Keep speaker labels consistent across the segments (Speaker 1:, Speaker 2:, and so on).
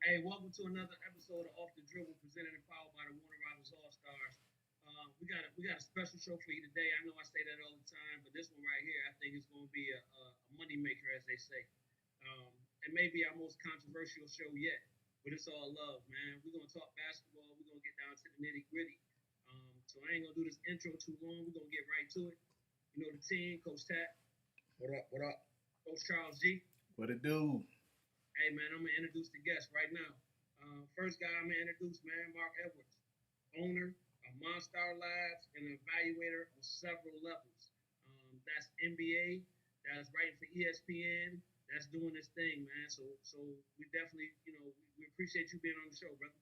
Speaker 1: Hey, welcome to another episode of Off the Dribble, presented and powered by the Warner Robins All Stars. We got a special show for you today. I know I say that all the time, but this one right here, I think is going to be a money maker, as they say. It may be our most controversial show yet, but it's all love, man. We're gonna talk basketball. We're gonna get down to the nitty gritty. So I ain't gonna do this intro too long. We're gonna get right to it. You know the team, Coach Tat.
Speaker 2: What up? What up?
Speaker 1: Coach Charles G.
Speaker 3: What it do?
Speaker 1: Hey man, I'm gonna introduce the guest right now. First guy I'm gonna introduce, man, Mark Edwards, owner of Monstar Labs and an evaluator on several levels. That's NBA, that's writing for ESPN, that's doing this thing, man. So we definitely, we appreciate you being on the show, brother.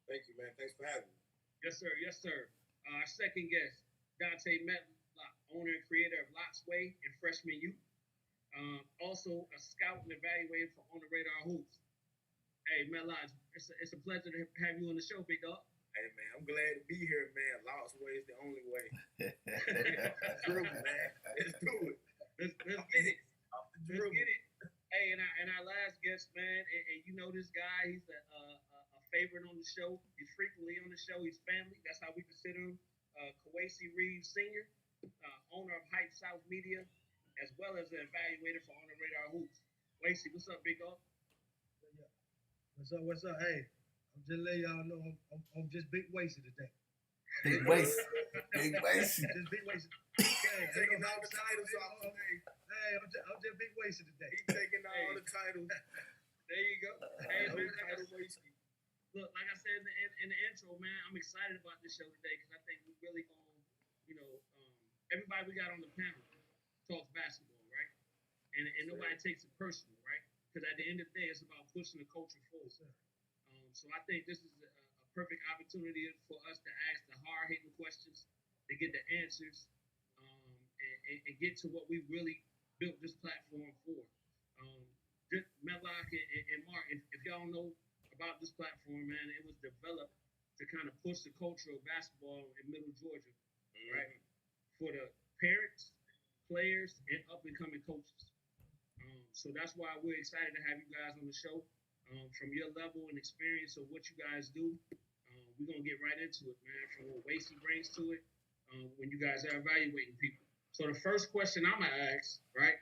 Speaker 2: Thank you, man. Thanks for having me.
Speaker 1: Yes, sir. Yes, sir. Our second guest, Donte Medlock, owner and creator of Lock's Way and Freshman Youth. Also a scout and evaluator for On the Radar Hoops. Hey, Medlock, it's a pleasure to have you on the show, big dog.
Speaker 2: Hey, man, I'm glad to be here, man. Lost way is the only way. Dribble, man. Let's do it.
Speaker 1: Let's get it.
Speaker 2: Off the
Speaker 1: Let's
Speaker 2: dribble.
Speaker 1: get it. Hey, and our last guest, man, and you know this guy, he's a favorite on the show. He's frequently on the show. He's family. That's how we consider him. Kowacie Reeves Sr., owner of Hype South Media, as well as an evaluator for On the Radar Hoops. Wacie, what's up, big dog?
Speaker 4: What's up? Hey, I'm just letting y'all know I'm just big wasted today.
Speaker 3: Big waist. Big waist.
Speaker 4: Just big wasted.
Speaker 2: Taking all the titles off today.
Speaker 4: Hey, I'm just big wasted today.
Speaker 2: He taking all the titles.
Speaker 1: There you go. Hey,
Speaker 2: No
Speaker 1: man,
Speaker 2: title wasted.
Speaker 1: look, like I said in the intro, man, I'm excited about this show today because I think we really everybody we got on the panel talks basketball, right? And nobody takes it personal, right? Because at the end of the day, it's about pushing the culture forward. So I think this is a perfect opportunity for us to ask the hard-hitting questions, to get the answers, and get to what we really built this platform for. Medlock and Mark, if y'all know about this platform, man, it was developed to kind of push the culture of basketball in Middle Georgia, right? For the parents, players, and up-and-coming coaches. So that's why we're excited to have you guys on the show. From your level and experience of what you guys do, we're going to get right into it, man, from what Wacie brings to it when you guys are evaluating people. So the first question I'm going to ask, right?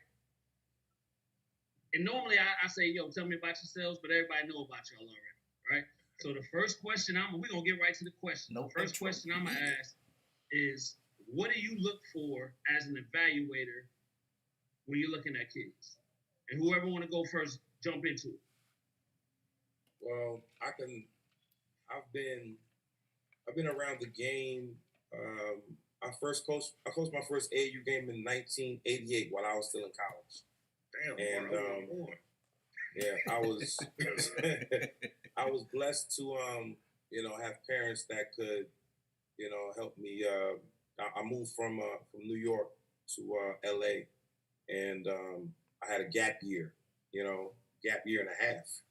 Speaker 1: And normally I say, yo, tell me about yourselves, but everybody know about y'all already, right? So the first question we're going to get right to the question.
Speaker 3: No
Speaker 1: The first question I'm going to ask is, what do you look for as an evaluator when you're looking at kids? And whoever want to go first, jump into it.
Speaker 2: Well, I've been around the game. I coached my first AAU game in 1988 while I was still in college.
Speaker 4: Damn,
Speaker 2: And yeah, I was blessed to have parents that could help me. I moved from New York to LA, and I had a gap year and a half.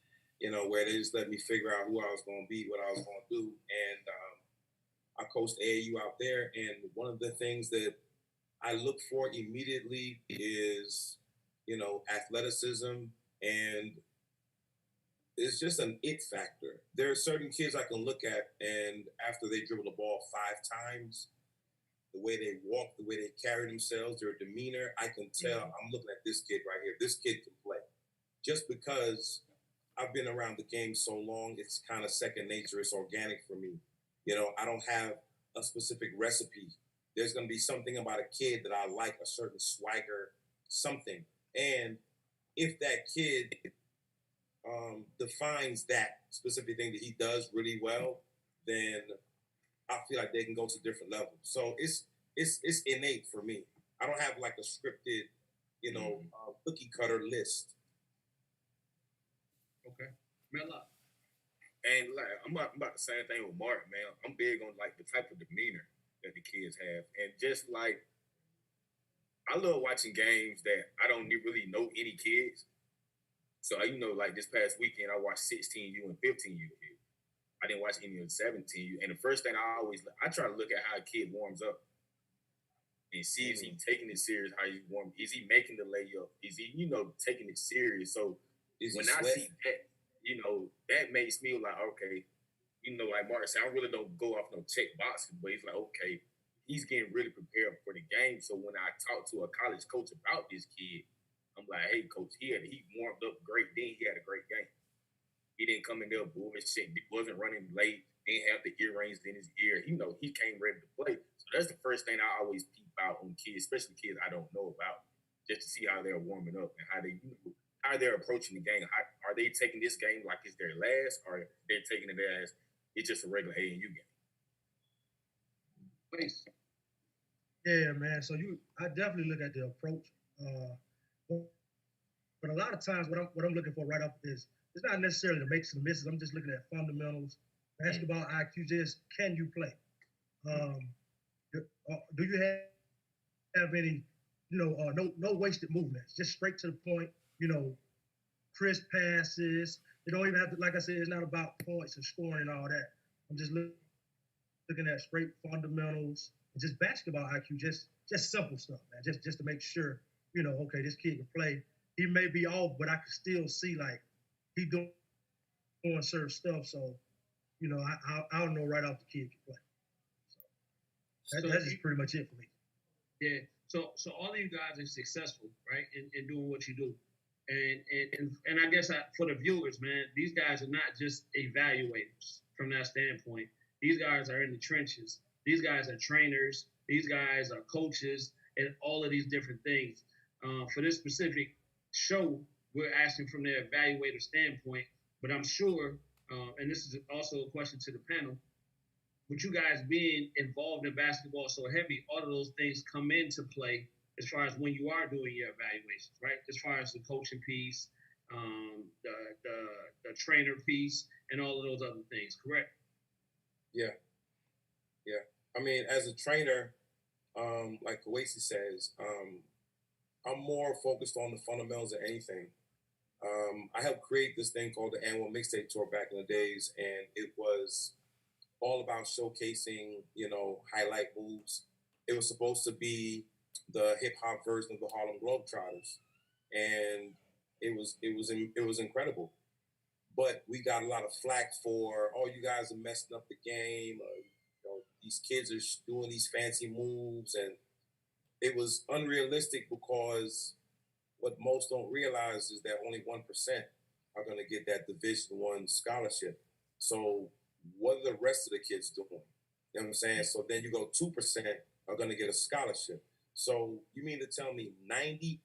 Speaker 2: Where they just let me figure out who I was going to be, what I was going to do. And I coached AAU out there. And one of the things that I look for immediately is, athleticism. And it's just an it factor. There are certain kids I can look at, and after they dribble the ball 5 times, the way they walk, the way they carry themselves, their demeanor, I can tell I'm looking at this kid right here. This kid can play. Just because I've been around the game so long, it's kind of second nature. It's organic for me. I don't have a specific recipe. There's going to be something about a kid that I like, a certain swagger, something. And if that kid defines that specific thing that he does really well, then I feel like they can go to different levels. So it's innate for me. I don't have like a scripted, cookie cutter list.
Speaker 1: Okay. Medlock.
Speaker 5: And like I'm about the same thing with Mark, man. I'm big on like the type of demeanor that the kids have, and just like I love watching games that I don't really know any kids. So like this past weekend, I watched 16U and 15U kids. I didn't watch any of the 17U. And the first thing I try to look at how a kid warms up and see if he's taking it serious. How he's warm? Is he making the layup? Is he taking it serious? So
Speaker 2: Is
Speaker 5: when
Speaker 2: he
Speaker 5: I
Speaker 2: sweating?
Speaker 5: see that. that makes me like, okay, like Mark said, I really don't go off no check boxes, but it's like, okay, he's getting really prepared for the game. So when I talk to a college coach about this kid, I'm like, hey, coach, he warmed up great. Then he had a great game. He didn't come in there booming shit. He wasn't running late. Didn't have the earrings in his ear. He came ready to play. So that's the first thing I always peep out on kids, especially kids I don't know about, just to see how they're warming up and how they're approaching the game. Are they taking this game like it's their last, or they're taking it as it's just a regular A&U game?
Speaker 1: Please.
Speaker 4: Yeah, man. So I definitely look at the approach. But a lot of times, what I'm looking for right up is it's not necessarily to make some misses. I'm just looking at fundamentals, basketball IQ. Just can you play? Do you have any, no wasted movements? Just straight to the point. Crisp passes. You don't even have to, like I said, it's not about points and scoring and all that. I'm just looking at straight fundamentals, and just basketball IQ, just simple stuff, man. Just to make sure, okay, this kid can play. He may be off, but I can still see like he doing certain stuff. So, I'll know right off the kid can play. So that's just pretty much it for me.
Speaker 1: Yeah. So all of you guys are successful, right, in doing what you do. And I guess for the viewers, man, these guys are not just evaluators from that standpoint. These guys are in the trenches. These guys are trainers. These guys are coaches and all of these different things. For this specific show, we're asking from their evaluator standpoint, but I'm sure, and this is also a question to the panel, with you guys being involved in basketball so heavy, all of those things come into play as far as when you are doing your evaluations, right? As far as the coaching piece, the trainer piece, and all of those other things, correct?
Speaker 2: Yeah. I mean, as a trainer, like Kowacie says, I'm more focused on the fundamentals than anything. I helped create this thing called the annual Mixtape tour back in the days, and it was all about showcasing, highlight moves. It was supposed to be the hip hop version of the Harlem Globetrotters, and it was incredible. But we got a lot of flack for, oh, you guys are messing up the game. These kids are doing these fancy moves, and it was unrealistic because what most don't realize is that only 1% are going to get that Division I scholarship. So what are the rest of the kids doing? You know what I'm saying? So then you go 2% are going to get a scholarship. So you mean to tell me 98%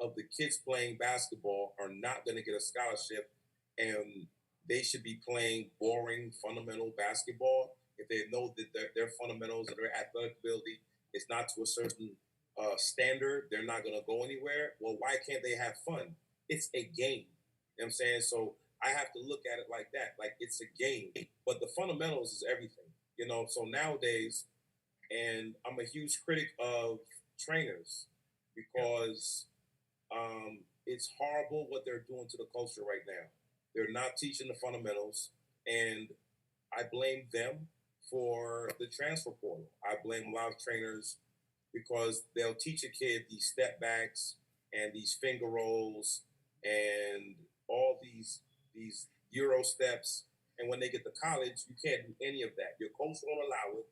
Speaker 2: of the kids playing basketball are not going to get a scholarship, and they should be playing boring fundamental basketball if they know that their fundamentals and their athletic ability is not to a certain standard, they're not going to go anywhere. Well, why can't they have fun? It's a game. You know what I'm saying? So I have to look at it like that. Like, it's a game. But the fundamentals is everything. So nowadays, and I'm a huge critic of trainers because it's horrible what they're doing to the culture right now. They're not teaching the fundamentals, and I blame them for the transfer portal. I blame a lot of trainers because they'll teach a kid these step backs and these finger rolls and all these Euro steps. And when they get to college, you can't do any of that. Your coach won't allow it.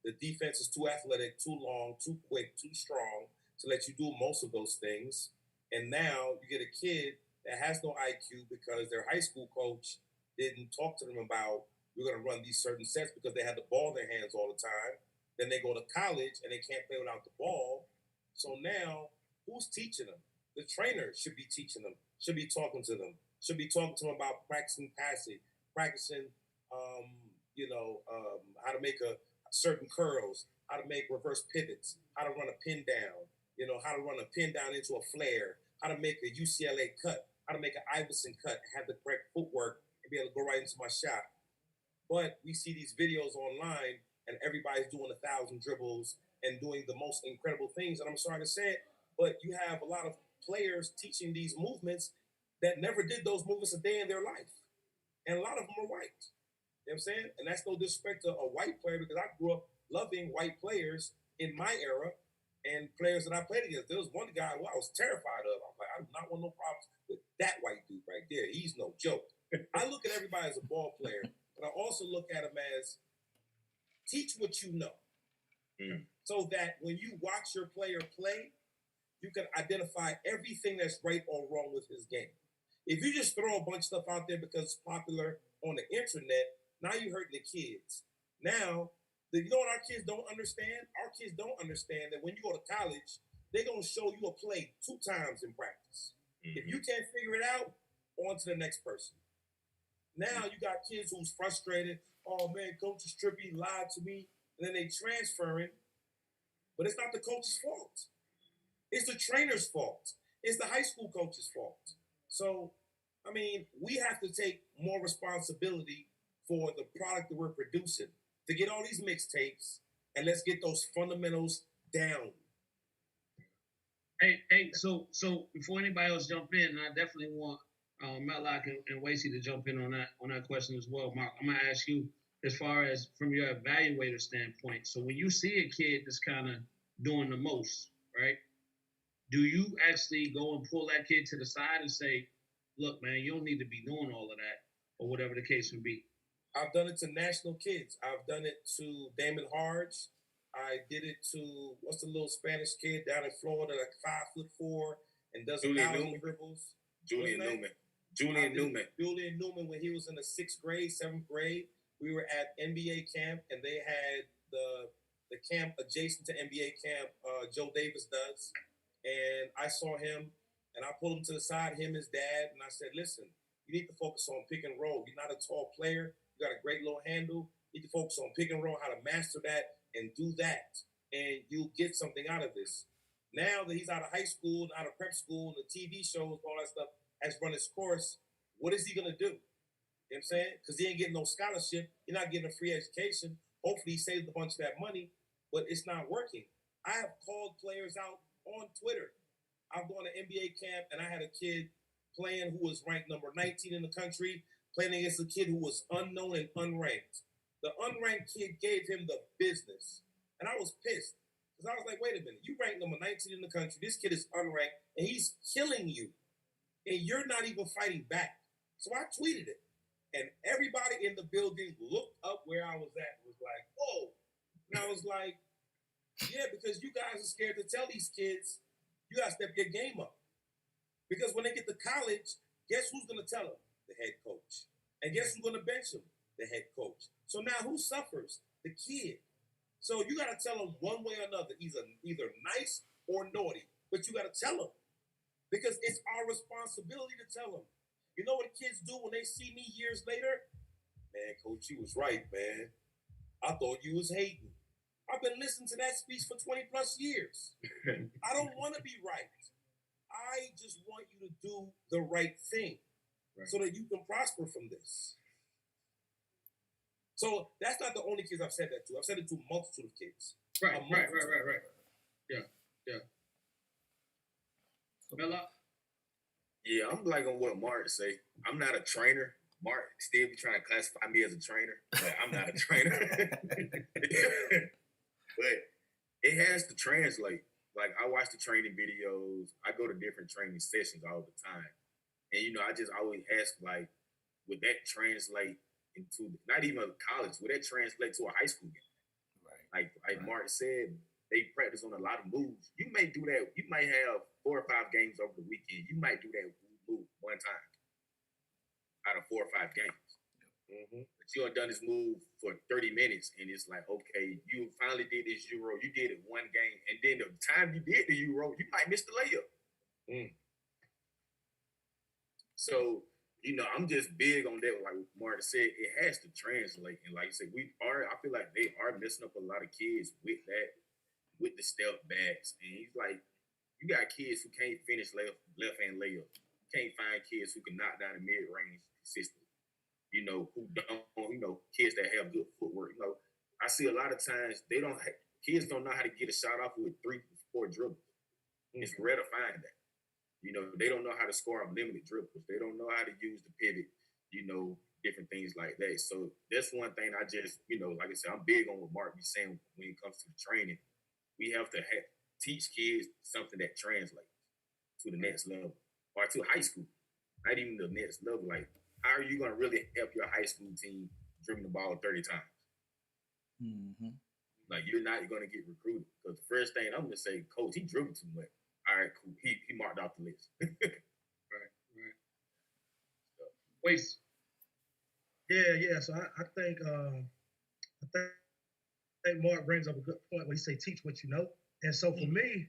Speaker 2: The defense is too athletic, too long, too quick, too strong to let you do most of those things. And now you get a kid that has no IQ because their high school coach didn't talk to them about, we're going to run these certain sets because they had the ball in their hands all the time. Then they go to college and they can't play without the ball. So now, who's teaching them? The trainer should be teaching them, should be talking to them, should be talking to them about practicing passing, practicing, how to make certain curls, how to make reverse pivots, how to run a pin down, how to run a pin down into a flare, how to make a UCLA cut, how to make an Iverson cut, have the correct footwork, and be able to go right into my shot. But we see these videos online, and everybody's doing 1,000 dribbles and doing the most incredible things. And I'm sorry to say it, but you have a lot of players teaching these movements that never did those movements a day in their life. And a lot of them are white. You know what I'm saying? And that's no disrespect to a white player, because I grew up loving white players in my era and players that I played against. There was one guy who I was terrified of. I'm like, I do not want no problems with that white dude right there, he's no joke. I look at everybody as a ball player, but I also look at him as teach what you know. So that when you watch your player play, you can identify everything that's right or wrong with his game. If you just throw a bunch of stuff out there because it's popular on the internet, now you're hurting the kids. Now, you know what our kids don't understand? Our kids don't understand that when you go to college, they're going to show you a play 2 times in practice. If you can't figure it out, on to the next person. Now you got kids who's frustrated. Oh, man, coach is trippy, lied to me. And then they transferring. But it's not the coach's fault. It's the trainer's fault. It's the high school coach's fault. So, I mean, we have to take more responsibility for the product that we're producing. To get all these mixtapes, and let's get those fundamentals down.
Speaker 1: Hey, so before anybody else jump in, I definitely want Medlock and Kowacie to jump in on that question as well. Mark, I'm gonna ask you as far as from your evaluator standpoint. So when you see a kid that's kind of doing the most, right? Do you actually go and pull that kid to the side and say, "Look, man, you don't need to be doing all of that," or whatever the case may be?
Speaker 2: I've done it to national kids. I've done it to Damon Harge. I did it to what's the little Spanish kid down in Florida, like 5'4" and does
Speaker 5: Julian
Speaker 2: 1,000
Speaker 5: Newman.
Speaker 2: dribbles.
Speaker 5: Julian Newman when he was in the 6th grade, 7th grade. We were at NBA camp and they had the camp adjacent to NBA camp. Joe Davis does, and I saw him and I pulled him to the side, him, his dad, and I said, "Listen, you need to focus on pick and roll. You're not a tall player. You got a great little handle. You need to focus on pick and roll, how to master that and do that. And you'll get something out of this." Now that he's out of high school, out of prep school, the TV shows, all that stuff has run its course, what is he going to do? You know what I'm saying? Because he ain't getting no scholarship. You're not getting a free education. Hopefully he saved a bunch of that money, but it's not working. I have called players out on Twitter. I've gone to NBA camp, and I had a kid playing who was ranked number 19 in the country, playing against a kid who was unknown and unranked. The unranked kid gave him the business. And I was pissed. Because I was like, wait a minute, you ranked number 19 in the country. This kid is unranked, and he's killing you. And you're not even fighting back. So I tweeted it. And everybody in the building looked up where I was at and was like, whoa. And I was like, yeah, because you guys are scared to tell these kids, you got to step your game up. Because when they get to college, guess who's going to tell them? The head coach. And guess who's going to bench them? The head coach. So now who suffers? The kid. So you got to tell them one way or another, either nice or naughty. But you got to tell them. Because it's our responsibility to tell them. You know what kids do when they see me years later? Man, coach, you was right, man. I thought you was hating. I've been listening to that speech for 20 plus years. I don't want to be right. I just want you to do the right thing so that you can prosper from this. So that's not the only kids I've said that to. I've said it to a multitude of kids.
Speaker 1: Right. Yeah. Medlock?
Speaker 5: Yeah, I'm like on what Mark say. I'm not a trainer. Mark still be trying to classify me as a trainer, but I'm not a trainer. But it has to translate. Like, I watch the training videos. I go to different training sessions all the time. And, you know, I just always ask, like, would that translate into, not even college, would that translate to a high school game? Right. Like Mark said, they practice on a lot of moves. You may do that. You might have 4 or 5 games over the weekend. You might do that move one time out of 4 or 5 games. Mm-hmm. But you have done this move for 30 minutes, and it's like, okay, you finally did this Euro. You did it one game, and then the time you did the Euro, you might miss the layup. So, you know, I'm just big on that. Like Mark said, it has to translate. And like I said, I feel like they are messing up a lot of kids with that, with the step backs. And he's like, you got kids who can't finish left-hand layups. You can't find kids who can knock down the mid-range consistently. You know, who don't, you know, kids that have good footwork. You know, I see a lot of times kids don't know how to get a shot off with 3 or 4 dribbles. It's rare to find that. You know, they don't know how to score on limited dribbles. They don't know how to use the pivot, you know, different things like that. So that's one thing I just, you know, like I said, I'm big on what Mark be saying when it comes to the training. We have to teach kids something that translates to the next level or to high school. not even the next level. Like, how are you gonna really help your high school team dribble the ball 30 times?
Speaker 3: Mm-hmm.
Speaker 5: Like, you're not gonna get recruited. Because the first thing I'm gonna say, coach, he dribbled too much. All right, cool. He marked off the list.
Speaker 1: Right. Waste.
Speaker 4: Yeah. So I think Mark brings up a good point when he say teach what you know. And so for me,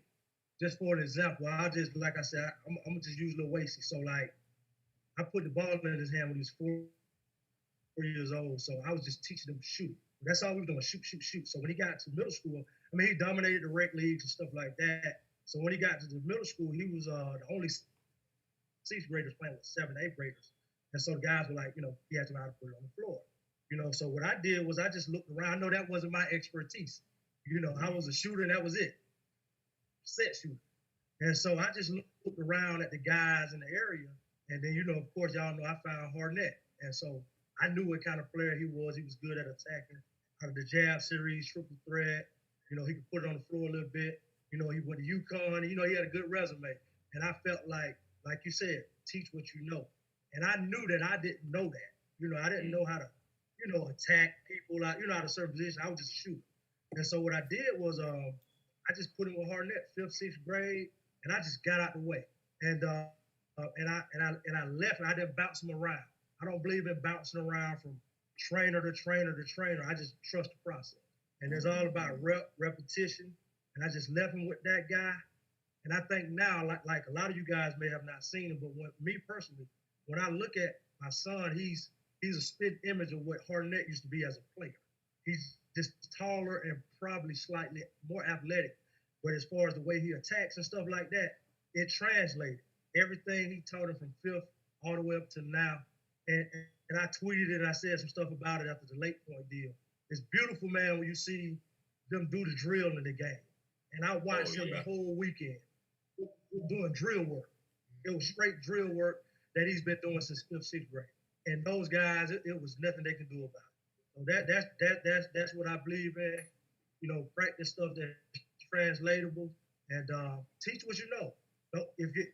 Speaker 4: just for an example, I just like I said, I'm gonna just use Lil Wasey. So like, I put the ball in his hand when he was 4 years old. So I was just teaching him to shoot. That's all we were doing, shoot. So when he got to middle school, I mean, he dominated the rec leagues and stuff like that. So when he got to the middle school, he was the only sixth graders playing with 7th, 8th graders. And so the guys were like, he had to know how to put it on the floor. So what I did was I just looked around. I know that wasn't my expertise. I was a shooter and that was it. Set shooter. And so I just looked around at the guys in the area. And then, of course, y'all know I found Harnett. And so I knew what kind of player he was. He was good at attacking. Out of the jab series, triple threat. He could put it on the floor a little bit. He went to UConn. He had a good resume. And I felt like you said, teach what you know. And I knew that I didn't know that. I didn't know how to, attack people. How to serve position. I was just a shooter. And so what I did was I just put him with Harnett, 5th, 6th grade, and I just got out the way. And I left, and I didn't bounce him around. I don't believe in bouncing around from trainer to trainer to trainer. I just trust the process. And it's all about repetition. And I just left him with that guy. And I think now, like a lot of you guys may have not seen him, but me personally, when I look at my son, he's a spit image of what Harnett used to be as a player. He's just taller and probably slightly more athletic. But as far as the way he attacks and stuff like that, it translated. Everything he taught him from 5th all the way up to now. And I tweeted it and I said some stuff about it after the Lake Point deal. It's beautiful, man, when you see them do the drill in the game. And I watched him the whole weekend doing drill work. It was straight drill work that he's been doing since 5th, 6th grade. And those guys, it was nothing they could do about it. So that's what I believe in. Practice stuff that's translatable and teach what you know. If you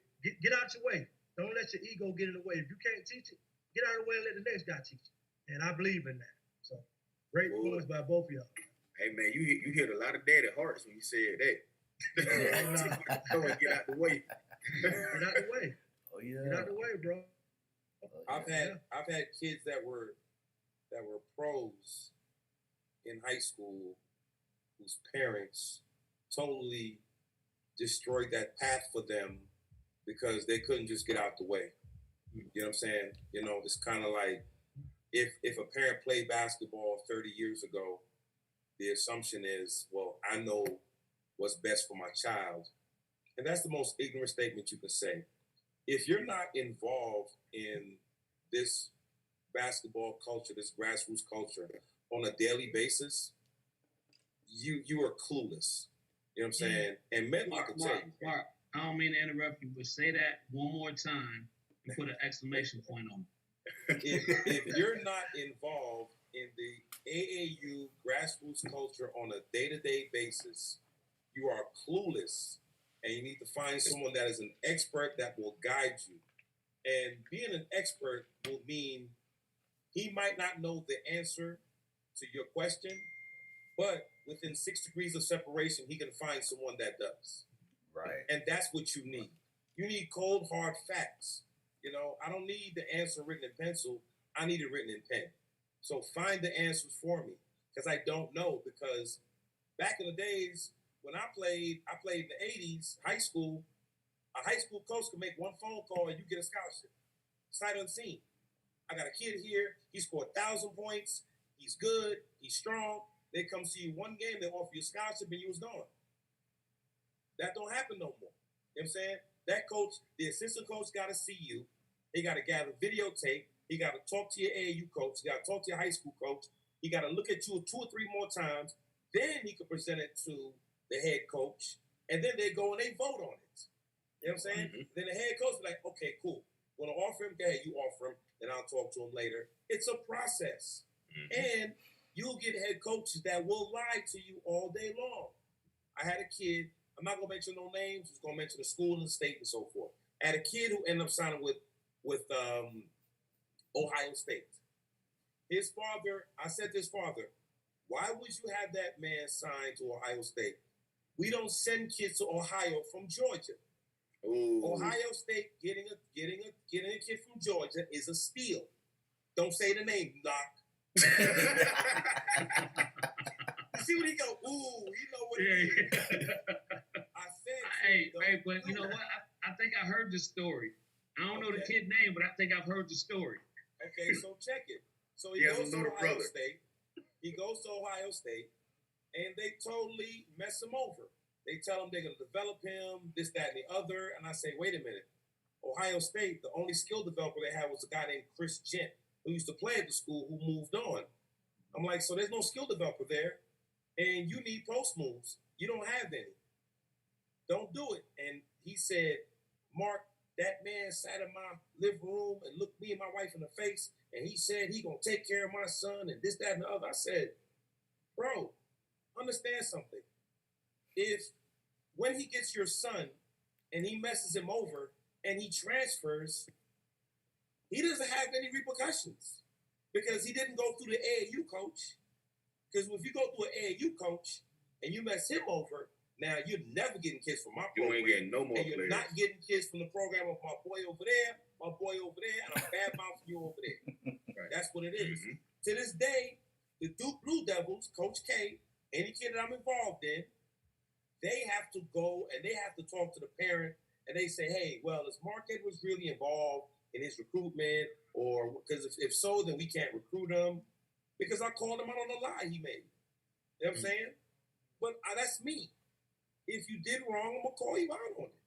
Speaker 4: get out your way, don't let your ego get in the way. If you can't teach it, get out of the way and let the next guy teach it. And I believe in that. So great points by both of y'all.
Speaker 5: Hey man, you hit a lot of daddy hearts when you said that. Get out the way.
Speaker 4: Get out the way.
Speaker 3: Oh yeah.
Speaker 4: Get out the way, bro.
Speaker 2: I've had kids that were pros in high school whose parents totally destroyed that path for them because they couldn't just get out the way. You know what I'm saying? It's kind of like if a parent played basketball 30 years ago, the assumption is, well, I know what's best for my child. And that's the most ignorant statement you can say. If you're not involved in this basketball culture, this grassroots culture on a daily basis, you are clueless. You know what I'm saying? And Medlock can tell you.
Speaker 1: Mark, I don't mean to interrupt you, but say that one more time and put an exclamation point on it.
Speaker 2: If you're not involved in the AAU grassroots culture on a day-to-day basis, you are clueless, and you need to find someone that is an expert that will guide you. And being an expert will mean he might not know the answer to your question, but within 6 degrees of separation, he can find someone that does.
Speaker 3: Right.
Speaker 2: And that's what you need. You need cold, hard facts. I don't need the answer written in pencil. I need it written in pen. So find the answers for me, because I don't know. Because back in the days when I played in the 80s, high school, a high school coach could make one phone call and you get a scholarship. Sight unseen. I got a kid here. He scored 1,000 points. He's good. He's strong. They come see you one game. They offer you a scholarship and you was gone. That don't happen no more. You know what I'm saying? That coach, the assistant coach got to see you. He got to gather videotape. He got to talk to your AAU coach. He got to talk to your high school coach. He got to look at you 2 or 3 more times. Then he could present it to the head coach. And then they go and they vote on it. You know what I'm saying? Mm-hmm. Then the head coach be like, okay, cool. Want to offer him? Okay, you offer him. Then I'll talk to him later. It's a process. Mm-hmm. And you'll get head coaches that will lie to you all day long. I had a kid. I'm not going to mention no names. I'm just going to mention the school and the state and so forth. I had a kid who ended up signing with with Ohio State. His father, I said to his father, why would you have that man signed to Ohio State? We don't send kids to Ohio from Georgia.
Speaker 5: Ooh.
Speaker 2: Ohio State getting a kid from Georgia is a steal. Don't say the name, Doc. You see what he go? Ooh, he know what it is. I said,
Speaker 1: hey, but you know what? I think I heard the story. I don't know the kid name, but I think I've heard the story.
Speaker 2: Okay, so check it. So he goes to Ohio State. He goes to Ohio State, and they totally mess him over. They tell him they're going to develop him, this, that, and the other. And I say, wait a minute. Ohio State, the only skill developer they had was a guy named Chris Gent, who used to play at the school, who moved on. I'm like, so there's no skill developer there, and you need post moves. You don't have any. Don't do it. And he said, Mark, that man sat in my living room and looked me and my wife in the face, and he said he gonna take care of my son and this, that, and the other. I said, bro, understand something. If when he gets your son and he messes him over and he transfers, he doesn't have any repercussions because he didn't go through the AAU coach. Because if you go through an AAU coach and you mess him over, now you're never getting kids from my program.
Speaker 5: You ain't getting no more
Speaker 2: and you're
Speaker 5: players.
Speaker 2: not getting kids from the program of my boy over there, and I'm bad mouthing you over there.
Speaker 5: Right.
Speaker 2: That's what it is.
Speaker 5: Mm-hmm.
Speaker 2: To this day, the Duke Blue Devils, Coach K, any kid that I'm involved in, they have to go and they have to talk to the parent and they say, hey, well, is Mark Edwards really involved in his recruitment? Or because if so, then we can't recruit him. Because I called him out on the lie he made. You know what I'm saying? But that's me. If you did wrong, I'm going to call you out on it.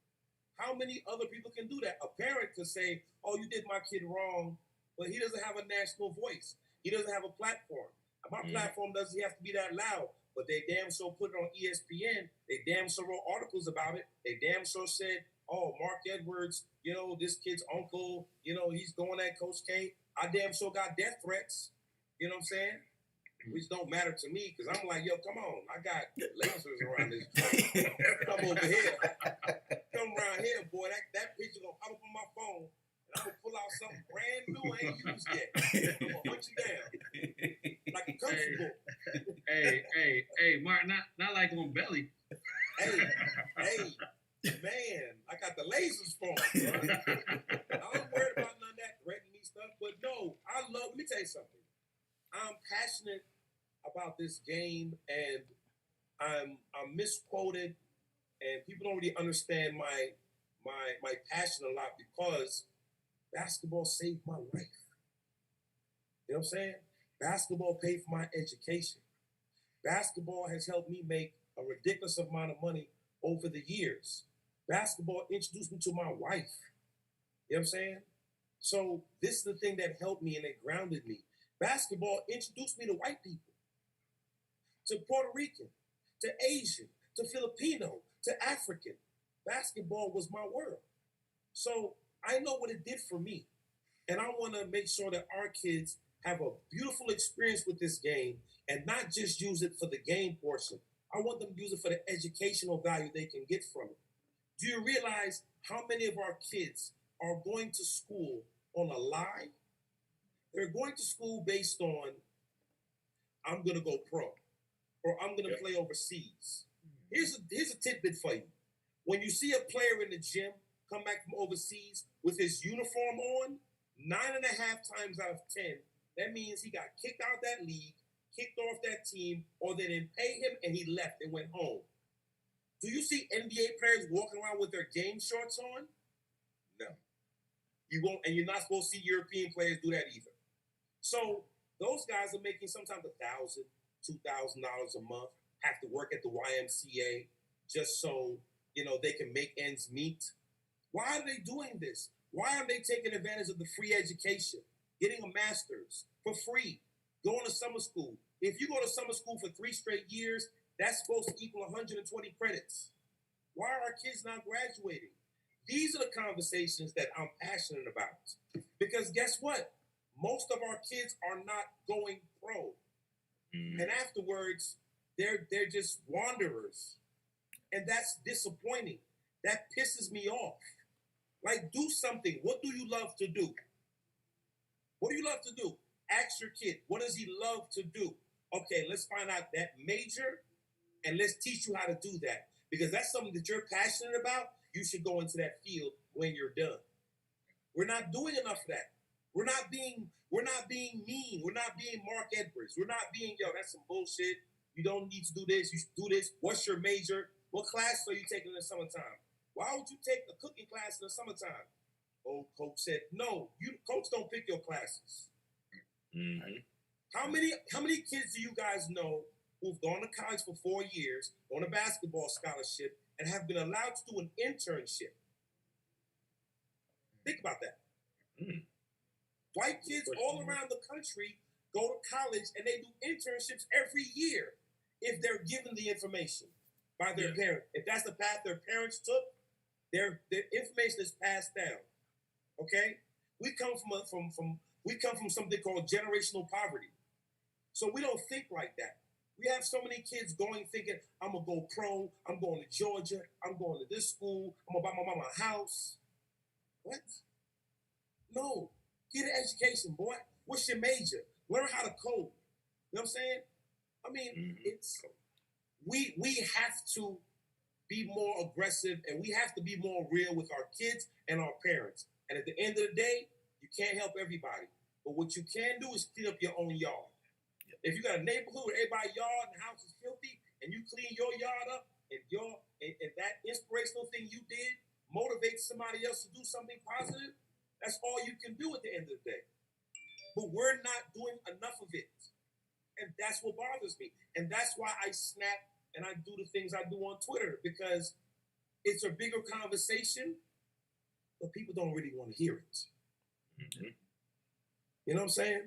Speaker 2: How many other people can do that? A parent could say, oh, you did my kid wrong, but he doesn't have a national voice. He doesn't have a platform. My platform doesn't have to be that loud, but they damn sure put it on ESPN. They damn sure wrote articles about it. They damn sure said, oh, Mark Edwards, you know, this kid's uncle, you know, he's going at Coach K. I damn sure got death threats. You know what I'm saying? Which don't matter to me because I'm like, yo, come on. I got lasers around this joint. Come over here. Come around here, boy. That picture going to pop up on my phone and I'm going to pull out something brand new I ain't used yet. I'm going to hunt you down. Like a kung fu book.
Speaker 1: Hey, Mark, not like on Belly.
Speaker 2: Hey, man, I got the lasers for him. I don't worry about none of that threatening me stuff, but no, let me tell you something. I'm passionate about this game, and I'm misquoted, and people don't really understand my passion a lot because basketball saved my life. You know what I'm saying? Basketball paid for my education. Basketball has helped me make a ridiculous amount of money over the years. Basketball introduced me to my wife. You know what I'm saying? So this is the thing that helped me and it grounded me. Basketball introduced me to white people, to Puerto Rican, to Asian, to Filipino, to African. Basketball was my world. So I know what it did for me. And I want to make sure that our kids have a beautiful experience with this game and not just use it for the game portion. I want them to use it for the educational value they can get from it. Do you realize how many of our kids are going to school on a lie? They're going to school based on, I'm going to go pro, or I'm going to play overseas. Here's a tidbit for you. When you see a player in the gym come back from overseas with his uniform on, 9.5 times out of 10, that means he got kicked out of that league, kicked off that team, or they didn't pay him and he left and went home. Do you see NBA players walking around with their game shorts on? No. You won't, and you're not supposed to see European players do that either. So those guys are making sometimes $1,000, $2,000 a month, have to work at the YMCA just so, you know, they can make ends meet. Why are they doing this? Why are they taking advantage of the free education, getting a master's for free, going to summer school? If you go to summer school for 3 straight years, that's supposed to equal 120 credits. Why are our kids not graduating? These are the conversations that I'm passionate about. Because guess what? Most of our kids are not going pro. And afterwards, they're just wanderers. And that's disappointing. That pisses me off. Like, do something. What do you love to do? What do you love to do? Ask your kid, what does he love to do? Okay, let's find out that major and let's teach you how to do that. Because that's something that you're passionate about. You should go into that field when you're done. We're not doing enough of that. We're not being mean. We're not being Mark Edwards. We're not being, yo, that's some bullshit. You don't need to do this. You should do this. What's your major? What class are you taking in the summertime? Why would you take a cooking class in the summertime? Old coach said, no, coach don't pick your classes.
Speaker 5: Mm-hmm.
Speaker 2: How many kids do you guys know who've gone to college for 4 years on a basketball scholarship and have been allowed to do an internship? Think about that.
Speaker 5: Mm.
Speaker 2: White kids all around the country go to college and they do internships every year if they're given the information by their parents. If that's the path their parents took, their information is passed down. Okay? We come from something called generational poverty. So we don't think like that. We have so many kids going thinking, I'm gonna go pro, I'm going to Georgia, I'm going to this school, I'm gonna buy my mama a house. What? No. Get an education, boy. What's your major? Learn how to code. You know what I'm saying? I mean, it's we have to be more aggressive and we have to be more real with our kids and our parents. And at the end of the day, you can't help everybody. But what you can do is clean up your own yard. If you got a neighborhood where everybody's yard and the house is filthy, and you clean your yard up, and that inspirational thing you did motivates somebody else to do something positive, that's all you can do at the end of the day. But we're not doing enough of it. And that's what bothers me. And that's why I snap and I do the things I do on Twitter, because it's a bigger conversation, but people don't really want to hear it.
Speaker 5: Mm-hmm.
Speaker 2: You know what I'm saying?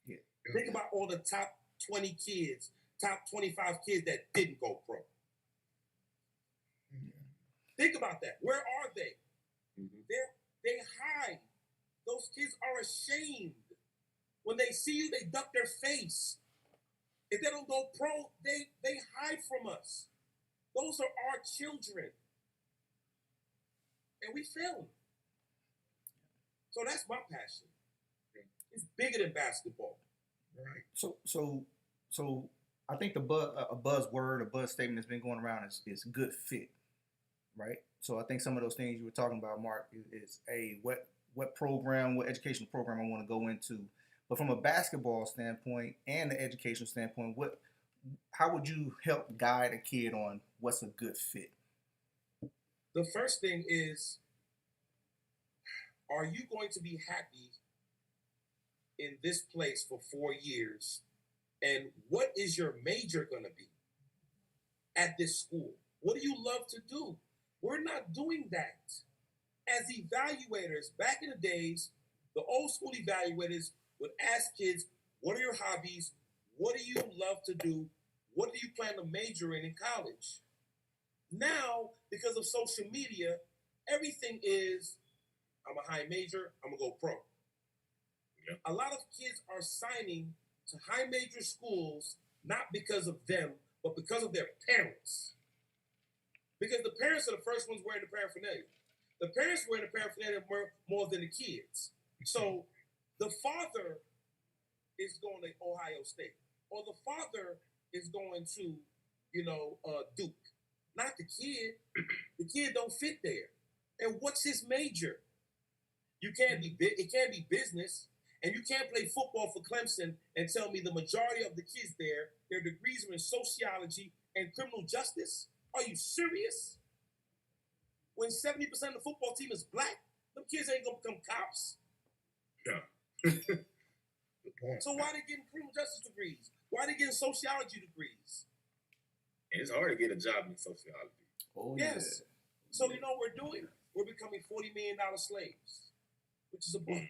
Speaker 3: Yeah.
Speaker 2: Think about all the top 20 kids, top 25 kids that didn't go pro.
Speaker 3: Yeah.
Speaker 2: Think about that. Where are they?
Speaker 5: Mm-hmm.
Speaker 2: They hide. Those kids are ashamed. When they see you, they duck their face. If they don't go pro, they hide from us. Those are our children. And we fail them. So that's my passion. It's bigger than basketball.
Speaker 4: Right.
Speaker 3: So I think a buzz statement that's been going around is good fit, right? So I think some of those things you were talking about, Mark, is what program, what educational program I want to go into. But from a basketball standpoint and the educational standpoint, how would you help guide a kid on what's a good fit?
Speaker 2: The first thing is, are you going to be happy in this place for 4 years? And what is your major going to be at this school? What do you love to do? We're not doing that. As evaluators, back in the days, the old school evaluators would ask kids, what are your hobbies? What do you love to do? What do you plan to major in college? Now, because of social media, everything is, I'm a high major, I'm going to go pro. Yeah. A lot of kids are signing to high major schools not because of them, but because of their parents. Because the parents are the first ones wearing the paraphernalia. The parents wearing the paraphernalia more than the kids. So the father is going to Ohio State, or the father is going to, Duke. Not the kid. The kid don't fit there. And what's his major? It can't be business. And you can't play football for Clemson and tell me the majority of the kids there, their degrees are in sociology and criminal justice. Are you serious? When 70% of the football team is black, them kids ain't gonna become cops.
Speaker 5: Yeah.
Speaker 2: So why they getting criminal justice degrees? Why they getting sociology degrees?
Speaker 5: And it's hard to get a job in sociology.
Speaker 3: Oh,
Speaker 2: yes. Yeah. So you know what we're doing? We're becoming $40 million slaves, which is a book.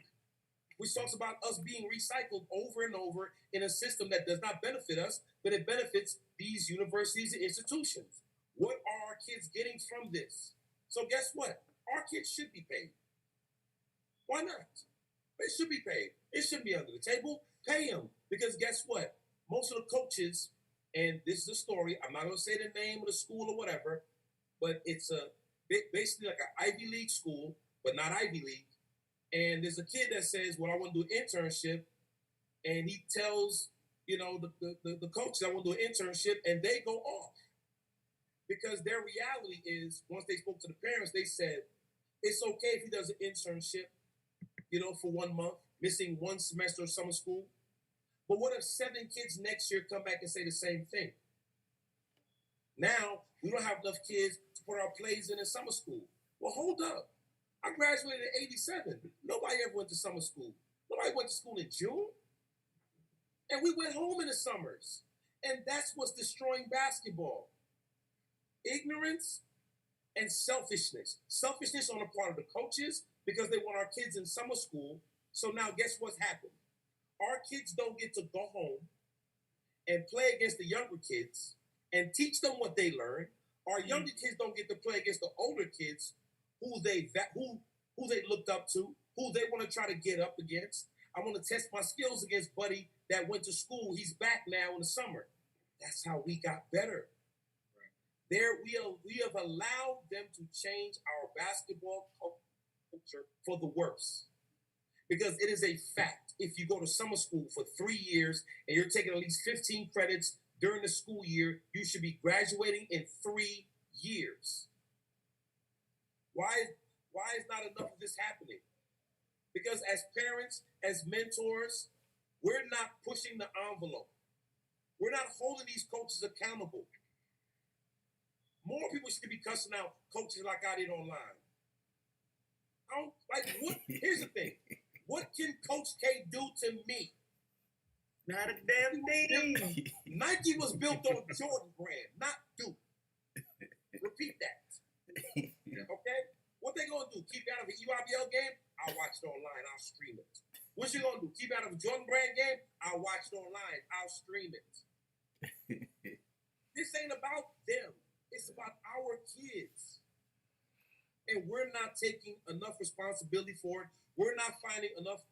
Speaker 2: Which talks about us being recycled over and over in a system that does not benefit us, but it benefits these universities and institutions. What are our kids getting from this? So guess what? Our kids should be paid. Why not? They should be paid. It shouldn't be under the table. Pay them. Because guess what? Most of the coaches, and this is a story, I'm not going to say the name of the school or whatever, but it's basically like an Ivy League school but not Ivy League. And there's a kid that says, well, I want to do an internship. And he tells, the coaches, I want to do an internship. And they go off. Because their reality is, once they spoke to the parents, they said, it's okay if he does an internship, for 1 month, missing one semester of summer school. But what if 7 kids next year come back and say the same thing? Now, we don't have enough kids to put our plays in summer school. Well, hold up. I graduated in 87. Nobody ever went to summer school. Nobody went to school in June. And we went home in the summers. And that's what's destroying basketball. Ignorance and selfishness. Selfishness on the part of the coaches because they want our kids in summer school. So now guess what's happened? Our kids don't get to go home and play against the younger kids and teach them what they learned. Our younger kids don't get to play against the older kids who they looked up to, who they want to try to get up against. I want to test my skills against buddy that went to school. He's back now in the summer. That's how we got better. We have allowed them to change our basketball culture for the worse. Because it is a fact. If you go to summer school for 3 years and you're taking at least 15 credits during the school year, you should be graduating in 3 years. Why is not enough of this happening? Because as parents, as mentors, we're not pushing the envelope. We're not holding these coaches accountable. More people should be cussing out coaches like I did online. Here's the thing. What can Coach K do to me?
Speaker 5: Not a damn thing.
Speaker 2: Nike was built on Jordan brand, not Duke. Repeat that. Okay? What they gonna do? Keep out of an EYBL game? I'll watch it online. I'll stream it. What you gonna do? Keep out of a Jordan brand game? I'll watch it online. I'll stream it. This ain't about them. It's about our kids. And we're not taking enough responsibility for it. We're not finding enough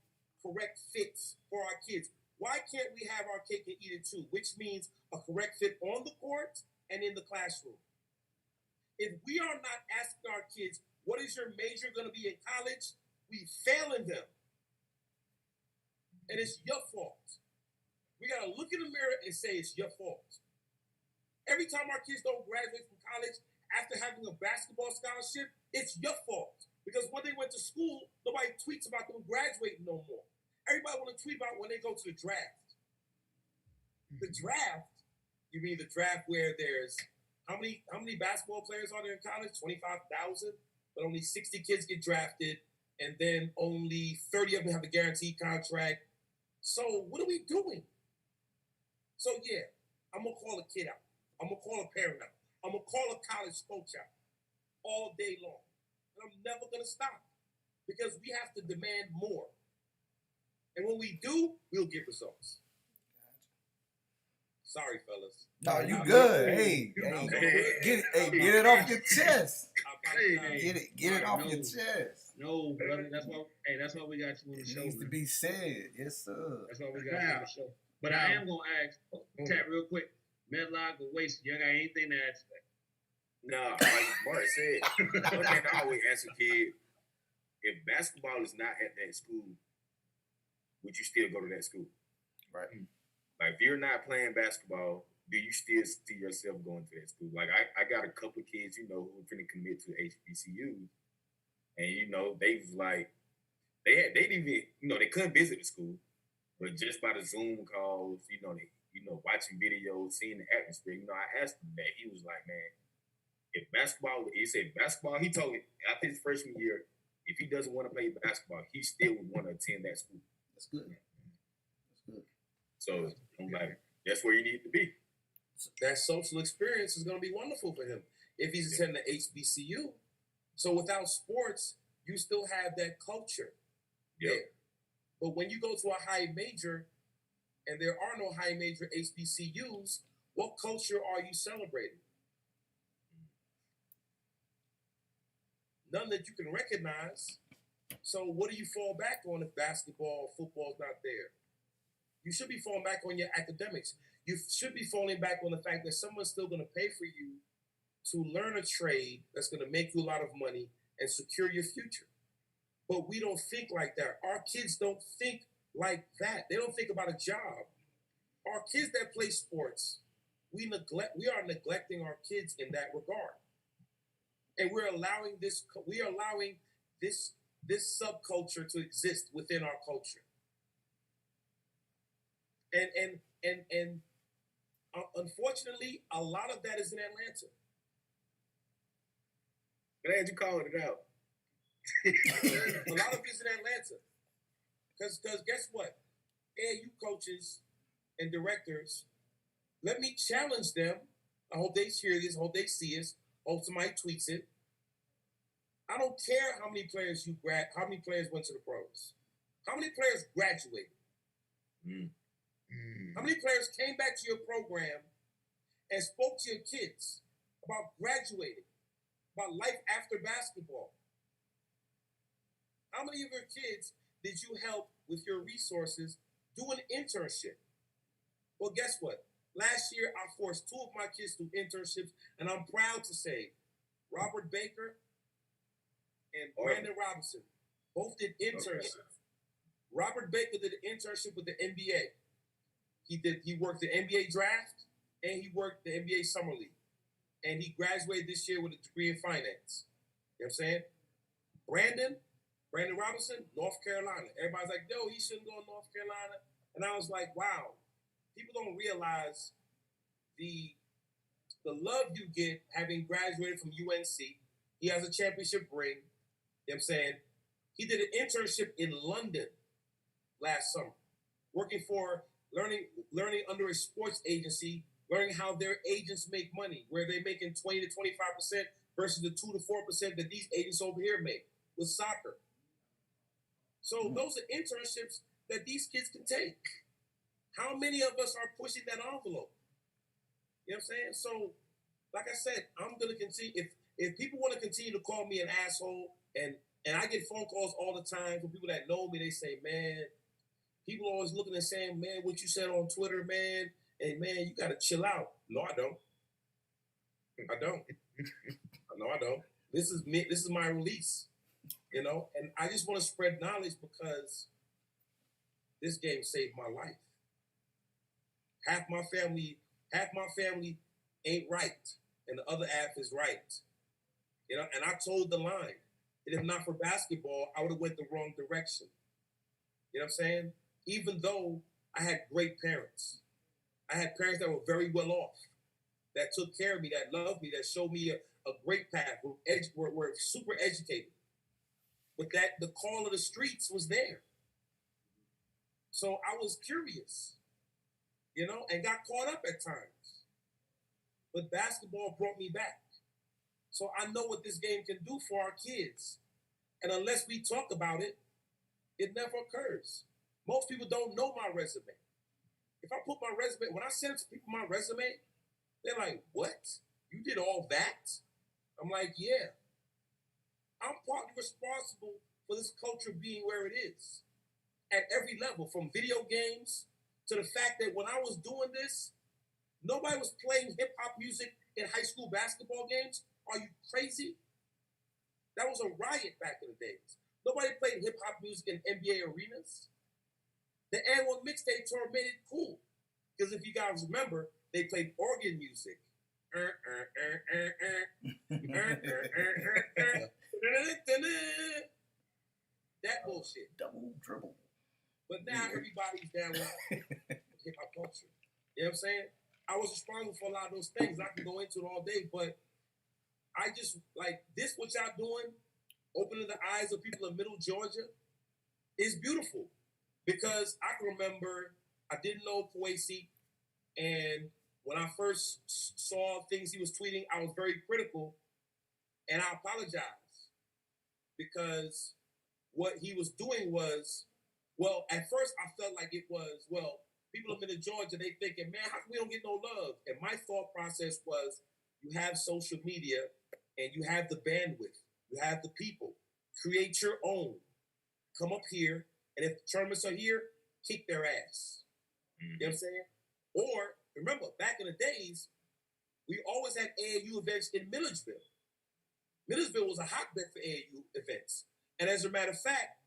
Speaker 2: correct fits for our kids. Why can't we have our cake and eat it too? Which means a correct fit on the court and in the classroom. If we are not asking our kids, what is your major going to be in college? We failing them. And it's your fault. We got to look in the mirror and say it's your fault. Every time our kids don't graduate from college after having a basketball scholarship, it's your fault. Because when they went to school, nobody tweets about them graduating no more. Everybody want to tweet about when they go to the draft. The draft? You mean the draft where there's how many basketball players are there in college? 25,000, but only 60 kids get drafted, and then only 30 of them have a guaranteed contract. So what are we doing? So yeah, I'm gonna call a kid out. I'm gonna call a parent out. I'm gonna call a college coach out all day long. And I'm never going to stop because we have to demand more. And when we do, we'll get results. Sorry, fellas.
Speaker 3: No, you good. Hey, get it off your chest. Get it off your chest.
Speaker 1: No, brother. That's why we got you on the show.
Speaker 3: It needs to be said. Yes, sir.
Speaker 1: That's why we got you on the show. But I am going to ask, Tat, real quick. Medlock or Kowacie, you got anything to add to that?
Speaker 5: Nah, like Mark said, one thing I always ask a kid, if basketball is not at that school, would you still go to that school?
Speaker 3: Right.
Speaker 5: Like, if you're not playing basketball, do you still see yourself going to that school? Like, I got a couple of kids, who are finna commit to HBCUs, and, they was like, they didn't even, they couldn't visit the school, but just by the Zoom calls, they watching videos, seeing the atmosphere, I asked him that. He was like, man, if basketball, he said basketball, he told me after his freshman year, if he doesn't want to play basketball, he still would want to attend that school.
Speaker 3: That's good.
Speaker 5: So I'm like, that's where you need to be.
Speaker 2: That social experience is going to be wonderful for him if he's attending the HBCU. So without sports, you still have that culture there. But when you go to a high major and there are no high major HBCUs, what culture are you celebrating? None that you can recognize. So what do you fall back on if basketball, football is not there? You should be falling back on your academics. You should be falling back on the fact that someone's still going to pay for you to learn a trade that's going to make you a lot of money and secure your future. But we don't think like that. Our kids don't think like that. They don't think about a job. Our kids that play sports, we are neglecting our kids in that regard. And we're allowing this subculture to exist within our culture. And unfortunately, a lot of that is in Atlanta.
Speaker 5: Glad you called it out.
Speaker 2: A lot of it's in Atlanta. Because guess what? AAU coaches and directors, let me challenge them. I hope they hear this. I hope they see us. I hope somebody tweets it. I don't care how many players how many players went to the pros. How many players graduated? How many players came back to your program and spoke to your kids about graduating, about life after basketball? How many of your kids did you help with your resources do an internship? Well, guess what? Last year, I forced 2 of my kids to internships, and I'm proud to say Robert Baker and Brandon Robinson both did internships. Okay. Robert Baker did an internship with the NBA. He worked the NBA draft, and he worked the NBA Summer League. And he graduated this year with a degree in finance. You know what I'm saying? Brandon Robinson, North Carolina. Everybody's like, yo, he shouldn't go to North Carolina. And I was like, wow, people don't realize the love you get having graduated from UNC. He has a championship ring. You know what I'm saying? He did an internship in London last summer, working for learning under a sports agency, learning how their agents make money, where they're making 20 to 25% versus the 2 to 4% that these agents over here make with soccer. So those are internships that these kids can take. How many of us are pushing that envelope? You know what I'm saying? So, like I said, I'm going to continue. If people want to continue to call me an asshole, and I get phone calls all the time from people that know me, they say, man, people always looking and saying, man, what you said on Twitter, man, and man, you got to chill out. No, I don't. No, I don't. This is me. This is my release, you know, and I just want to spread knowledge because this game saved my life. Half my family ain't right, and the other half is right. You know, and I told the line that if not for basketball, I would have went the wrong direction. You know what I'm saying? Even though I had great parents. I had parents that were very well off, that took care of me, that loved me, that showed me a great path, were super educated. But that the call of the streets was there. So I was curious, you know, and got caught up at times. But basketball brought me back. So I know what this game can do for our kids. And unless we talk about it, it never occurs. Most people don't know my resume. If I put my resume, when I send it to people my resume, they're like, what? You did all that? I'm like, yeah. I'm partly responsible for this culture being where it is. At every level, from video games to the fact that when I was doing this, nobody was playing hip-hop music in high school basketball games. Are you crazy? That was a riot back in the days. Nobody played hip-hop music in NBA arenas. The annual Mixtape tour made it cool. Because if you guys remember, they played organ music. That bullshit.
Speaker 3: Double dribble.
Speaker 2: But now everybody's down with hip-hop culture. You know what I'm saying? I was responsible for a lot of those things. I can go into it all day, but I just, like, this, what y'all doing, opening the eyes of people in Middle Georgia, is beautiful. Because I can remember, I didn't know Kowacie, and when I first saw things he was tweeting, I was very critical, and I apologized. Because what he was doing was, well, at first I felt like it was, well, people in Middle Georgia, they thinking, man, how come we don't get no love? And my thought process was, you have social media, and you have the bandwidth, you have the people. Create your own. Come up here, and if tournaments are here, kick their ass. You know what I'm saying? Or, remember, back in the days, we always had AAU events in Milledgeville. Milledgeville was a hotbed for AAU events. And as a matter of fact,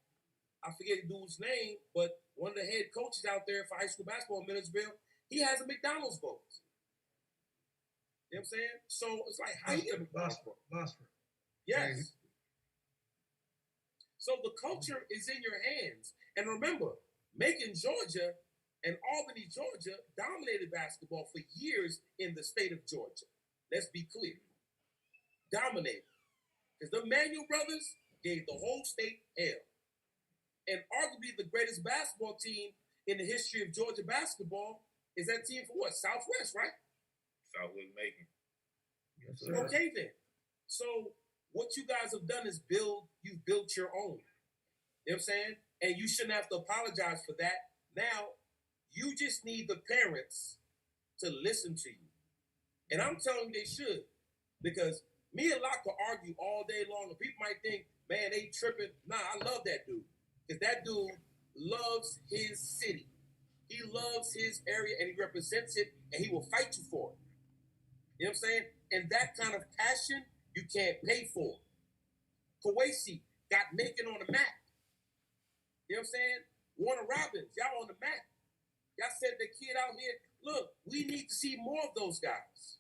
Speaker 2: I forget the dude's name, but one of the head coaches out there for high school basketball in Millersville, he has a McDonald's vote. You know what I'm saying? So it's like, how you get a McDonald's vote? Yes. So the culture is in your hands. And remember, Macon, Georgia, and Albany, Georgia dominated basketball for years in the state of Georgia. Let's be clear. Dominated. Because the Manuel brothers gave the whole state hell. And arguably the greatest basketball team in the history of Georgia basketball is that team for what? Southwest, right?
Speaker 5: Southwest Macon.
Speaker 2: Yes, sir. Okay then. So what you guys have done is you've built your own. You know what I'm saying? And you shouldn't have to apologize for that. Now, you just need the parents to listen to you. And I'm telling you they should. Because me and Locke could argue all day long, and people might think, man, they tripping. Nah, I love that dude. Because that dude loves his city. He loves his area, and he represents it, and he will fight you for it. You know what I'm saying? And that kind of passion, you can't pay for. Kowacie got Macon on the map. You know what I'm saying? Warner Robins, y'all on the map. Y'all said the kid out here, look, we need to see more of those guys.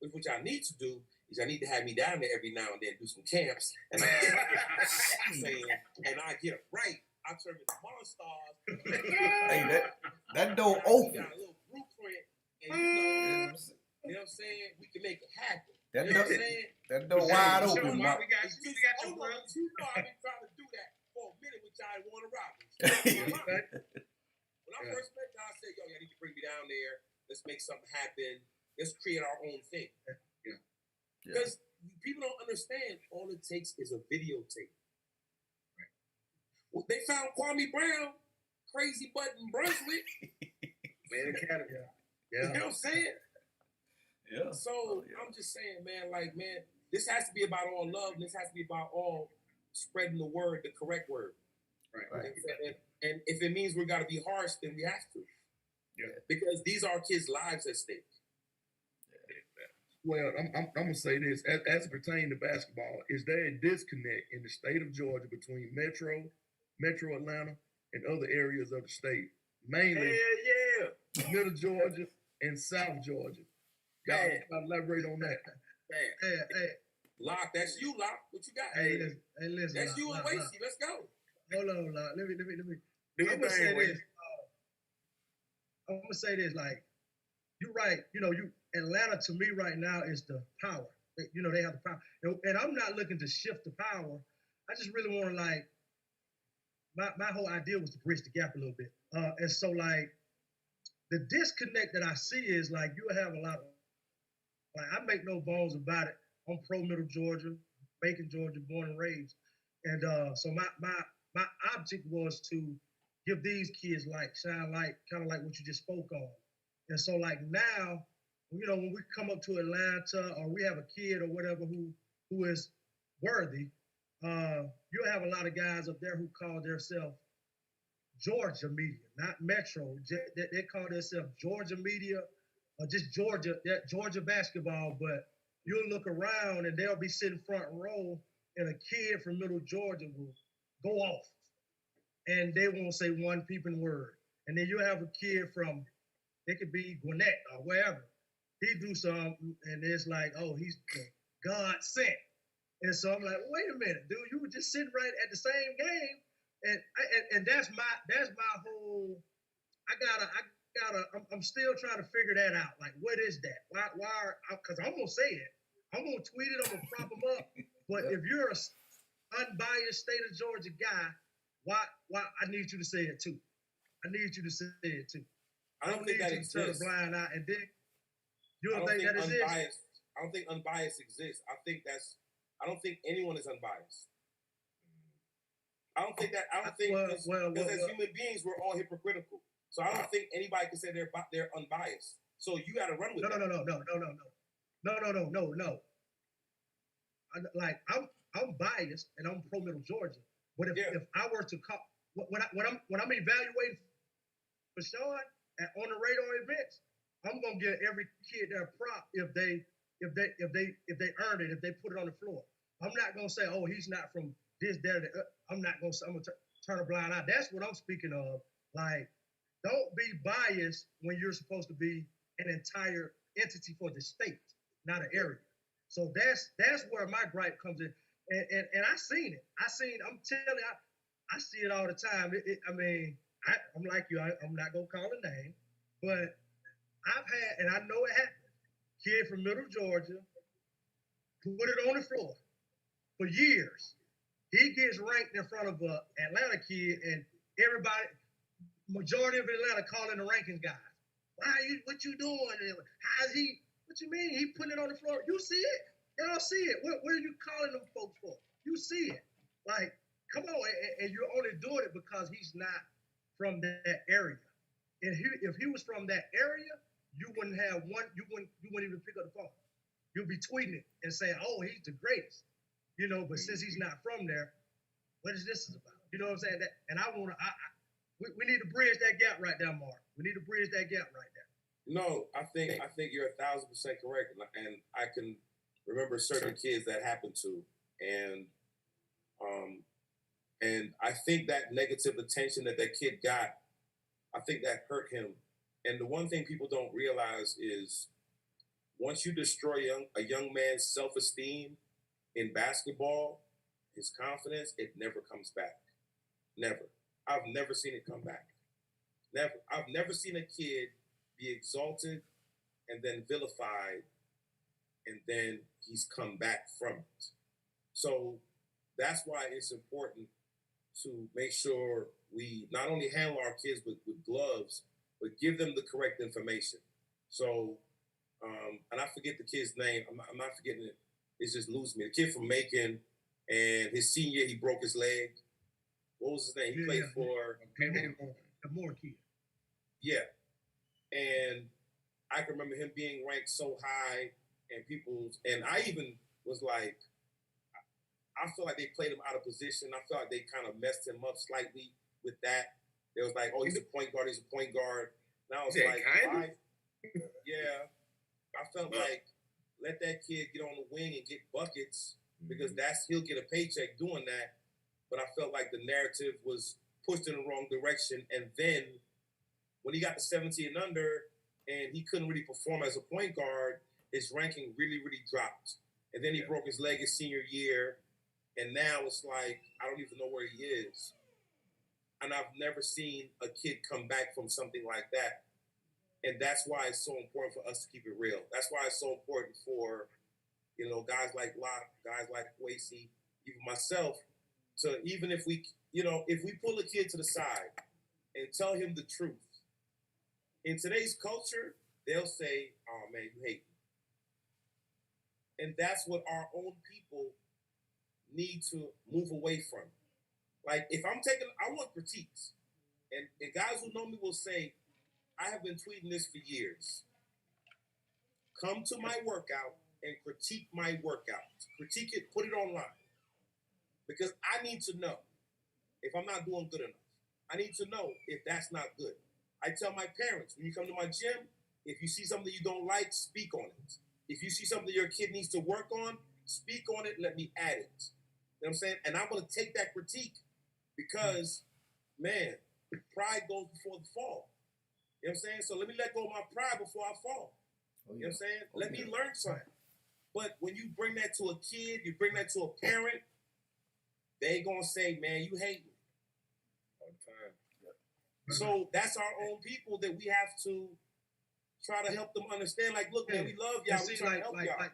Speaker 2: But what y'all need to do is y'all need to have me down there every now and then, do some camps, and I get it right. I turn into Monstars.
Speaker 3: Hey, that door open.
Speaker 2: Got a little blueprint, and you know what I'm saying? We can make it happen.
Speaker 3: That
Speaker 2: you know what I'm saying?
Speaker 3: That door wide
Speaker 1: Show
Speaker 3: open,
Speaker 1: them
Speaker 3: Mark.
Speaker 1: we got you. We got your world.
Speaker 2: You know I've been trying to do that for a minute with y'all Warner Robins. When I first met y'all, I said, yo, y'all need to bring me down there. Let's make something happen. Let's create our own thing. Because people don't understand all it takes is a videotape. Right. Well, they found Kwame Brown, Crazy Button Brunswick.
Speaker 5: Man Academy.
Speaker 2: You know what I'm saying?
Speaker 3: Yeah.
Speaker 2: So I'm just saying, man, this has to be about all love, and this has to be about all spreading the word, the correct word. Right. And if it means we got to be harsh, then we have to. Yeah. Because these are kids' lives at stake.
Speaker 6: Well, I'm going to say this. As it pertains to basketball, is there a disconnect in the state of Georgia between Metro Atlanta, and other areas of the state? Mainly Middle Georgia and South Georgia. Y'all elaborate on that.
Speaker 4: Hey.
Speaker 2: Locke, that's you, Locke. What you got?
Speaker 4: Hey, listen.
Speaker 2: That's you and Wacie. Let's go.
Speaker 4: Hold on, Locke. Let me.
Speaker 5: I'm gonna say this.
Speaker 4: I'm gonna say this. Like, you're right. Atlanta to me right now is the power. They have the power, and I'm not looking to shift the power. I just really want to my whole idea was to bridge the gap a little bit. And so the disconnect that I see is you have a lot of I make no bones about it. I'm pro Middle Georgia, Macon, Georgia, born and raised, and so my object was to give these kids shine light, kind of like what you just spoke on. And so now, when we come up to Atlanta or we have a kid or whatever who is worthy, you'll have a lot of guys up there who call themselves Georgia media, not Metro. They call themselves Georgia media or just Georgia basketball. But you'll look around and they'll be sitting front row and a kid from Middle Georgia will go off and they won't say one peeping word. And then you'll have a kid from, it could be Gwinnett or wherever. He do something and it's he's God sent. And so I'm like, wait a minute, dude, you were just sitting right at the same game. And that's my whole, I'm still trying to figure that out. What is that? Why because I'm going to say it. I'm going to tweet it, I'm going to prop them up. But if you're a unbiased state of Georgia guy, why I need you to say it too. I don't
Speaker 2: think that
Speaker 4: you
Speaker 2: exists.
Speaker 4: Turn a blind eye and then you don't think that
Speaker 2: exists? I don't think unbiased exists. I don't think anyone is unbiased. Because as human beings, we're all hypocritical. So I don't think anybody can say they're unbiased. So you got to run with
Speaker 4: that. No. I'm biased and I'm pro Middle Georgia. But if I were to call when I'm evaluating for Sean on the radar events, I'm gonna give every kid their prop if they earned it, if they put it on the floor. I'm not gonna say, oh, he's not from this, that, I'm gonna turn a blind eye. That's what I'm speaking of. Like, don't be biased when you're supposed to be an entire entity for the state, not an area. So that's where my gripe comes in. And I seen it. I'm telling you, I see it all the time. I'm like you, I'm not gonna call a name, but I've had, and I know it happened, kid from Middle Georgia, put it on the floor for years. He gets ranked in front of an Atlanta kid, and everybody, majority of Atlanta calling the rankings guys. What you doing? How's he? What you mean? He putting it on the floor. You see it? Y'all see it. What are you calling them folks for? You see it. Like, come on. And you're only doing it because he's not from that area. And if he was from that area, you wouldn't even pick up the phone. You'll be tweeting it and saying, oh, he's the greatest. But since he's not from there, what is this about? You know what I'm saying? We need to bridge that gap right there, Mark. We need to bridge that gap right there.
Speaker 2: No, I think you're 1,000% correct, and I can remember certain kids that happened to, and I think that negative attention that kid got, I think that hurt him. And the one thing people don't realize is, once you destroy a young man's self-esteem in basketball, his confidence, it never comes back. Never. I've never seen it come back. Never. I've never seen a kid be exalted and then vilified, and then he's come back from it. So that's why it's important to make sure we not only handle our kids with gloves, but give them the correct information. So, and I forget the kid's name. I'm not forgetting it. It's just losing me. The kid from Macon, and his senior year, he broke his leg. What was his name? He played for
Speaker 4: the Moore kid.
Speaker 2: Yeah. And I can remember him being ranked so high, and I even was like, I feel like they played him out of position. I felt like they kind of messed him up slightly with that. It was like, oh, he's a point guard. And I was like, why? Yeah. I felt like, let that kid get on the wing and get buckets, because he'll get a paycheck doing that. But I felt like the narrative was pushed in the wrong direction. And then when he got to 17 and under and he couldn't really perform as a point guard, his ranking really, really dropped. And then he broke his leg his senior year. And now it's like, I don't even know where he is. And I've never seen a kid come back from something like that. And that's why it's so important for us to keep it real. That's why it's so important for, guys like Locke, guys like Kowacie, even myself, to, even if we pull a kid to the side and tell him the truth, in today's culture, they'll say, oh man, you hate me. And that's what our own people need to move away from. Like, if I want critiques. And guys who know me will say, I have been tweeting this for years. Come to my workout and critique my workout. Critique it, put it online. Because I need to know if I'm not doing good enough. I need to know if that's not good. I tell my parents, when you come to my gym, if you see something you don't like, speak on it. If you see something your kid needs to work on, speak on it, let me add it. You know what I'm saying? And I'm going to take that critique because, man, pride goes before the fall. You know what I'm saying? So let me let go of my pride before I fall. You know what I'm saying? Let me learn something. But when you bring that to a kid, you bring that to a parent, they going to say, man, you hate me. All the time. Yep. So that's our own people that we have to try to help them understand. Like, look, man, we love y'all. We try to help y'all.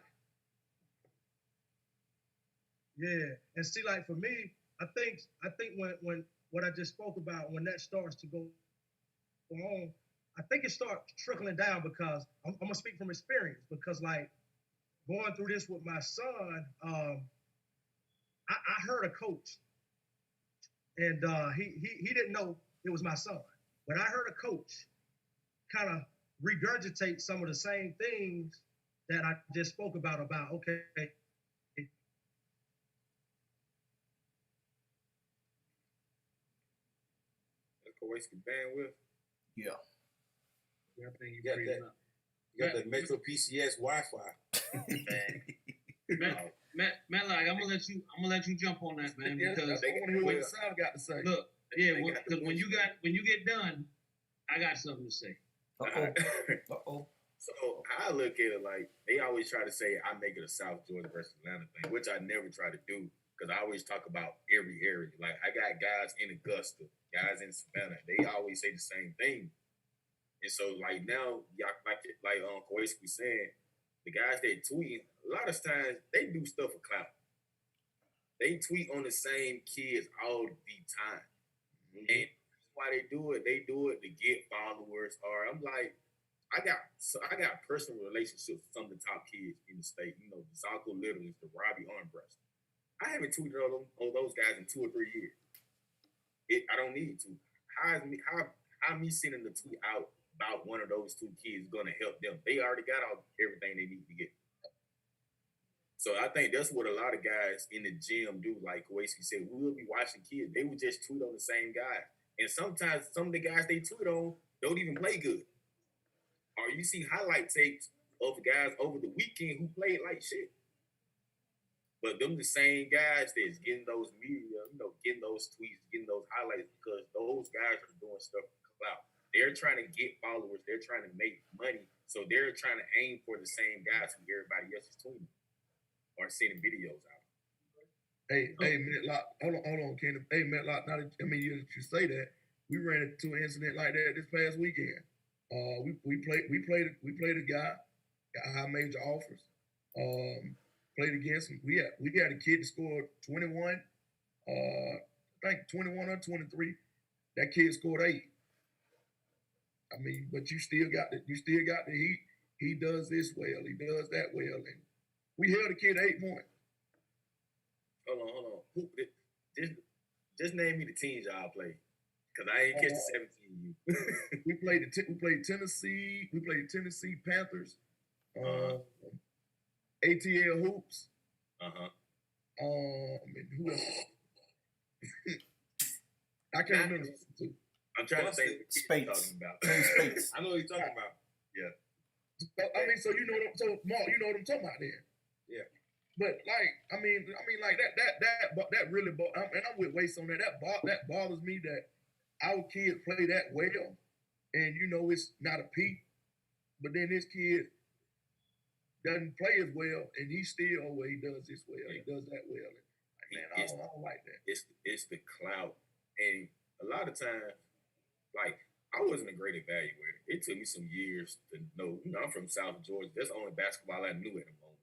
Speaker 4: Yeah. And see, like, for me, I think when what I just spoke about, when that starts to go on, I think it starts trickling down, because I'm going to speak from experience, because, like, going through this with my son, I heard a coach, and he didn't know it was my son, but I heard a coach kind of regurgitate some of the same things that I just spoke about, okay,
Speaker 5: Kowacie bandwidth.
Speaker 2: Yeah.
Speaker 1: I think
Speaker 2: you got that Metro PCS Wi-Fi.
Speaker 1: Medlock, I'm gonna let you jump on that, man,
Speaker 6: Yeah,
Speaker 1: because
Speaker 6: I want to hear what the South got to say.
Speaker 1: look, yeah, because when you get done, I got something to say.
Speaker 3: Uh-oh.
Speaker 5: So I look at it like they always try to say I make it a South Georgia versus Atlanta thing, which I never try to do because I always talk about every area. Like I got guys in Augusta, guys in Savannah. They always say the same thing. And so like now, y'all like Kowacie was saying, the guys that tweet, a lot of times they do stuff for clout. They tweet on the same kids all the time. Mm-hmm. And why they do it to get followers. Or I'm like, I got personal relationships with some of the top kids in the state. You know, the Zonko Littles, the Robbie Armbrush. I haven't tweeted on those guys in 2 or 3 years. I don't need to. How me sending the tweet out about one of those 2 kids going to help them? They already got everything they need to get. So I think that's what a lot of guys in the gym do. Like Kowacie said, we will be watching kids. They would just tweet on the same guy. And sometimes some of the guys they tweet on don't even play good. Or you see highlight tapes of guys over the weekend who played like shit. But them the same guys that's getting those media, getting those tweets, getting those highlights because those guys are doing stuff for clout. They're trying to get followers. They're trying to make money. So they're trying to aim for the same guys who everybody else is tweeting or sending videos out.
Speaker 6: Hey, Medlock, hold on, Kenneth. Hey, Medlock, you say that. We ran into an incident like that this past weekend. We played a guy, got high major offers. Played against him. We had a kid that scored 21, I think 21 or 23. That kid scored 8. I mean, but you still got the heat. He does this well, he does that well, and we held the kid 8 points.
Speaker 5: Hold on. Just name me the teams y'all played. Cause I ain't catch the 17.
Speaker 6: We played Tennessee. We played Tennessee Panthers. ATL Hoops. And who else? I can't remember.
Speaker 5: I'm trying to think.
Speaker 3: Spates.
Speaker 2: I know what you're talking about.
Speaker 5: Yeah.
Speaker 6: I mean, so Mark, you know what I'm talking about there.
Speaker 2: Yeah.
Speaker 6: But like, I mean, like that really, and I'm with Waste on that. That bothers me that our kids play that well, and it's not a peak. But then this kid doesn't play as well, and he does this well, he does that well. And, I don't like that.
Speaker 5: It's the clout, and a lot of times, like I wasn't a great evaluator. It took me some years to know. I'm from South Georgia. That's the only basketball I knew at the moment.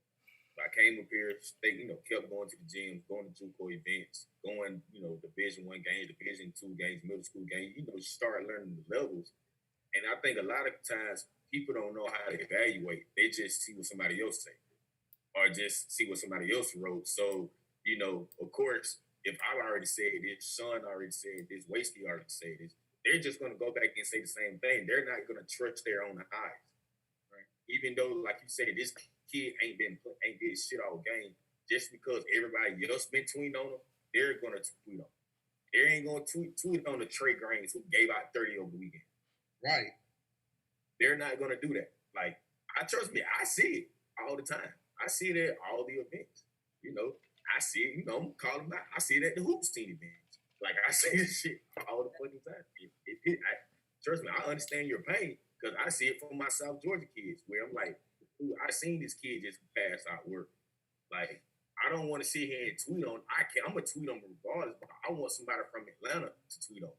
Speaker 5: I came up here, kept going to the gym, going to JUCO events, going, Division I games, Division II games, middle school games. Start learning the levels. And I think a lot of times people don't know how to evaluate. They just see what somebody else say, or just see what somebody else wrote. So, of course, if I already said this, Sean already said this, Wasty already said this, they're just going to go back and say the same thing. They're not going to trust their own eyes, right? Even though, like you said, this kid ain't did shit all game, just because everybody else been tweeting on them, they're gonna tweet on them. They ain't gonna tweet on the Trey Grains who gave out 30 over the weekend.
Speaker 6: Right.
Speaker 5: They're not gonna do that. Like, trust me, I see it all the time. I see it at all the events. I see it, I'm calling them out. I see it at the hoops team events. Like, I see this shit all the fucking time. Trust me, I understand your pain because I see it from my South Georgia kids where I'm like, I seen this kid just pass out work. Like, I don't want to sit here and tweet on. I'm gonna tweet on regardless, but I want somebody from Atlanta to tweet on.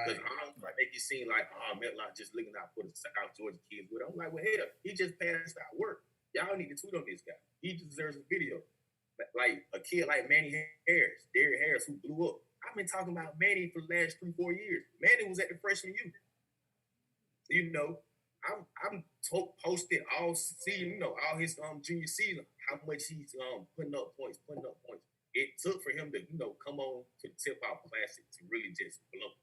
Speaker 5: Because I don't make it seem like, Medlock just looking out for the South Georgia kids. But I'm like, well, hell, he just passed out work. Y'all need to tweet on this guy. He deserves a video. Like a kid like Manny Harris, Derrick Harris, who blew up. I've been talking about Manny for the last 3-4 years. Manny was at the freshman youth. I'm posted all season, all his junior season, how much he's putting up points. It took for him to, come on to the Tip Out Classic to really just blow.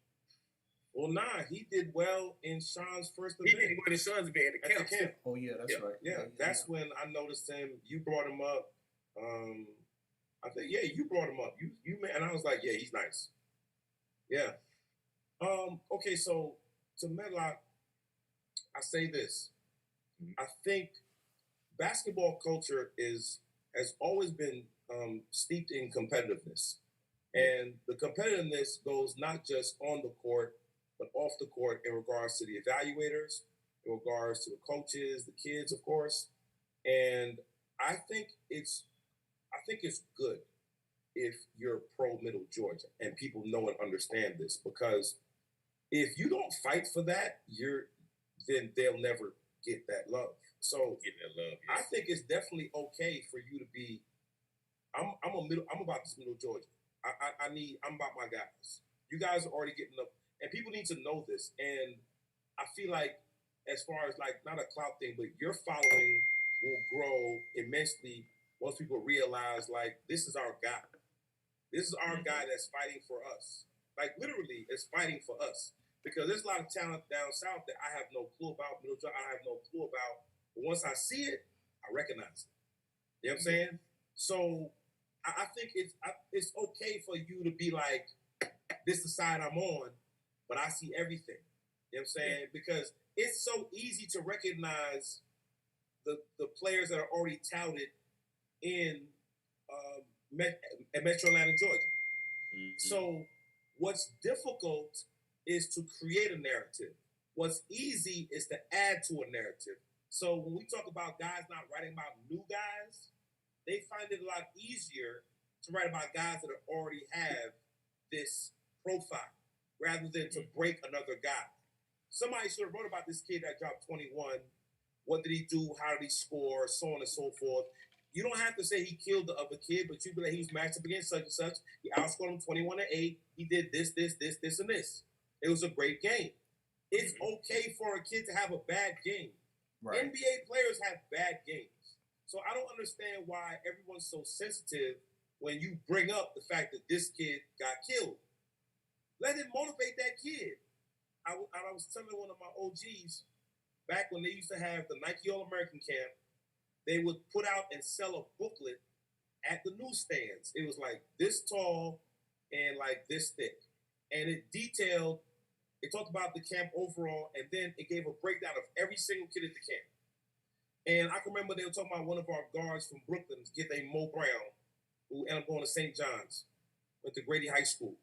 Speaker 2: Well, he did well in Sean's first event.
Speaker 5: He did well in Sean's event at the camp.
Speaker 3: Oh yeah, that's right.
Speaker 2: Yeah, that's when I noticed him. You brought him up. I think you brought him up. You and I was like, yeah, he's nice. Yeah. Okay, so to Medlock, I say this. I think basketball culture has has always been steeped in competitiveness. And the competitiveness goes not just on the court, but off the court in regards to the evaluators, in regards to the coaches, the kids, of course. And I think it's good if you're pro Middle Georgia and people know and understand this, because if you don't fight for that, then they'll never get that love. So
Speaker 5: Get that love.
Speaker 2: I think it's definitely okay for you to be. I'm about this Middle Georgia. I'm about my guys. You guys are already getting up, and people need to know this. And I feel like, as far as like not a clout thing, but your following will grow immensely once people realize like this is our guy. This is our guy that's fighting for us. Like literally, is fighting for us. Because there's a lot of talent down south that I have no clue about. Middle Georgia, I have no clue about. But once I see it, I recognize it. You know what I'm saying? So I think it's okay for you to be like, this is the side I'm on, but I see everything. You know what I'm saying? Because it's so easy to recognize the players that are already touted in Metro Atlanta, Georgia. So what's difficult is to create a narrative. What's easy is to add to a narrative. So when we talk about guys not writing about new guys, they find it a lot easier to write about guys that already have this profile rather than to break another guy. Somebody should have wrote about this kid that dropped 21. What did he do? How did he score? So on and so forth. You don't have to say he killed the other kid, but you be like, he was matched up against such and such. He outscored him 21-8. He did this, and this. It was a great game. It's okay for a kid to have a bad game. Right. NBA players have bad games. So I don't understand why everyone's so sensitive when you bring up the fact that this kid got killed. Let it motivate that kid. I was telling one of my OGs, back when they used to have the Nike All-American Camp, they would put out and sell a booklet at the newsstands. It was like this tall and like this thick. And it talked about the camp overall, and then it gave a breakdown of every single kid at the camp. And I can remember they were talking about one of our guards from Brooklyn, a kid named Mo Brown, who ended up going to St. John's, went to Grady High School.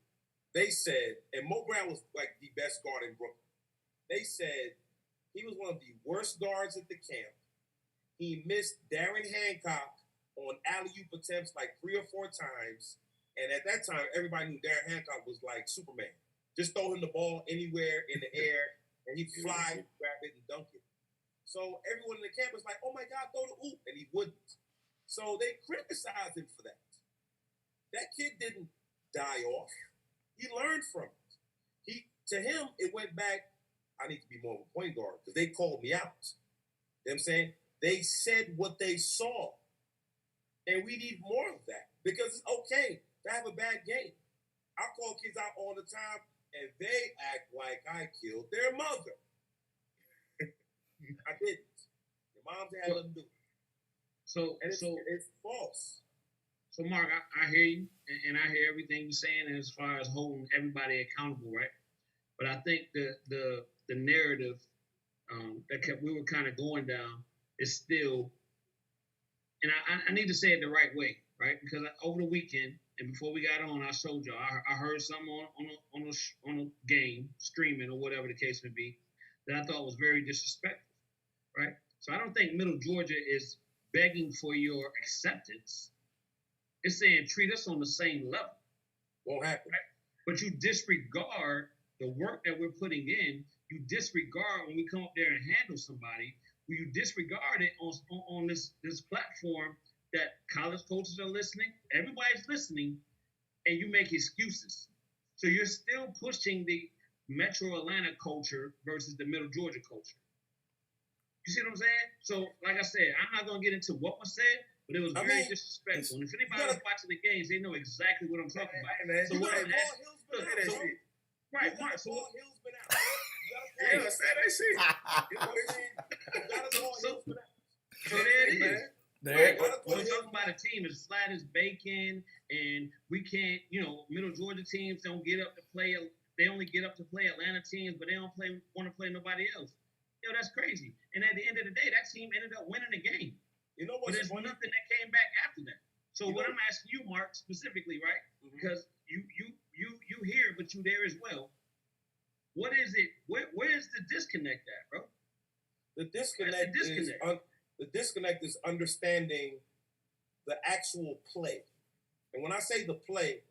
Speaker 2: They said, and Mo Brown was like the best guard in Brooklyn. They said he was one of the worst guards at the camp. He missed Darren Hancock on alley-oop attempts like 3 or 4 times. And at that time, everybody knew Darren Hancock was like Superman. Just throw him the ball anywhere in the air, and he'd fly, grab it, and dunk it. So everyone in the camp was like, oh, my God, throw the oop, and he wouldn't. So they criticized him for that. That kid didn't die off. He learned from it. To him, it went back, I need to be more of a point guard, because they called me out. You know what I'm saying? They said what they saw. And we need more of that, because it's okay to have a bad game. I call kids out all the time, and they act like I killed their mother. I didn't. Your mom had nothing to do. So it's false.
Speaker 1: So Mark, I hear you, and I hear everything you're saying as far as holding everybody accountable, right? But I think the narrative that we were kind of going down is still, and I need to say it the right way, right? Because over the weekend and before we got on, I showed y'all I heard something on a game streaming or whatever the case may be that I thought was very disrespectful, right? So I don't think Middle Georgia is begging for your acceptance. It's saying treat us on the same level.
Speaker 2: Won't happen.
Speaker 1: Right? But you disregard the work that we're putting in. You disregard when we come up there and handle somebody. You disregard it on this platform that college coaches are listening. Everybody's listening, and you make excuses. So you're still pushing the Metro Atlanta culture versus the Middle Georgia culture. You see what I'm saying? So, like I said, I'm not going to get into what was said, but it was very disrespectful. And if anybody was watching the games, they know exactly what I'm talking about. So what I'm asking, right, Mark. So Paul Hill's been out.
Speaker 5: Yeah, say that shit.
Speaker 1: So there it is. Right. We're talking about a team as flat as bacon, and we can't, Middle Georgia teams don't get up to play. They only get up to play Atlanta teams, but they don't want to play nobody else. That's crazy. And at the end of the day, that team ended up winning the game.
Speaker 2: You know
Speaker 1: but
Speaker 2: what's
Speaker 1: there's
Speaker 2: funny?
Speaker 1: nothing that came back after that. So
Speaker 2: You
Speaker 1: what
Speaker 2: know-
Speaker 1: I'm asking you, Mark, specifically, right?
Speaker 2: Mhm.
Speaker 1: Because you here, but you there as well. What is it? Where's the disconnect at, bro?
Speaker 2: The disconnect, is understanding the actual play. And when I say the play,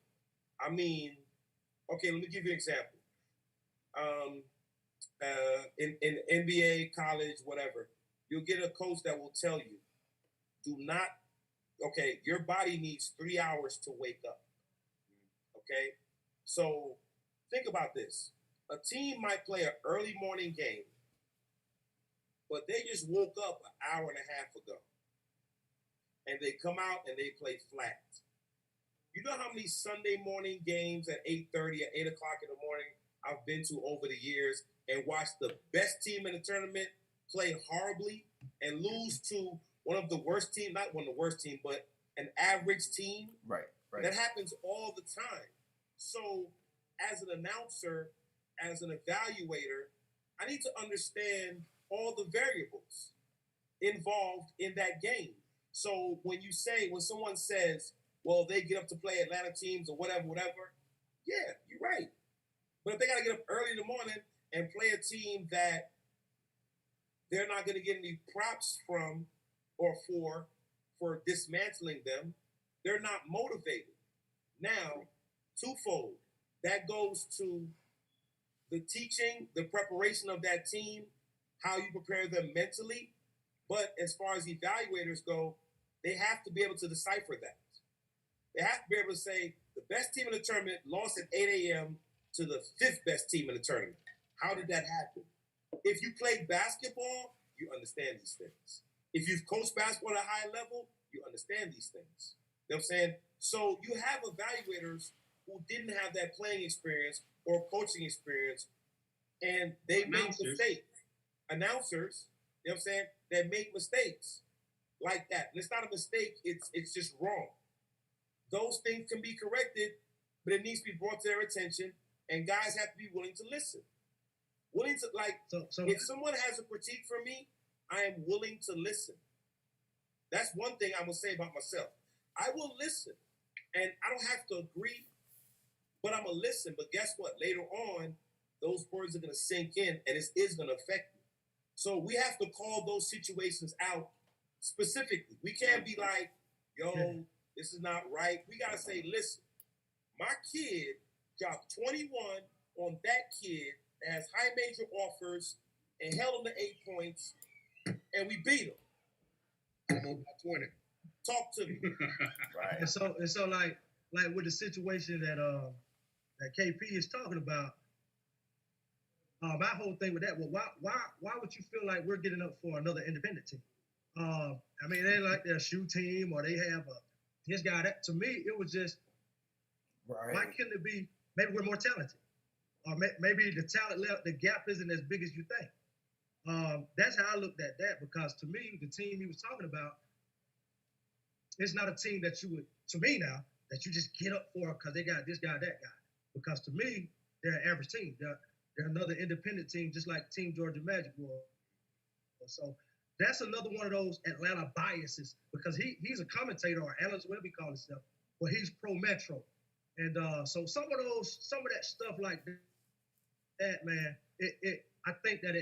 Speaker 2: I mean, okay, let me give you an example. In NBA, college, whatever, you'll get a coach that will tell you, do not, okay, your body needs 3 hours to wake up. Okay? So think about this. A team might play an early morning game, but they just woke up an hour and a half ago. And they come out and they play flat. You know how many Sunday morning games at 8:30, at 8 o'clock in the morning I've been to over the years and watched the best team in the tournament play horribly and lose to one of the worst teams, not one of the worst teams, but an average team.
Speaker 3: Right.
Speaker 2: That happens all the time. So as an announcer, as an evaluator, I need to understand all the variables involved in that game. So when someone says, well, they get up to play Atlanta teams or whatever, yeah, you're right. But if they got to get up early in the morning and play a team that they're not going to get any props from or for dismantling them, they're not motivated. Now, twofold. That goes to the teaching, the preparation of that team, how you prepare them mentally. But as far as evaluators go, they have to be able to decipher that. They have to be able to say the best team in the tournament lost at 8 a.m. to the fifth best team in the tournament. How did that happen? If you played basketball, you understand these things. If you've coached basketball at a high level, you understand these things. You know what I'm saying? So you have evaluators who didn't have that playing experience or coaching experience, and they make mistakes. Announcers, you know what I'm saying, that make mistakes like that. And it's not a mistake, it's just wrong. Those things can be corrected, but it needs to be brought to their attention, and guys have to be willing to listen. Willing to, so if someone has a critique for me, I am willing to listen. That's one thing I'm going to say about myself. I will listen, and I don't have to agree, but I'm going to listen. But guess what? Later on, those words are going to sink in, and it is going to affect me. So we have to call those situations out specifically. We can't be like, yo, this is not right. We got to say, listen, my kid dropped 21 on that kid that has high major offers and held him to 8 points, and we beat him.
Speaker 6: I'm over 20.
Speaker 2: Talk to me.
Speaker 3: Right.
Speaker 4: And so like with the situation that KP is talking about, my whole thing with that, well, why would you feel like we're getting up for another independent team? I mean, they like their shoe team or they have this guy. That to me, it was just
Speaker 3: Right.
Speaker 4: why couldn't it be? Maybe we're more talented, or maybe the talent the gap isn't as big as you think. That's how I looked at that, because to me, the team he was talking about, it's not a team that you would, to me now, that you just get up for because they got this guy, that guy. Because to me, they're an average team. They're another independent team, just like Team Georgia Magic was. So that's another one of those Atlanta biases, because he's a commentator or analyst, whatever he calls himself, but he's pro Metro. And so some of that stuff like that, man, I think that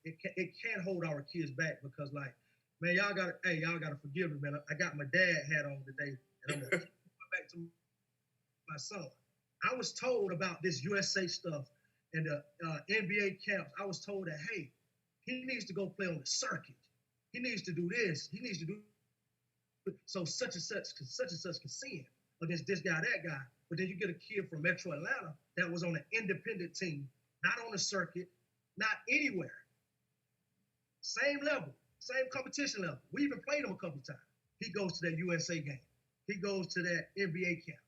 Speaker 4: it can't hold our kids back, because like, man, y'all gotta forgive me, man. I got my dad hat on today, and I'm gonna go back to my son. I was told about this USA stuff and the NBA camps. I was told that, hey, he needs to go play on the circuit. He needs to do this. He needs to do so such and such can see him against this guy, that guy. But then you get a kid from Metro Atlanta that was on an independent team, not on the circuit, not anywhere. Same level, same competition level. We even played him a couple times. He goes to that USA game. He goes to that NBA camp.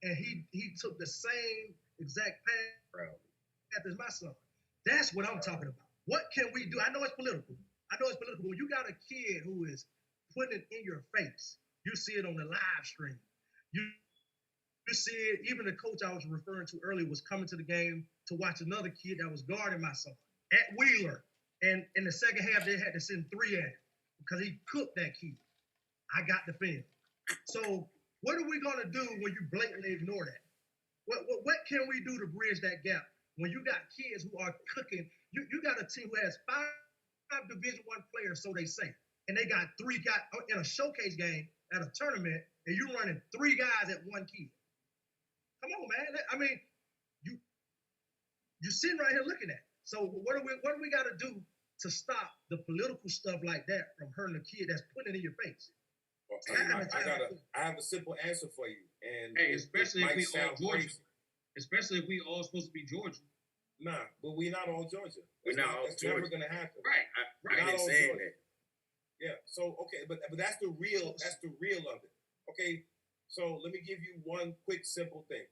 Speaker 4: And he took the same exact path as my son. That's what I'm talking about. What can we do? I know it's political. When you got a kid who is putting it in your face, you see it on the live stream. You see it, even the coach I was referring to earlier was coming to the game to watch another kid that was guarding my son at Wheeler. And in the second half, they had to send 3 at him because he cooked that kid. I got the film. So what are we gonna do when you blatantly ignore that? What can we do to bridge that gap when you got kids who are cooking? You got a team who has five Division I players, so they say, and they got 3 guys in a showcase game at a tournament, and you running 3 guys at 1 kid. Come on, man. I mean, you're sitting right here looking at it. So what do we got to do to stop the political stuff like that from hurting the kid that's putting it in your face?
Speaker 2: Well, I have a simple answer for you, and
Speaker 1: hey, especially if we all Georgia,
Speaker 2: crazy.
Speaker 1: especially if we all supposed to be Georgia.
Speaker 2: Nah, but we're not all Georgia.
Speaker 5: We're not all
Speaker 2: That's
Speaker 5: Georgia.
Speaker 2: never gonna happen.
Speaker 1: Right.
Speaker 5: I ain't saying that.
Speaker 2: Yeah. So okay, but that's the real. That's the real of it. Okay. So let me give you one quick, simple thing.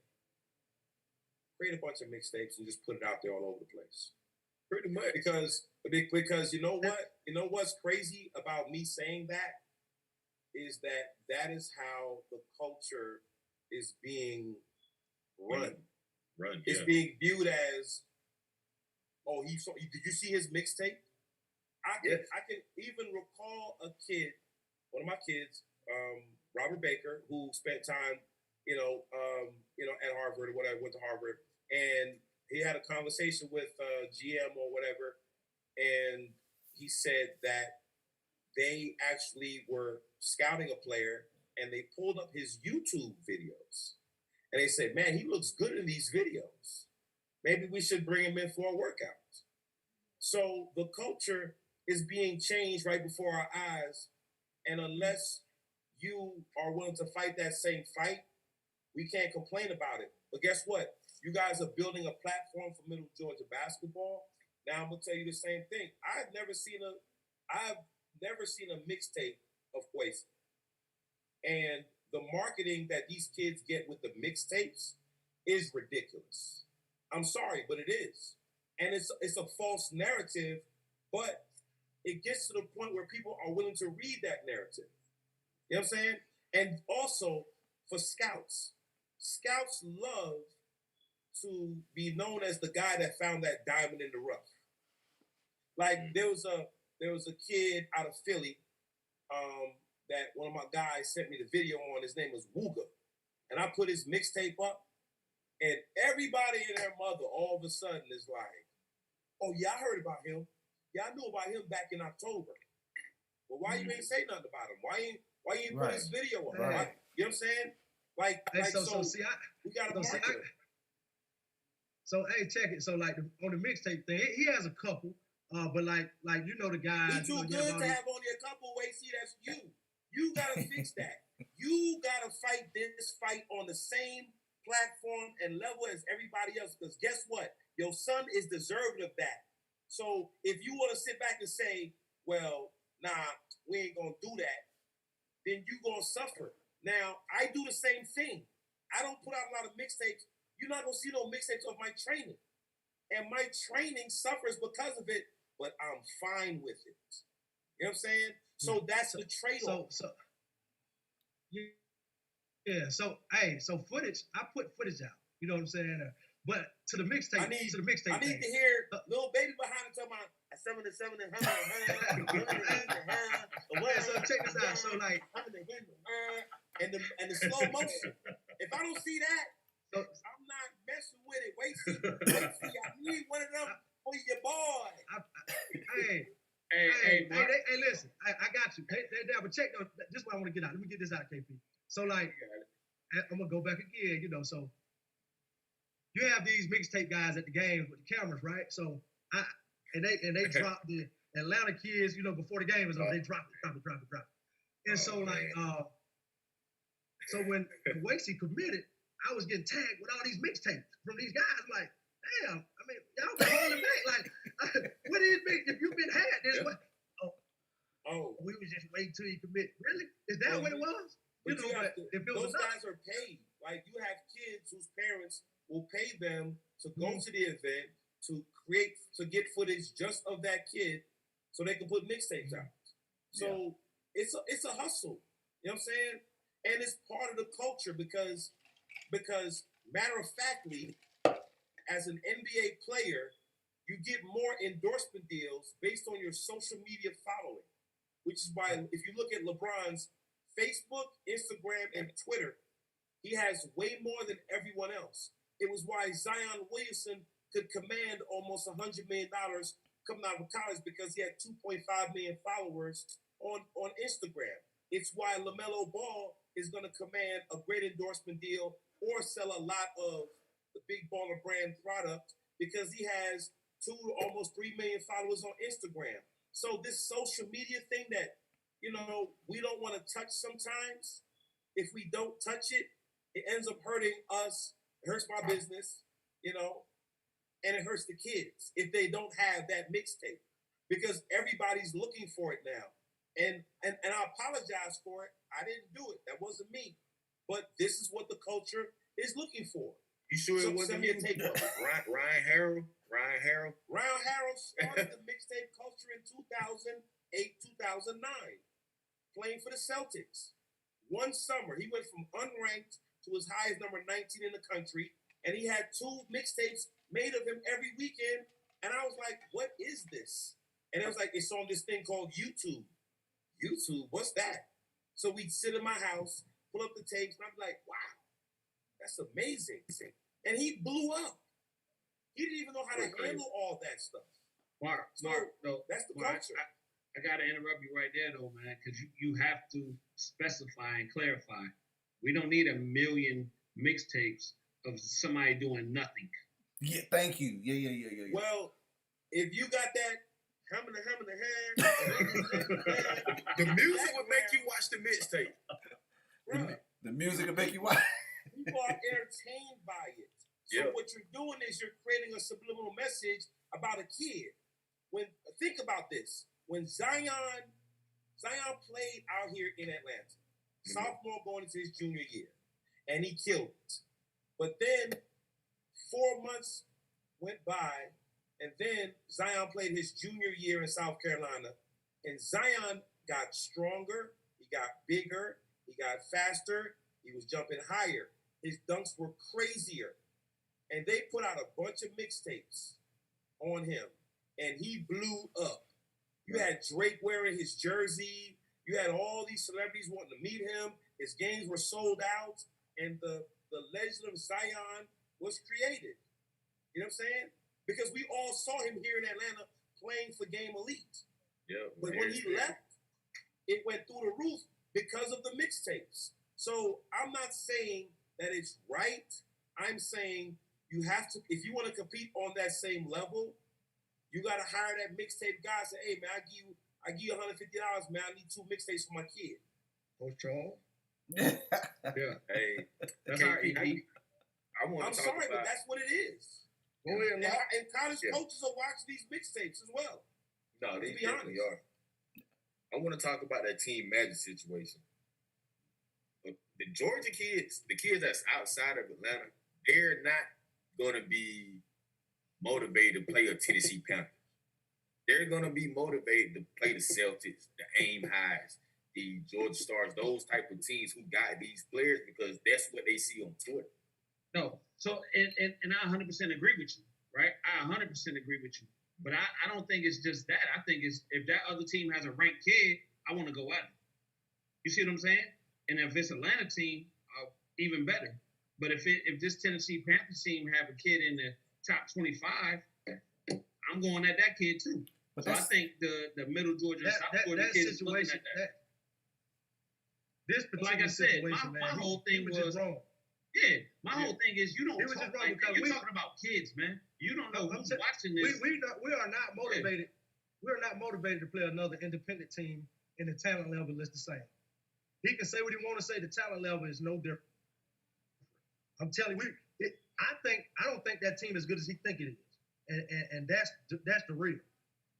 Speaker 2: Create a bunch of mixtapes and just put it out there all over the place.
Speaker 5: Pretty much.
Speaker 2: Because you know what? You know what's crazy about me saying that is that is how the culture is being run. It's being viewed as, oh, did you see his mixtape? I can even recall a kid, one of my kids, Robert Baker, who spent time, at Harvard or whatever, went to Harvard, and he had a conversation with GM or whatever, and he said that they actually were scouting a player, and they pulled up his YouTube videos, and they said, "Man, he looks good in these videos. Maybe we should bring him in for a workout." So the culture is being changed right before our eyes, and unless you are willing to fight that same fight, we can't complain about it. But guess what? You guys are building a platform for Middle Georgia basketball. Now I'm gonna tell you the same thing. I've never seen a mixtape of Kowacie. And the marketing that these kids get with the mixtapes is ridiculous. I'm sorry, but it is. And it's a false narrative, but it gets to the point where people are willing to read that narrative. You know what I'm saying? And also for scouts love to be known as the guy that found that diamond in the rough. Like there was a kid out of Philly that one of my guys sent me the video on. His name was Wooga, and I put his mixtape up, and everybody and their mother all of a sudden is like, "Oh yeah, I heard about him. Yeah, I knew about him back in October. Well, why you ain't say nothing about him? Why you ain't put his video up?
Speaker 3: Right.
Speaker 2: You know what I'm saying? We got to market him.
Speaker 4: So hey, check it. So like on the mixtape thing, he has a couple, but like you know the guys.
Speaker 2: He's too good to have only a couple. Kowacie, that's you. You gotta fix that. You gotta fight this fight on the same platform and level as everybody else. Because guess what? Your son is deserving of that. So if you want to sit back and say, well, nah, we ain't gonna do that, then you gonna suffer. Now, I do the same thing. I don't put out a lot of mixtapes. You're not gonna see no mixtapes of my training. And my training suffers because of it, but I'm fine with it. You know what I'm saying? So that's the trade-off.
Speaker 4: So footage, I put footage out. You know what I'm saying? But to the mixtape,
Speaker 2: I need to hear Lil Baby behind it talking about 7 to 7 and 100.
Speaker 4: So check this out. So like,
Speaker 2: and the slow motion. If I don't see that, so I'm not messing with it. Kowacie, I need one of them for your boy.
Speaker 4: Hey, listen, I got you. But check this is what I want to get out. Let me get this out, KP. So like, I'm gonna go back again. So you have these mixtape guys at the games with the cameras, right? So they drop the Atlanta kids, before the game is on, they drop it. And so like, so when Kowacie committed, I was getting tagged with all these mixtapes from these guys. Like, damn, I mean, y'all been holding back. Like, what is big? If you've been had this, what? We was just waiting till you commit. Really? Is that what it was?
Speaker 2: Those guys are paid. Like, you have kids whose parents will pay them to go to the event to get footage just of that kid, so they can put mixtapes out. So it's a hustle. You know what I'm saying? And it's part of the culture because matter of factly, as an NBA player, you get more endorsement deals based on your social media following, which is why if you look at LeBron's Facebook, Instagram, and Twitter, he has way more than everyone else. It was why Zion Williamson could command almost $100 million coming out of college because he had 2.5 million followers on Instagram. It's why LaMelo Ball is going to command a great endorsement deal or sell a lot of the Big Baller brand product because he has almost 3 million followers on Instagram. So this social media thing that, we don't want to touch sometimes, if we don't touch it, it ends up hurting us. It hurts my business, and it hurts the kids if they don't have that mixtape because everybody's looking for it now. And I apologize for it. I didn't do it. That wasn't me. But this is what the culture is looking for.
Speaker 5: You sure it wasn't you? Ryan Harrell?
Speaker 2: Ryan Harrell started the mixtape culture in 2008, 2009, playing for the Celtics. One summer, he went from unranked to his highest number 19 in the country, and he had 2 mixtapes made of him every weekend. And I was like, what is this? And it was like, it's on this thing called YouTube. YouTube, what's that? So we'd sit in my house, pull up the tapes, and I'd be like, wow, that's amazing. And he blew up. He didn't even know how to handle all that stuff.
Speaker 1: Mark, no,
Speaker 2: that's the
Speaker 1: Mark,
Speaker 2: culture.
Speaker 1: I got to interrupt you right there, though, man, because you have to specify and clarify. We don't need 1 million mixtapes of somebody doing nothing.
Speaker 3: Yeah, thank you. Yeah.
Speaker 2: Well, if you got that humming the
Speaker 5: the music would make you watch the mixtape.
Speaker 3: The music will make you watch.
Speaker 2: People are entertained by it. So what you're doing is you're creating a subliminal message about a kid. Think about this. When Zion played out here in Atlanta, sophomore going into his junior year, and he killed it. But then 4 months went by, and then Zion played his junior year in South Carolina, and Zion got stronger, he got bigger, he got faster, he was jumping higher. His dunks were crazier. And they put out a bunch of mixtapes on him, and he blew up. You had Drake wearing his jersey. You had all these celebrities wanting to meet him. His games were sold out, and the legend of Zion was created. You know what I'm saying? Because we all saw him here in Atlanta playing for Game Elite.
Speaker 5: Yeah.
Speaker 2: But when he left, it went through the roof because of the mixtapes. So I'm not saying that it's right. I'm saying you have to, if you want to compete on that same level, you got to hire that mixtape guy and say, hey, man, I give you $150, man. I need 2 mixtapes for my kid.
Speaker 6: Coach Charles?
Speaker 1: Yeah.
Speaker 5: Hey,
Speaker 1: that's how
Speaker 2: I'm sorry, but that's what it is.
Speaker 6: Go ahead,
Speaker 2: and college coaches are watching these mixtapes as well.
Speaker 5: No, they
Speaker 2: be
Speaker 5: definitely
Speaker 2: honest.
Speaker 5: are. I want to talk about that Team Magic situation. The Georgia kids, the kids that's outside of Atlanta, they're not going to be motivated to play a Tennessee Panthers. They're going to be motivated to play the Celtics, the Aim Highs, the Georgia Stars, those type of teams who got these players because that's what they see on Twitter.
Speaker 1: No, so and I 100% agree with you, right? I 100% agree with you. But I don't think it's just that. I think it's if that other team has a ranked kid, I want to go at it. You see what I'm saying? And if it's Atlanta team, even better. But if this Tennessee Panthers team have a kid in the top 25, I'm going at that kid too. But so I think the Middle Georgia and South Georgia kids looking at that.
Speaker 4: This particular
Speaker 1: like I said,
Speaker 4: situation,
Speaker 1: my whole thing was
Speaker 4: wrong.
Speaker 1: Yeah, my whole thing is you don't
Speaker 4: It was
Speaker 1: talk
Speaker 4: just wrong
Speaker 1: like
Speaker 4: because
Speaker 1: you're talking about kids, man. You don't know who's watching this.
Speaker 4: We are not motivated. We are not motivated to play another independent team, and the talent level is the same. He can say what he want to say. The talent level is no different. I'm telling you, I don't think that team is as good as he think it is, and that's the real.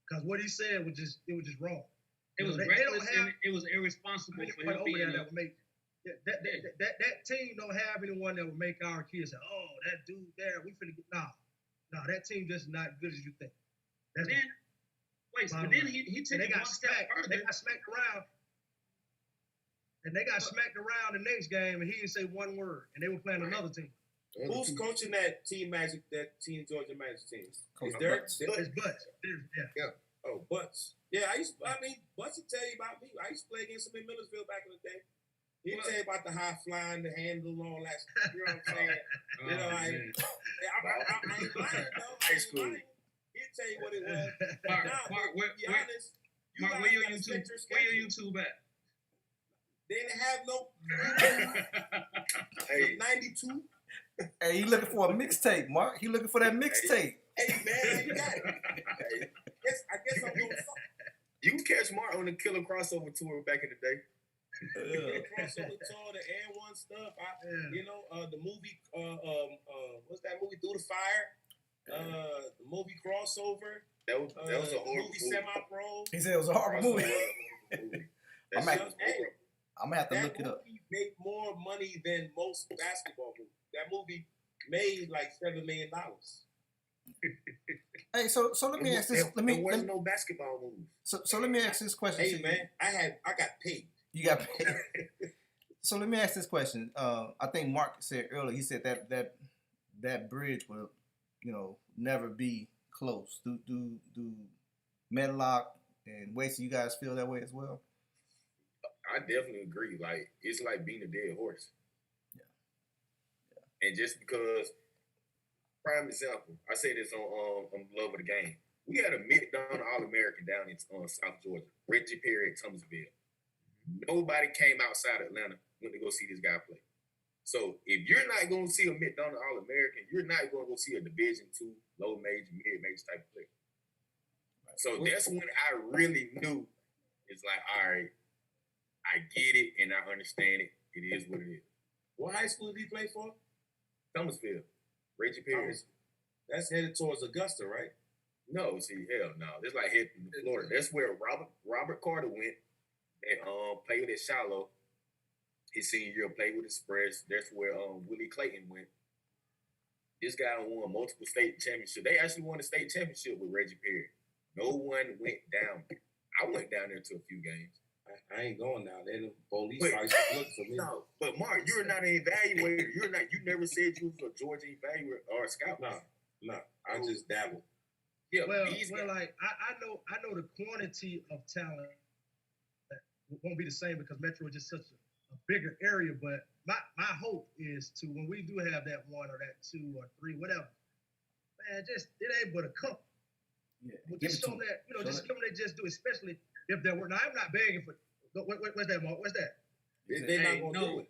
Speaker 4: Because what he said was just wrong.
Speaker 1: It was reckless and it was irresponsible for him being
Speaker 4: that team don't have anyone that would make our kids say, "Oh, that dude there, we finna get." No, that team just not good as you think.
Speaker 1: But then he took it one step further.
Speaker 4: They got smacked around. And they got smacked around the next game, and he didn't say one word. And they were playing another team.
Speaker 2: Who's coaching that Team Magic, that Team Georgia Magic team?
Speaker 3: Coach
Speaker 2: Is there?
Speaker 4: It's Butts. Yeah.
Speaker 2: Oh, Butts. Yeah, Buster tell you about me. I used to play against him in Millersville back in the day. He'll tell you about the high flying, the handle, and all that stuff. You know what I'm saying? You know, I ain't lying, though.
Speaker 5: High school.
Speaker 2: He'll tell you what it was.
Speaker 1: Mark,
Speaker 2: be honest,
Speaker 1: where your YouTube at?
Speaker 2: They didn't have no
Speaker 5: Hey.
Speaker 2: 92.
Speaker 3: Hey, he looking for a mixtape, Mark. He looking for that mixtape.
Speaker 2: Hey, man, you got it. Hey, I guess I'm doing something.
Speaker 5: You can catch Mark on the Killer Crossover tour back in the day.
Speaker 2: The crossover tour, the Air One stuff. The movie. What's that movie? Through the Fire. The movie Crossover.
Speaker 5: That was a horrible
Speaker 2: movie. Semi-Pro.
Speaker 3: He said it was a horrible movie.
Speaker 5: I'm
Speaker 3: gonna have to look it up.
Speaker 2: That movie made more money than most basketball movies. That movie made like $7 million.
Speaker 3: Hey, so let me ask this.
Speaker 5: There wasn't no basketball movies.
Speaker 3: So let me ask this question.
Speaker 2: Hey man, I got paid.
Speaker 3: You got paid. So let me ask this question. I think Mark said earlier. He said that bridge will, never be close. Do Medlock and Kowacie, you guys feel that way as well?
Speaker 5: I definitely agree. Like, it's like being a dead horse. Yeah. And just because, prime example, I say this on Love of the Game. We had a mid-down All-American down in South Georgia, Reggie Perry at Thomasville. Nobody came outside Atlanta when to go see this guy play. So if you're not going to see a mid-down All-American, you're not going to go see a Division II, low major, mid-major type of player. So that's when I really knew it's like, all right, I get it and I understand it. It is what it is.
Speaker 2: What high school did he play for?
Speaker 5: Thomasville. Reggie Perry.
Speaker 2: That's headed towards Augusta, right?
Speaker 5: No, see, hell no. It's like heading to Florida. That's where Robert Carter went and played with Shiloh. His senior year, played with Express. That's where Willie Clayton went. This guy won multiple state championships. They actually won a state championship with Reggie Perry. No one went down. I went down there to a few games.
Speaker 2: I ain't going down there. The police probably looking for me.
Speaker 5: No, but Mark, you're not an evaluator. You never said you was a Georgia evaluator or a scout.
Speaker 2: No. I just dabble.
Speaker 5: Yeah,
Speaker 4: like I know the quantity of talent won't be the same because Metro is just such a bigger area. But my hope is to, when we do have that one or that two or three, whatever, man, just it ain't but a couple.
Speaker 3: Yeah,
Speaker 4: well, just show that, just come there, just do, especially if there were. Now, I'm not begging for. What's that, Mark? What's that?
Speaker 2: They're not gonna do it.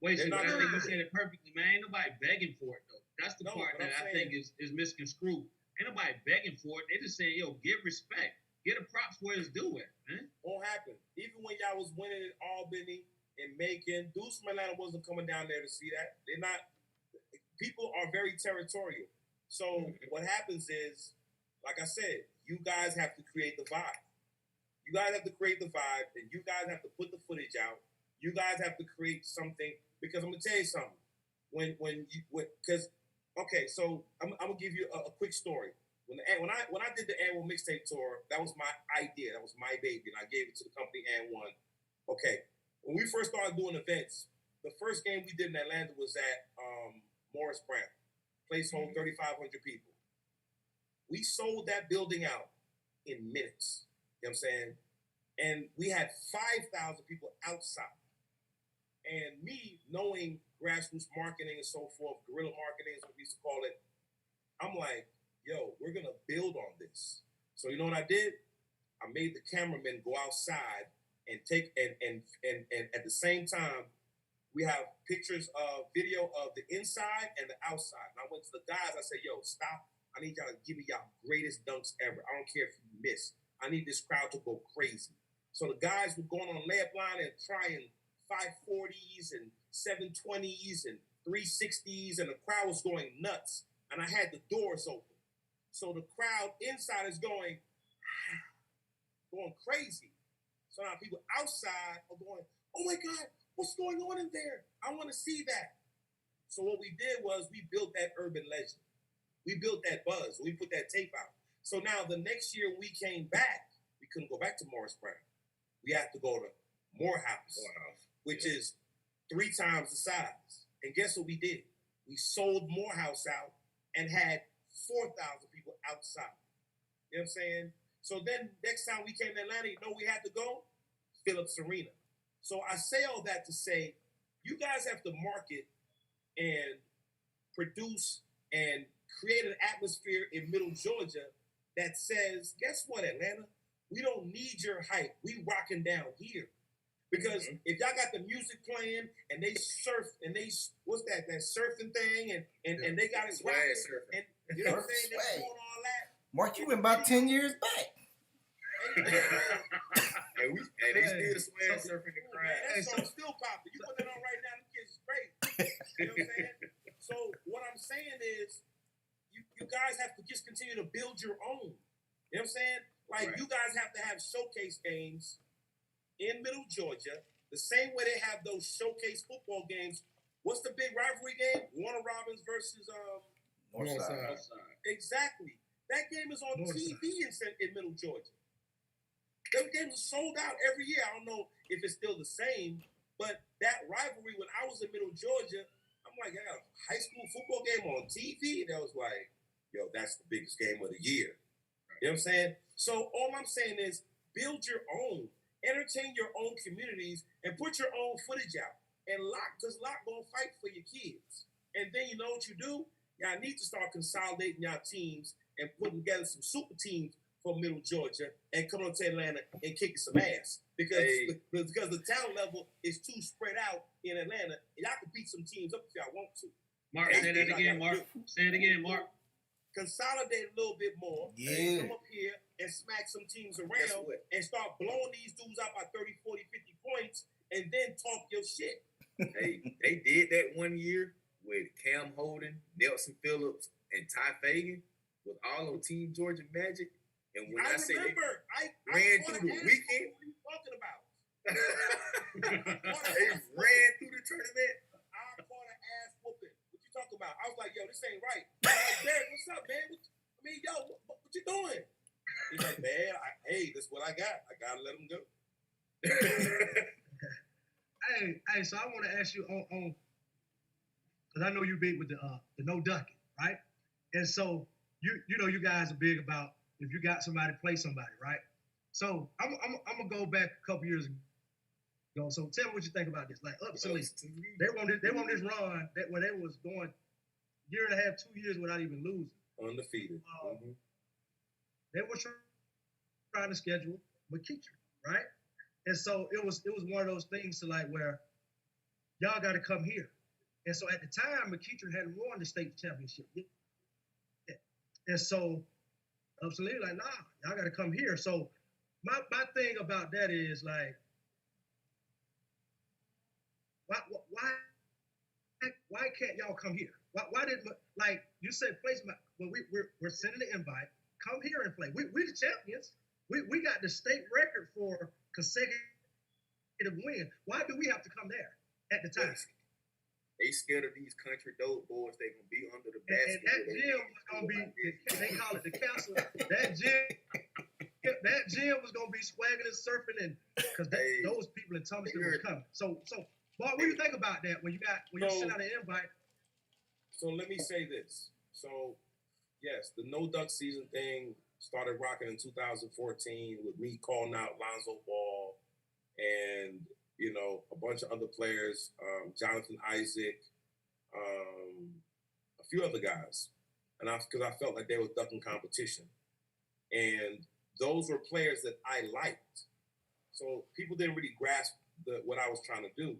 Speaker 1: Wait, I think you said it perfectly, man. Ain't nobody begging for it though. That's the part that I think is misconstrued. Ain't nobody begging for it. They just saying, yo, give respect. Get the props where it's due at, man.
Speaker 2: Won't happen. Even when y'all was winning in Albany and Macon, Deuce from Atlanta wasn't coming down there to see that. They're not. People are very territorial. So what happens is, like I said, you guys have to create the vibe. You guys have to create the vibe, and you guys have to put the footage out. You guys have to create something, because I'm gonna tell you something. So I'm gonna give you a quick story. When I did the annual Mixtape tour, that was my idea. That was my baby, and I gave it to the company and1. Okay, when we first started doing events, the first game we did in Atlanta was at Morris Brown. Place hold 3,500 people. We sold that building out in minutes. You know what I'm saying? And we had 5,000 people outside. And me knowing grassroots marketing and so forth, guerrilla marketing is what we used to call it, I'm like, yo, we're gonna build on this. So you know what I did? I made the cameraman go outside and take and at the same time, we have pictures of video of the inside and the outside. And I went to the guys, I said, yo, stop. I need y'all to give me y'all greatest dunks ever. I don't care if you miss. I need this crowd to go crazy. So the guys were going on layup line and trying 540s and 720s and 360s, and the crowd was going nuts. And I had the doors open. So the crowd inside is going crazy. So now people outside are going, oh my God, what's going on in there? I want to see that. So what we did was we built that urban legend. We built that buzz. We put that tape out. So now the next year we came back, we couldn't go back to Morris Brown. We had to go to Morehouse, which is 3 times the size. And guess what we did? We sold Morehouse out and had 4,000 people outside. You know what I'm saying? So then next time we came to Atlanta, you know we had to go? Phillips Arena. So I say all that to say, you guys have to market and produce and create an atmosphere in Middle Georgia that says, guess what, Atlanta? We don't need your hype. We rocking down here. Because if y'all got the music playing and they surf and they what's that surfing thing and they got it rocking and you know what I'm saying, they're doing all that.
Speaker 3: Mark, you went about 10 years back.
Speaker 5: And they still swag surfing the crowd.
Speaker 2: That song's still popping. You put that on right now, them kids is great. You know what I'm saying? So what I'm saying is, you guys have to just continue to build your own. You know what I'm saying? Like you guys have to have showcase games in Middle Georgia, the same way they have those showcase football games. What's the big rivalry game? Warner Robins versus
Speaker 3: Northside.
Speaker 2: Exactly. That game is on TV in Middle Georgia. Those games are sold out every year. I don't know if it's still the same, but that rivalry when I was in Middle Georgia, I'm like, I got a high school football game on TV. And that was like, yo, that's the biggest game of the year. You know what I'm saying? So all I'm saying is build your own, entertain your own communities, and put your own footage out. And because Lock gonna fight for your kids. And then you know what you do? Y'all need to start consolidating y'all teams and putting together some super teams for Middle Georgia and come on to Atlanta and kicking some ass. Because the talent level is too spread out in Atlanta. And y'all can beat some teams up if y'all want to.
Speaker 1: Mark, say that again, Mark. Say it again, Mark.
Speaker 2: Consolidate a little bit more.
Speaker 3: Yeah.
Speaker 2: Come up here and smack some teams around and start blowing these dudes out by 30, 40, 50 points and then talk your shit.
Speaker 5: They did that one year with Cam Holden, Nelson Phillips, and Ty Fagan with all on Team Georgia Magic. And when I say
Speaker 2: remember,
Speaker 5: I ran through the weekend.
Speaker 2: What are you talking about?
Speaker 5: They ran through the tournament.
Speaker 2: I caught an ass whooping. What you talking about? I was like, yo, this ain't right. I was like, Derek, what's up, man? What you doing? He's like, man, hey, this is what I got. I gotta let him go.
Speaker 4: Hey, so I want to ask you on because I know you're big with the no ducking, right? And so you know you guys are big about if you got somebody, play somebody, right? So I'm gonna go back a couple years ago. So tell me what you think about this. Like upsilly, they won this run that when they was going year and a half, 2 years without even losing.
Speaker 2: Undefeated.
Speaker 4: They were trying to schedule McKeitry, right? And so it was one of those things to like where y'all got to come here. And so at the time, McKeitry hadn't won the state championship yet. And so absolutely like, nah, y'all got to come here. So my thing about that is like, why can't y'all come here? Why did, like you said, placement? Well, we're sending the invite. Come here and play. We're the champions. We got the state record for consecutive wins. Why do we have to come there at the time?
Speaker 5: They scared of these country dope boys. They gonna be under the basket.
Speaker 4: And that gym was gonna be, they call it the castle. That gym was gonna be swagging and surfing, and because those people in Thomaston were coming. So, Mark, what do you think about that when you send out an invite?
Speaker 2: So let me say this. So yes, the no duck season thing started rocking in 2014 with me calling out Lonzo Ball and a bunch of other players, Jonathan Isaac, a few other guys, and because I felt like they were ducking competition, and those were players that I liked. So people didn't really grasp what I was trying to do.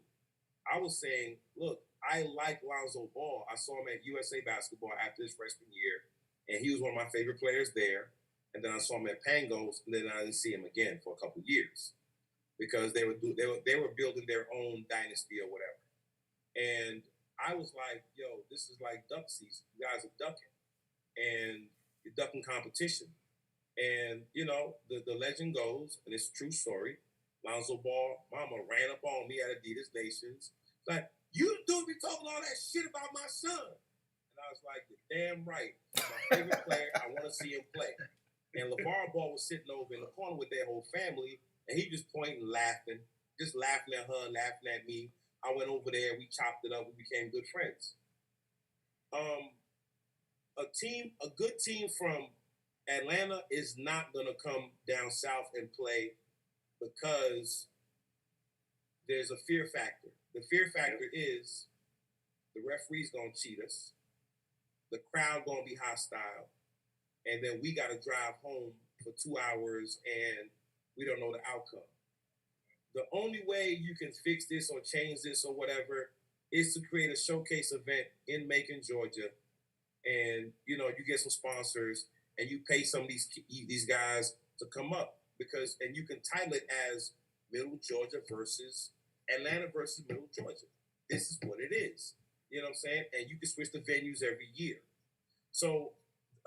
Speaker 2: I was saying, look, I like Lonzo Ball. I saw him at USA Basketball after his freshman year, and he was one of my favorite players there. And then I saw him at Pangos, and then I didn't see him again for a couple of years because they were building their own dynasty or whatever. And I was like, yo, this is like duck season. You guys are ducking, and you're ducking competition. And the legend goes, and it's a true story. Lonzo Ball, mama ran up on me at Adidas Nations. Like, you do be talking all that shit about my son. And I was like, you're damn right. He's my favorite player. I want to see him play. And LeVar Ball was sitting over in the corner with their whole family, and he just pointing, laughing, just laughing at her, laughing at me. I went over there, we chopped it up, we became good friends. A good team from Atlanta is not gonna come down south and play because there's a fear factor. The fear factor is the referee's gonna cheat us, the crowd gonna be hostile, and then we gotta drive home for 2 hours and we don't know the outcome. The only way you can fix this or change this or whatever is to create a showcase event in Macon, Georgia, and you get some sponsors and you pay some of these guys to come up and you can title it as Middle Georgia versus Atlanta versus Middle Georgia. This is what it is. You know what I'm saying? And you can switch the venues every year. So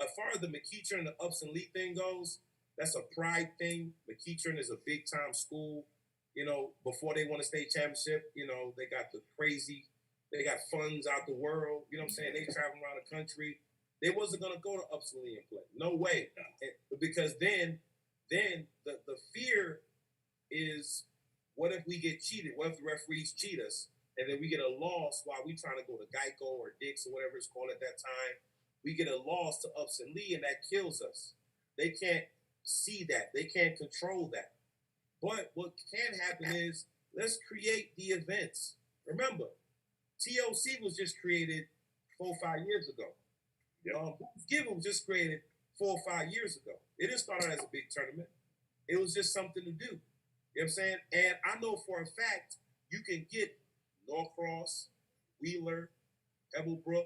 Speaker 2: as far as the McEachern and the Upson Lee thing goes, that's a pride thing. McEachern is a big time school. Before they won a state championship, they got funds out the world. You know what I'm saying? They traveling around the country. They wasn't gonna go to Upson Lee and play. No way. Because then the fear is, what if we get cheated? What if the referees cheat us? And then we get a loss while we trying to go to Geico or Dick's or whatever it's called at that time. We get a loss to Upson Lee and that kills us. They can't see that. They can't control that. But what can happen is, let's create the events. Remember, TOC was just created 4 or 5 years ago. Given was just created 4 or 5 years ago. It didn't start out as a big tournament. It was just something to do. You know what I'm saying? And I know for a fact you can get Norcross, Wheeler, Pebblebrook,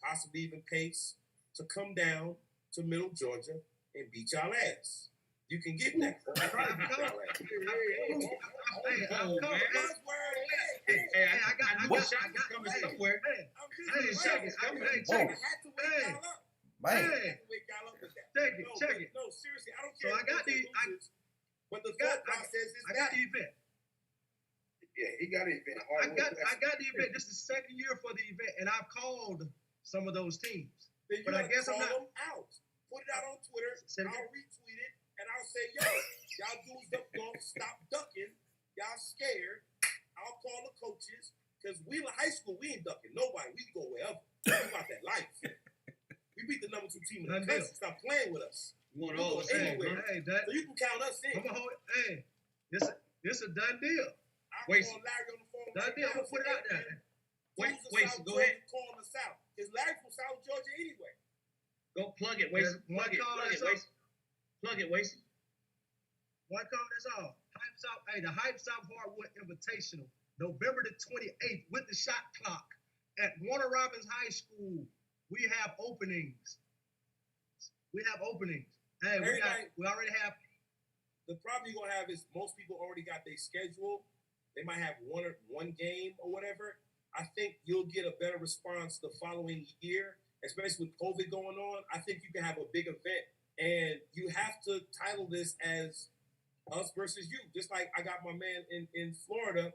Speaker 2: possibly even Pace to come down to Middle Georgia and beat y'all ass. You can get that.
Speaker 4: Check it.
Speaker 2: No, seriously, I don't care.
Speaker 4: So I got the event.
Speaker 6: Yeah, he got an event.
Speaker 4: I got the event. This is the second year for the event, and I've called some of those teams.
Speaker 2: Then
Speaker 4: but I guess I'm not.
Speaker 2: Them out. Put it out on Twitter. I'll retweet it, and I'll say, yo, y'all dudes don't stop ducking. Y'all scared. I'll call the coaches, because Wheeler High School, we ain't ducking nobody. We go wherever. We about that life. We beat the number 2 team in the country. Stop playing with us.
Speaker 1: You want all the
Speaker 2: anywhere. So you can count us in.
Speaker 4: This a done deal.
Speaker 2: I'm calling Larry on the phone.
Speaker 4: Done deal. I'm gonna put it out there.
Speaker 1: Wait, go ahead.
Speaker 2: Calling us out. It's Larry from South Georgia anyway.
Speaker 1: Go plug it, Wacy. Plug it, Wacy.
Speaker 4: One call, that's all. The Hype South Hardwood Invitational, November the 28th, with the shot clock at Warner Robins High School. We have openings. Hey, we already have.
Speaker 2: The problem you're gonna have is most people already got their schedule. They might have one game or whatever. I think you'll get a better response the following year, especially with COVID going on. I think you can have a big event, and you have to title this as us versus you. Just like I got my man in Florida,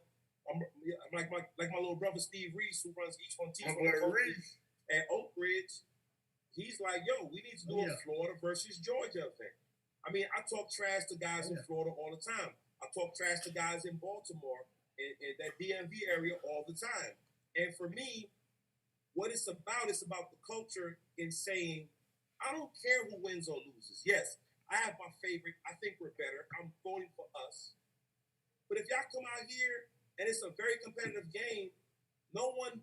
Speaker 2: like my little brother Steve Reeves, who runs each one team at Oak Ridge. He's like, yo, we need to do a Florida versus Georgia event. I mean, I talk trash to guys in Florida all the time. I talk trash to guys in Baltimore, in that DMV area all the time. And for me, what it's about the culture in saying, I don't care who wins or loses. Yes, I have my favorite. I think we're better. I'm voting for us. But if y'all come out here and it's a very competitive game, no one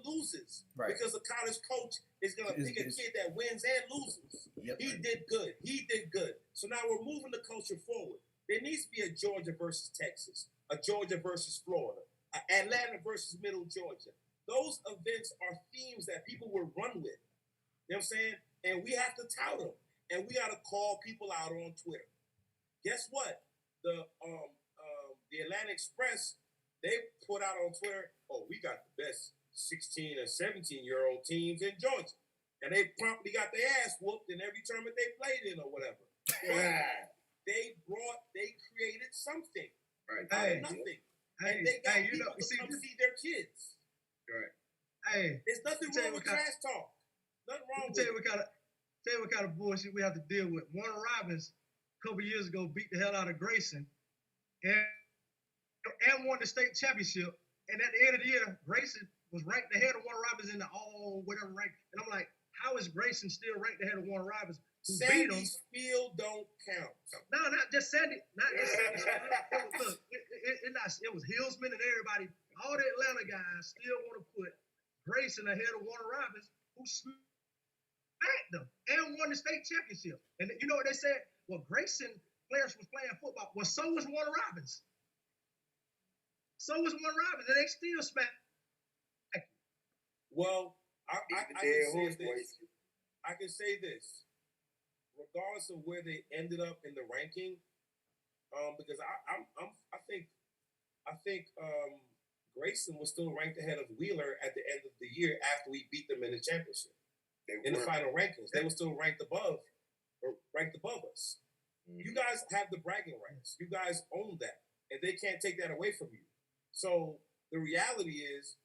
Speaker 2: loses. Right. Because the college coach is going to pick a kid that wins and loses. Yep. He did good. So now we're moving the culture forward. There needs to be a Georgia versus Texas, a Georgia versus Florida, Atlanta versus Middle Georgia. Those events are themes that people will run with. You know what I'm saying? And we have to tout them. And we got to call people out on Twitter. Guess what? The Atlanta Express, they put out on Twitter, we got the best 16 and 17-year-old teams in Georgia. And they promptly got their ass whooped in every tournament they played in or whatever. They created something out of nothing. And they got people to come see their kids.
Speaker 6: Right.
Speaker 4: Hey,
Speaker 2: there's nothing wrong with trash talk. Nothing wrong with it.
Speaker 4: Tell you what kind of bullshit we have to deal with. Warner Robins, a couple years ago, beat the hell out of Grayson and won the state championship. And at the end of the year, Grayson was ranked ahead of Warner Robins in the all whatever rank. And I'm like, how is Grayson still ranked ahead of Warner Robins
Speaker 2: Sandy's field don't count.
Speaker 4: No, not just Sandy. Not just Sandy. Look, it was Hillsman and everybody. All the Atlanta guys still want to put Grayson ahead of Warner Robins, who smacked them and won the state championship. And you know what they said? Well, Grayson players was playing football. Well, so was Warner Robins. So was Warner Robins, and they still smacked.
Speaker 2: Well, I can say this. Regardless of where they ended up in the ranking, because I think Grayson was still ranked ahead of Wheeler at the end of the year after we beat them in the championship. In the final rankings, they were still ranked above us. Mm-hmm. You guys have the bragging rights. You guys own that, and they can't take that away from you. So the reality is,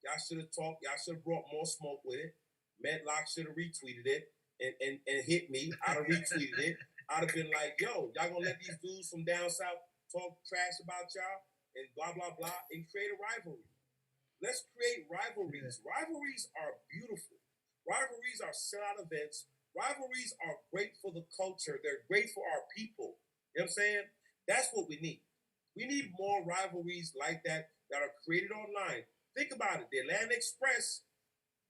Speaker 2: y'all should have talked. Y'all should have brought more smoke with it. Medlock should have retweeted it and hit me. I'd have retweeted it. I'd have been like, yo, y'all gonna let these dudes from down south talk trash about y'all and blah, blah, blah, and create a rivalry. Let's create rivalries. Yeah. Rivalries are beautiful. Rivalries are sellout events. Rivalries are great for the culture. They're great for our people. You know what I'm saying? That's what we need. We need more rivalries like that are created online. Think about it. The Atlanta Express,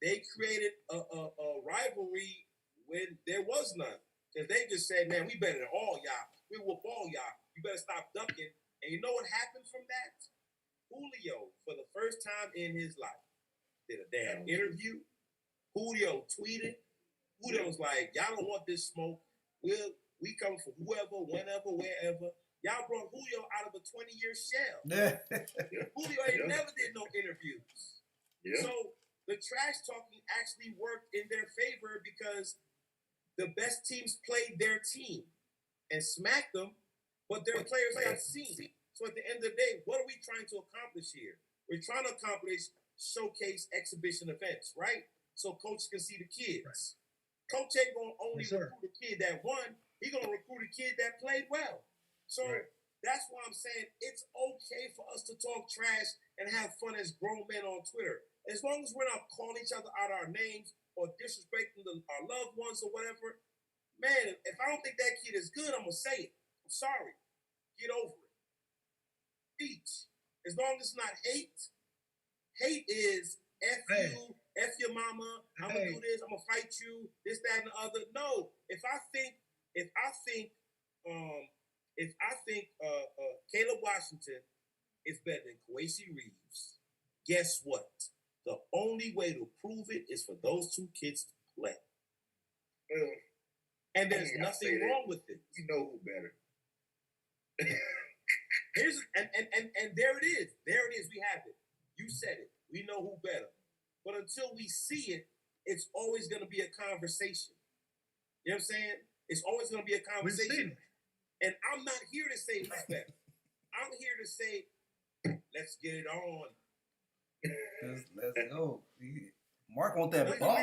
Speaker 2: they created a rivalry when there was none. Because they just said, man, we better than all y'all. We whoop all y'all. You better stop ducking. And you know what happened from that? Julio, for the first time in his life, did a damn interview. Julio tweeted. Julio was like, y'all don't want this smoke. We come for whoever, whenever, wherever. Y'all brought Julio out of a 20-year shell. Julio ain't never did no interviews. Yeah. So the trash talking actually worked in their favor because the best teams played their team and smacked them, but their players got seen. So at the end of the day, what are we trying to accomplish here? We're trying to accomplish showcase exhibition events, right? So coach can see the kids. Right. Coach ain't going to only recruit a kid that won. He's going to recruit a kid that played well. So that's why I'm saying it's okay for us to talk trash and have fun as grown men on Twitter. As long as we're not calling each other out our names or disrespecting our loved ones or whatever, man, if I don't think that kid is good, I'm going to say it. I'm sorry. Get over it. Speech. As long as it's not hate. Hate is F you, F your mama, I'm going to do this, I'm going to fight you, this, that, and the other. No. If I think Caleb Washington is better than Kowacie Reeves, guess what? The only way to prove it is for those two kids to play. And there's nothing wrong with it.
Speaker 6: You know who better.
Speaker 2: And there it is. There it is. We have it. You said it. We know who better. But until we see it, it's always going to be a conversation. You know what I'm saying? It's always going to be a conversation. And I'm not here to say who's better. I'm here to say, let's get it on.
Speaker 3: Let's go. Mark want that ball.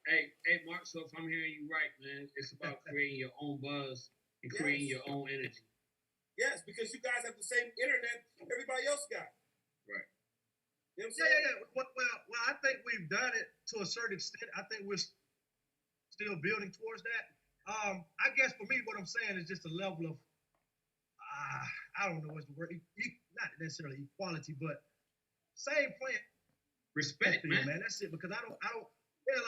Speaker 1: Hey, Mark, so if I'm hearing you right, man, it's about creating your own buzz and creating your own energy.
Speaker 2: Yes, because you guys have the same internet everybody else got.
Speaker 1: Right.
Speaker 2: You know what I'm saying?
Speaker 4: Yeah. Well, I think we've done it to a certain extent. I think we're still building towards that. I guess for me, what I'm saying is just a level of, I don't know what's the word, not necessarily equality, but same plan.
Speaker 1: Respect, man.
Speaker 4: That's it. Because I don't feel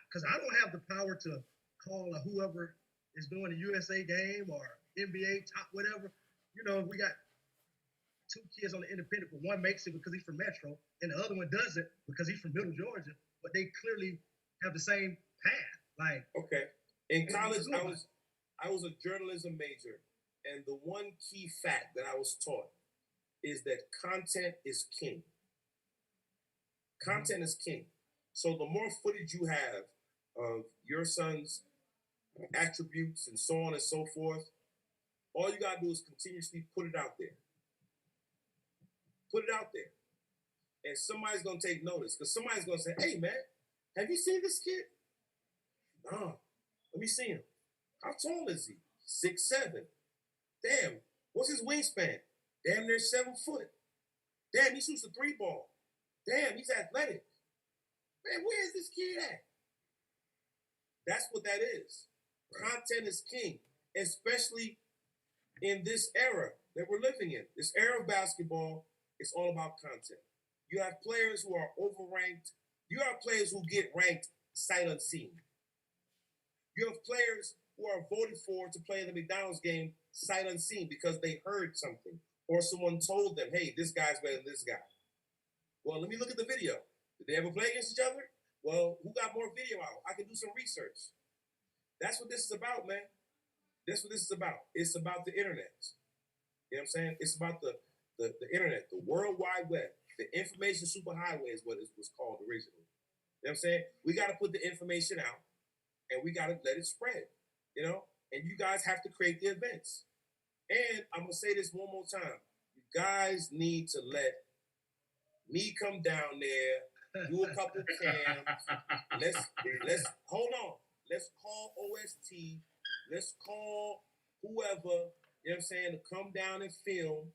Speaker 4: because I don't have the power to call whoever is doing a USA game or NBA top whatever. You know, we got two kids on the independent, but one makes it because he's from Metro, and the other one doesn't because he's from Middle Georgia. But they clearly have the same path. Like,
Speaker 2: okay, in college, I was a journalism major, and the one key fact that I was taught is that content is king. Content is king. So the more footage you have of your son's attributes and so on and so forth, all you gotta do is continuously put it out there. Put it out there. And somebody's gonna take notice because somebody's gonna say, hey man, have you seen this kid? No. Let me see him. How tall is he? 6'7". Damn, what's his wingspan? Damn near 7 foot. Damn, he shoots a 3-ball. Damn, he's athletic. Man, where is this kid at? That's what that is. Right. Content is king, especially in this era that we're living in. This era of basketball, it's all about content. You have players who are overranked. You have players who get ranked sight unseen. You have players who are voted for to play in the McDonald's game sight unseen because they heard something or someone told them, hey, this guy's better than this guy. Well, let me look at the video. Did they ever play against each other? Well, who got more video out? I can do some research. That's what this is about, man. That's what this is about. It's about the internet. You know what I'm saying? It's about the internet, the World Wide Web. The information superhighway is what it was called originally. You know what I'm saying? We got to put the information out and we got to let it spread, you know? And you guys have to create the events. And I'm going to say this one more time. You guys need to let me come down there, do a couple cams. Let's hold on. Let's call OST. Let's call whoever, you know what I'm saying, to come down and film.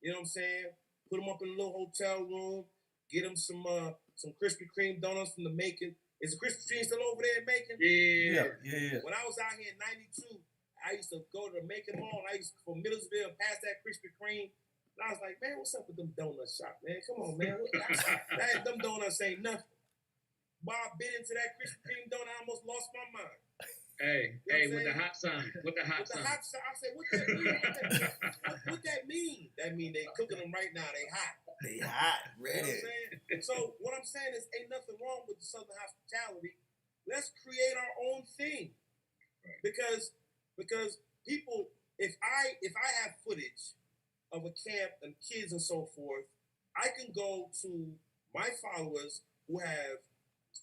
Speaker 2: You know what I'm saying? Put them up in a little hotel room. Get them some Krispy Kreme donuts from the Macon. Is the Krispy Kreme still over there in Macon?
Speaker 3: Yeah.
Speaker 2: When I was out here in '92, I used to go to the Macon Mall. I used to go from Middlesboro past that Krispy Kreme. And I was like, man, what's up with them donut shop, man? Come on, man. Them donuts ain't nothing. Bob bit into that Krispy Kreme donut. I almost lost my mind.
Speaker 1: Hey,
Speaker 2: you know
Speaker 1: with the hot sign. With the hot sign.
Speaker 2: I said, what that mean? What that mean? That mean they cooking them right now. They hot.
Speaker 3: They hot, ready.
Speaker 2: You know what I'm saying? So what I'm saying is, ain't nothing wrong with the Southern hospitality. Let's create our own thing, because people, if I have footage of a camp and kids and so forth, I can go to my followers who have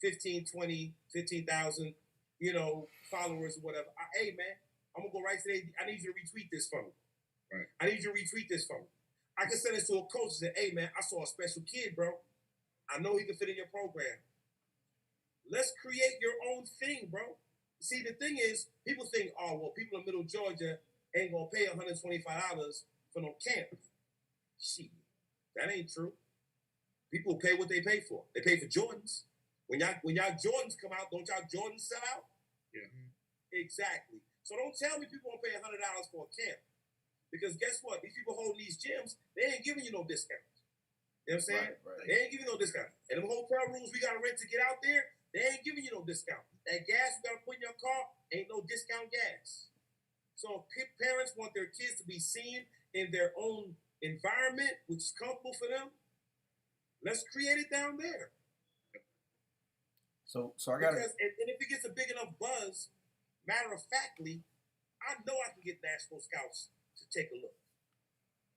Speaker 2: 15, 20, 15,000, you know, followers or whatever. Hey, man, I'm going to go right today. I need you to retweet this for me.
Speaker 5: Right.
Speaker 2: I need you to retweet this for me. I can send this to a coach and say, hey, man, I saw a special kid, bro. I know he can fit in your program. Let's create your own thing, bro. See, the thing is, people think, oh, well, people in Middle Georgia ain't going to pay $125 for no camp. Shit, that ain't true. People pay what they pay for. They pay for Jordans. When y'all Jordans come out, don't y'all Jordans sell out?
Speaker 5: Yeah.
Speaker 2: Exactly. So don't tell me people won't pay $100 for a camp. Because guess what? These people holding these gyms, they ain't giving you no discount. You know what I'm saying? Right. They ain't giving you no discount. And them hotel rooms we got to rent to get out there, they ain't giving you no discount. That gas you got to put in your car, ain't no discount gas. So if parents want their kids to be seen in their own environment, which is comfortable for them, let's create it down there.
Speaker 3: So I got
Speaker 2: it. And if it gets a big enough buzz, matter of factly, I know I can get national scouts to take a look.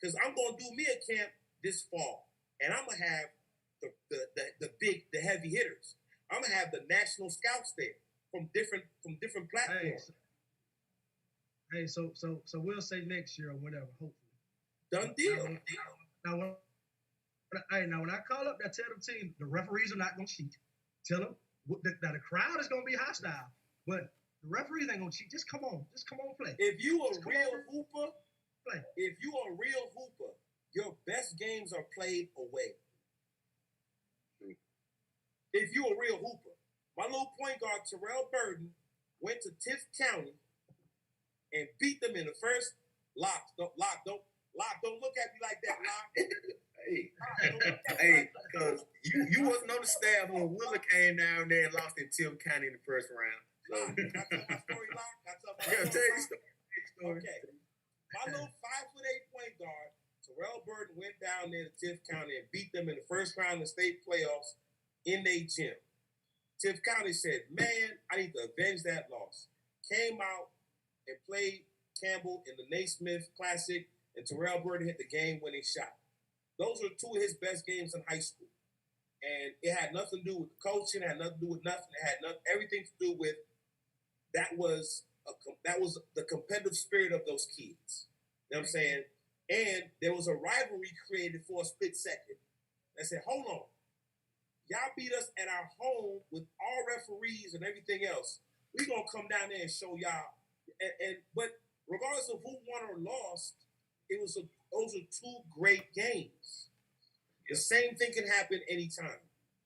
Speaker 2: Because I'm going to do me a camp this fall. And I'm going to have the heavy hitters. I'm going to have the national scouts there from different platforms.
Speaker 4: Hey, so we'll say next year or whenever, hopefully.
Speaker 2: Done deal.
Speaker 4: Now when I call up, I tell the team the referees are not going to cheat. Tell them that the crowd is going to be hostile, but the referees ain't going to cheat. Just come on play.
Speaker 2: If you a real hooper, play. If you a real hooper, your best games are played away. If you a real hooper, my little point guard Terrell Burden went to Tift County and beat them in the first. Don't look at me like that, Lock.
Speaker 5: Hey, because you wasn't on the staff when Willa came down there and lost in Tift County in the first round.
Speaker 2: Lock, can I tell my story, Lock?
Speaker 5: Tell your story.
Speaker 2: Okay. My little 5'8" point guard, Terrell Burden, went down there to Tift County and beat them in the first round of the state playoffs in their gym. Tift County said, man, I need to avenge that loss. Came out and played Campbell in the Naismith Classic, and Terrell Burden hit the game-winning shot. Those were two of his best games in high school. And it had nothing to do with the coaching, it had nothing to do with nothing. It had everything to do with that was the competitive spirit of those kids. You know what I'm saying? And there was a rivalry created for a split second. I said, hold on. Y'all beat us at our home with all referees and everything else. We're going to come down there and show y'all. But regardless of who won or lost, those are two great games. The same thing can happen anytime.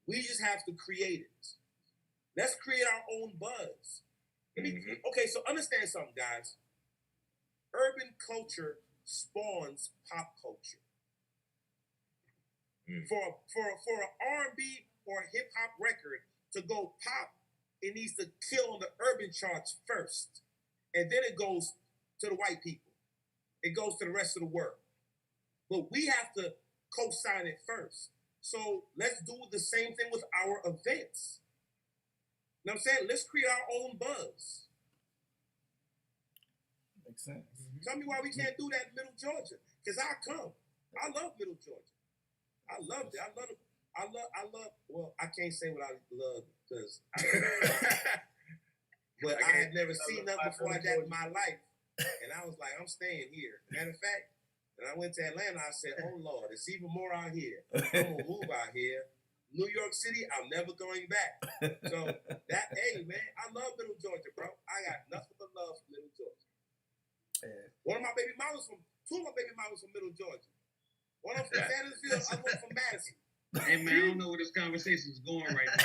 Speaker 2: We just have to create it. Let's create our own buzz. Okay, so understand something, guys. Urban culture spawns pop culture. For an R&B or a hip hop record to go pop, it needs to kill on the urban charts first, and then it goes to the white people. It goes to the rest of the world. But we have to co-sign it first. So let's do the same thing with our events. You know what I'm saying? Let's create our own buzz.
Speaker 3: Makes sense.
Speaker 2: Tell me why we can't do that in Middle Georgia. Because I come. I love Middle Georgia. I love it. I love, well, I can't say what I love because but I had never seen nothing before like that in my life. And I was like, I'm staying here. Matter of fact, when I went to Atlanta, I said, oh Lord, it's even more out here. I'm gonna move out here. New York City, I'm never going back. So that, hey man, I love Middle Georgia, bro. I got nothing but love for Middle Georgia. Yeah. Two of my baby mamas from Middle Georgia. One of them from Sandersville, other one from Madison.
Speaker 1: Hey man, I don't know where this conversation is going right now.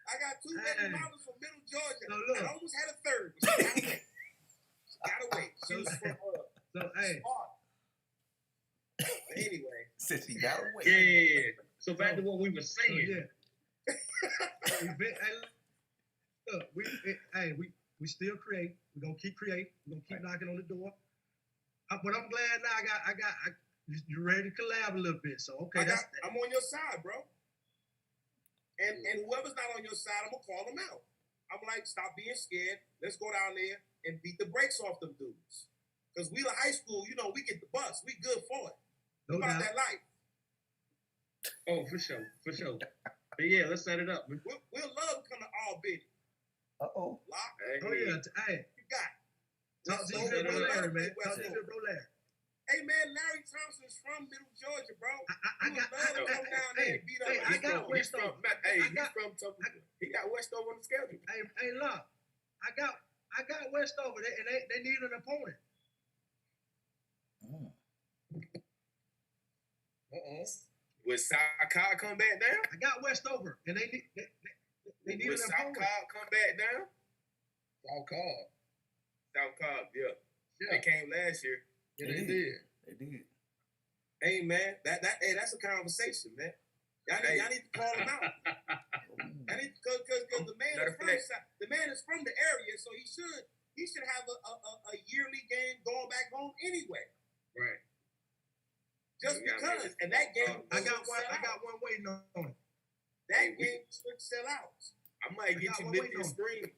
Speaker 2: I got two baby mamas from Middle Georgia.
Speaker 4: No, look.
Speaker 2: I almost had a third, but she gotta wait. She was from But anyway.
Speaker 3: Since he gotta wait.
Speaker 1: Yeah. So back to what we were saying.
Speaker 4: We still create. We're gonna keep creating. We're gonna keep knocking on the door. But I'm glad now you're ready to collab a little bit. So okay,
Speaker 2: I'm on your side, bro. And whoever's not on your side, I'm gonna call them out. I'm like, stop being scared. Let's go down there and beat the brakes off them dudes. Because we like high school, you know, we get the bus. We good for it.
Speaker 4: No
Speaker 2: about
Speaker 4: doubt.
Speaker 2: that life.
Speaker 1: Oh, for sure. But yeah, let's set it up.
Speaker 2: We'll love to come to Albany.
Speaker 3: Uh-oh.
Speaker 2: Lock.
Speaker 4: Yeah. Hey.
Speaker 2: You got it.
Speaker 4: Talk to your bro Larry, man. Talk to your bro Larry.
Speaker 2: Hey, man, Larry Thompson's from Middle Georgia, bro.
Speaker 4: I got Westover.
Speaker 5: He got Westover on the schedule.
Speaker 4: Hey, look. I got Westover, and they need an opponent.
Speaker 5: Will Southcott come back down?
Speaker 4: I got Westover, and they need an opponent.
Speaker 5: Will Southcott come back down? Southcott, yeah. They came last year.
Speaker 6: Yeah, they did.
Speaker 2: Hey man, that's a conversation, man. Y'all need to call him out. I need because the man is from the area, so he should have a yearly game going back home anyway.
Speaker 1: Right.
Speaker 2: Just because, and that game,
Speaker 4: I got one waiting on it.
Speaker 2: That game should sell out.
Speaker 5: I might get you Lithia Springs.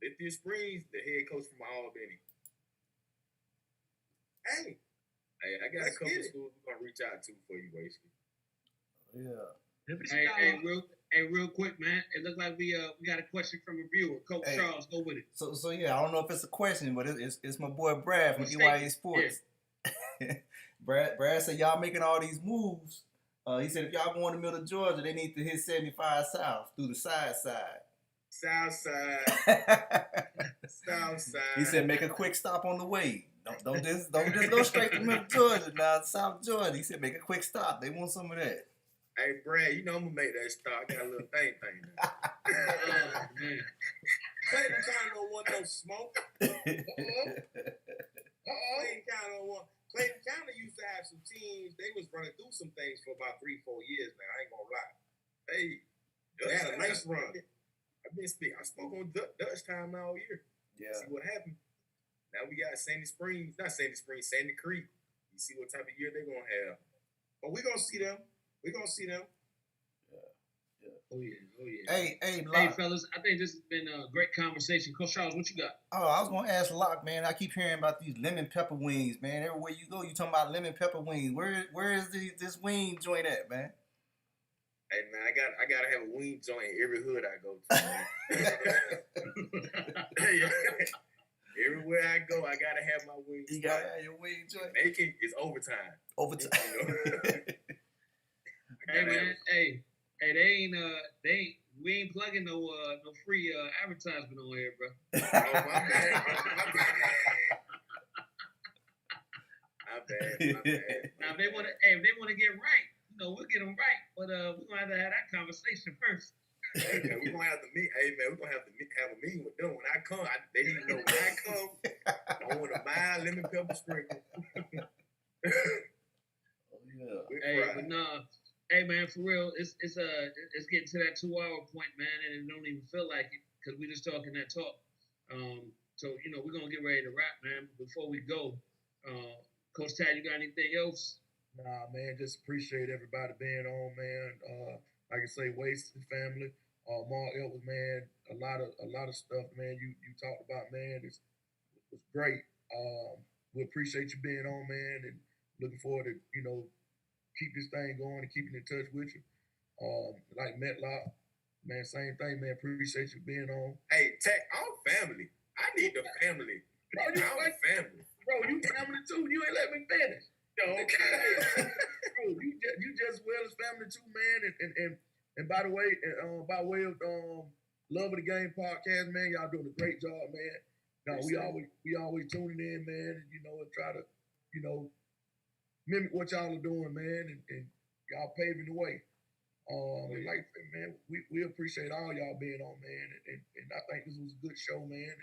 Speaker 5: Lithia Springs, the head coach from Albany.
Speaker 2: Hey,
Speaker 5: I got a couple of schools we're gonna reach out to for you, Wasted.
Speaker 3: Yeah.
Speaker 1: Hey, real quick, man. It looks like we got a question from a viewer. Coach Charles, go with it.
Speaker 3: So yeah, I don't know if it's a question, but it's my boy Brad from EYA Sports. Yeah. Brad said y'all making all these moves. He said if y'all going to Middle Georgia, they need to hit 75 South through the side.
Speaker 5: South side.
Speaker 3: He said make a quick stop on the way. Don't just go straight to Middle Georgia now, South Georgia. He said make a quick stop. They want some of that.
Speaker 5: Hey Brad, you know I'm gonna make that stop. I got a little thing now.
Speaker 2: Clayton County don't want no smoke. Clayton County used to have some teams. They was running through some things for about 3-4 years now. I ain't gonna lie.
Speaker 5: Hey,
Speaker 2: they had a nice run.
Speaker 5: I've been speaking. I spoke on Dutch time all year.
Speaker 3: Yeah.
Speaker 5: See what happened. Now we got Sandy Creek. You see what type of year they're gonna have.
Speaker 2: But we're gonna see them.
Speaker 1: Yeah. Oh yeah.
Speaker 3: Hey,
Speaker 1: fellas, I think this has been a great conversation. Coach Charles, what you got?
Speaker 3: Oh, I was gonna ask Locke, man. I keep hearing about these lemon pepper wings, man. Everywhere you go, you talking about lemon pepper wings. Where is this wing joint at, man?
Speaker 5: Hey man, I gotta have a wing joint in every hood I go to, man. Everywhere I go, I gotta have my wings.
Speaker 3: You gotta have your wing joint.
Speaker 5: Making is overtime.
Speaker 1: Hey man, we ain't plugging no free advertisement on here, bro.
Speaker 5: Oh, my bad. My bad.
Speaker 1: Now if they want to get right, we'll get them right. we're gonna have to have that conversation first.
Speaker 5: Hey man, we're gonna have to meet. Hey man, we're gonna have to have a meeting with them when I come. They need to know when I come. I want a mild lemon pepper sprinkle.
Speaker 1: Hey, but nah, hey man, for real, it's getting to that 2-hour point, man, and it don't even feel like it because we just talking that talk. So we're gonna get ready to wrap, man. Before we go, Coach Tad, you got anything else?
Speaker 6: Nah, man, just appreciate everybody being on, man. Like I say, Wasted family, Mark Edwards, man, a lot of stuff, man. You talked about, man. It's great. We appreciate you being on, man, and looking forward to keep this thing going and keeping in touch with you. Like Medlock, man, same thing, man. Appreciate you being on.
Speaker 5: Hey, Tech, I'm family. I need the family. I'm family.
Speaker 6: Bro, you family too. You ain't let me finish.
Speaker 5: Okay.
Speaker 6: Bro, you just well as family too, man. And by the way, by way of Love of the Game podcast, man, y'all doing a great job, man. No, we always tuning in, man, and try to, mimic what y'all are doing, man, and y'all paving the way. And like, man, we appreciate all y'all being on, man, and I think this was a good show, man.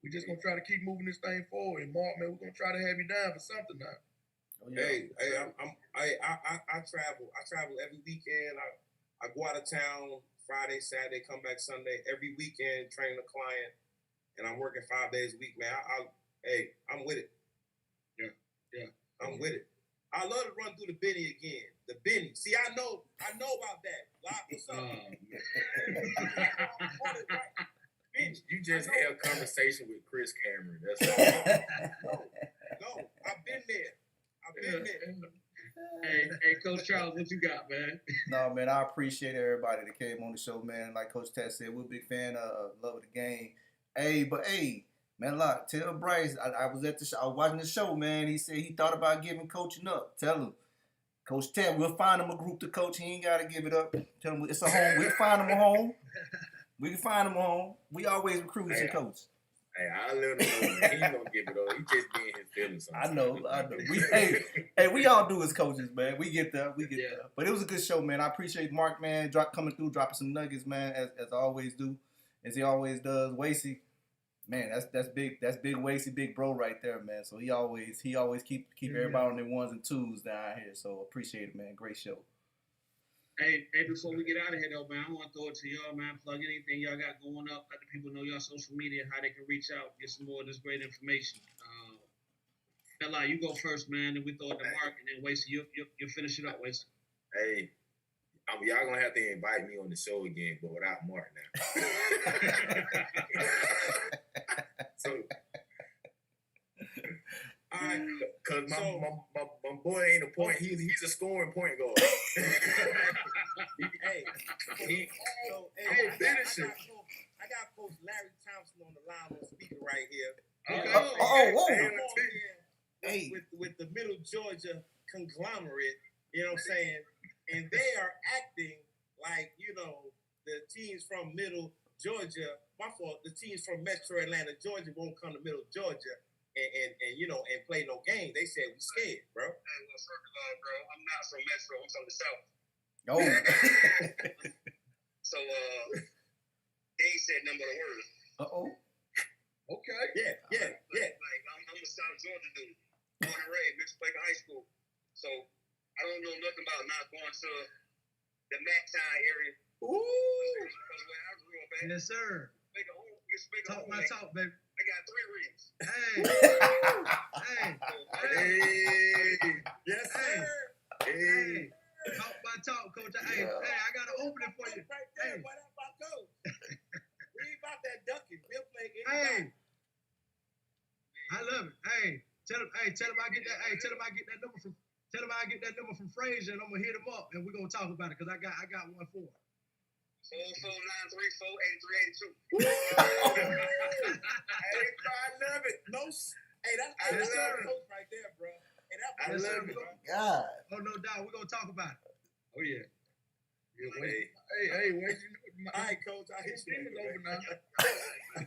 Speaker 6: We're just gonna try to keep moving this thing forward. And Mark, man, we're gonna try to have you down for something now.
Speaker 2: Oh, yeah. I travel every weekend. I go out of town Friday, Saturday, come back Sunday. Every weekend, training a client, and I'm working 5 days a week, man. I'm with it. Yeah, I'm with it. I love to run through the Benny again. The Benny. See, I know about that. What's up?
Speaker 5: You just had a conversation with Chris Cameron. That's all.
Speaker 2: No, I've been there.
Speaker 1: Hey, Coach Charles, what you got, man?
Speaker 3: No, man, I appreciate everybody that came on the show, man. Like Coach Ted said, we're a big fan of Love of the Game. Hey, Medlock, tell Bryce, I was at the show, I was watching the show, man. He said he thought about giving coaching up. Tell him, Coach Ted, we'll find him a group to coach. He ain't got to give it up. Tell him it's a home. We'll find him a home. We can find him a home. We always recruit some coaches.
Speaker 5: Hey, I let him know he ain't gonna give it up. He just being his feelings.
Speaker 3: I know. We all do as coaches, man. We get there. There. But it was a good show, man. I appreciate Mark, man, coming through, dropping some nuggets, man, as I always do, as he always does. Wacie, man, that's big Wacie, big bro right there, man. So he always keep everybody on their ones and twos down here. So appreciate it, man. Great show.
Speaker 1: Hey, before we get out of here, though, man, I want to throw it to y'all, man. Plug anything y'all got going up. Let the people know y'all social media, how they can reach out, get some more of this great information. Medlock, you go first, man, and we throw it to Mark, and then Wacie, you finish it up, Wacie.
Speaker 5: Hey, y'all going to have to invite me on the show again, but without Mark now. So, all right, because my boy ain't a point. He's a scoring point guard. I got Coach Larry Thompson on the line on speaker right here. With the Middle Georgia conglomerate, you know what I'm saying? And they are acting like, the teams from Middle Georgia, the teams from Metro Atlanta, Georgia won't come to Middle Georgia and play no game. They said we scared, bro.
Speaker 7: Hey, well, first of all, bro, I'm not from Metro. I'm from the South.
Speaker 3: Oh.
Speaker 7: So, they ain't said nothing but a word.
Speaker 3: Uh-oh.
Speaker 6: Okay.
Speaker 5: Yeah.
Speaker 7: Like, I'm a South Georgia dude. Born and raised, Mixtape High School. So, I don't know nothing about not going to the Macktown area.
Speaker 5: Ooh.
Speaker 7: Because where I grew up at.
Speaker 4: Yes, sir. Talk my talk, baby.
Speaker 7: I got 3 rings.
Speaker 4: Hey.
Speaker 5: Yes, sir.
Speaker 4: Hey. Talk my talk, Coach. Hey, I got an opening for you.
Speaker 2: Right there, what about those? We ain't about that ducking. We'll play
Speaker 4: Hey. I love it. Hey, tell him I get that. Hey, tell him I get that number from Frazier, and I'm gonna hit him up, and we're gonna talk about it because I got one for him.
Speaker 7: 449348382.
Speaker 2: Hey, I love it. That's coach right there, bro.
Speaker 5: I love it.
Speaker 3: God.
Speaker 4: Oh, no doubt. We're gonna talk about it.
Speaker 1: Oh, yeah.
Speaker 6: Hey, wait,
Speaker 2: all right, coach. I hit you
Speaker 6: over now.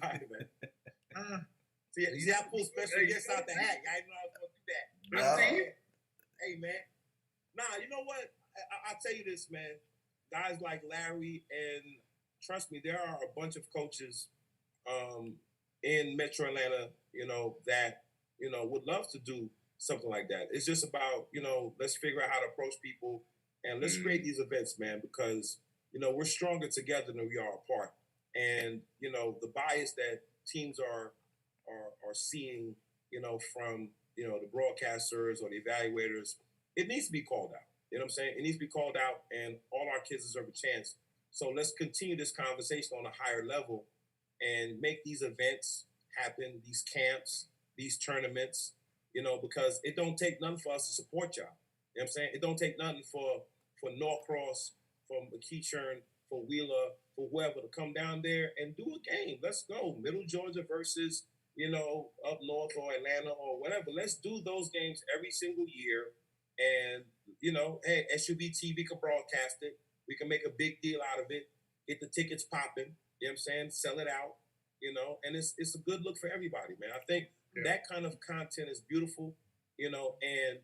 Speaker 2: All right, man. See, I pull special guests out the hat. Y'all know I was gonna do that.
Speaker 3: No.
Speaker 2: Hey, man. Nah, you know what? I'll tell you this, man. Guys like Larry, and trust me, there are a bunch of coaches in Metro Atlanta, that, would love to do something like that. It's just about, let's figure out how to approach people and let's create these events, man, because, we're stronger together than we are apart. And, the bias that teams are seeing, from, the broadcasters or the evaluators, it needs to be called out. You know what I'm saying? It needs to be called out, and all our kids deserve a chance. So let's continue this conversation on a higher level and make these events happen, these camps, these tournaments, because it don't take nothing for us to support y'all. You know what I'm saying? It don't take nothing for Norcross, for McEachern, for Wheeler, for whoever to come down there and do a game. Let's go. Middle Georgia versus, up north or Atlanta or whatever. Let's do those games every single year. And, hey, SUB TV can broadcast it. We can make a big deal out of it. Get the tickets popping. You know what I'm saying? Sell it out, and it's a good look for everybody, man. I think that kind of content is beautiful, and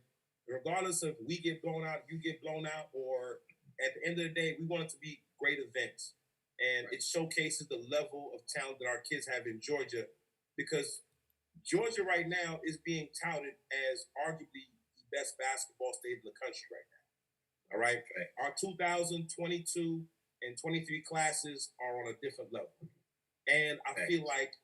Speaker 2: regardless of we get blown out, you get blown out, or at the end of the day, we want it to be great events. And it showcases the level of talent that our kids have in Georgia, because Georgia right now is being touted as arguably the best basketball state in the country right now. All right. Our 2022 and 23 classes are on a different level. And I feel like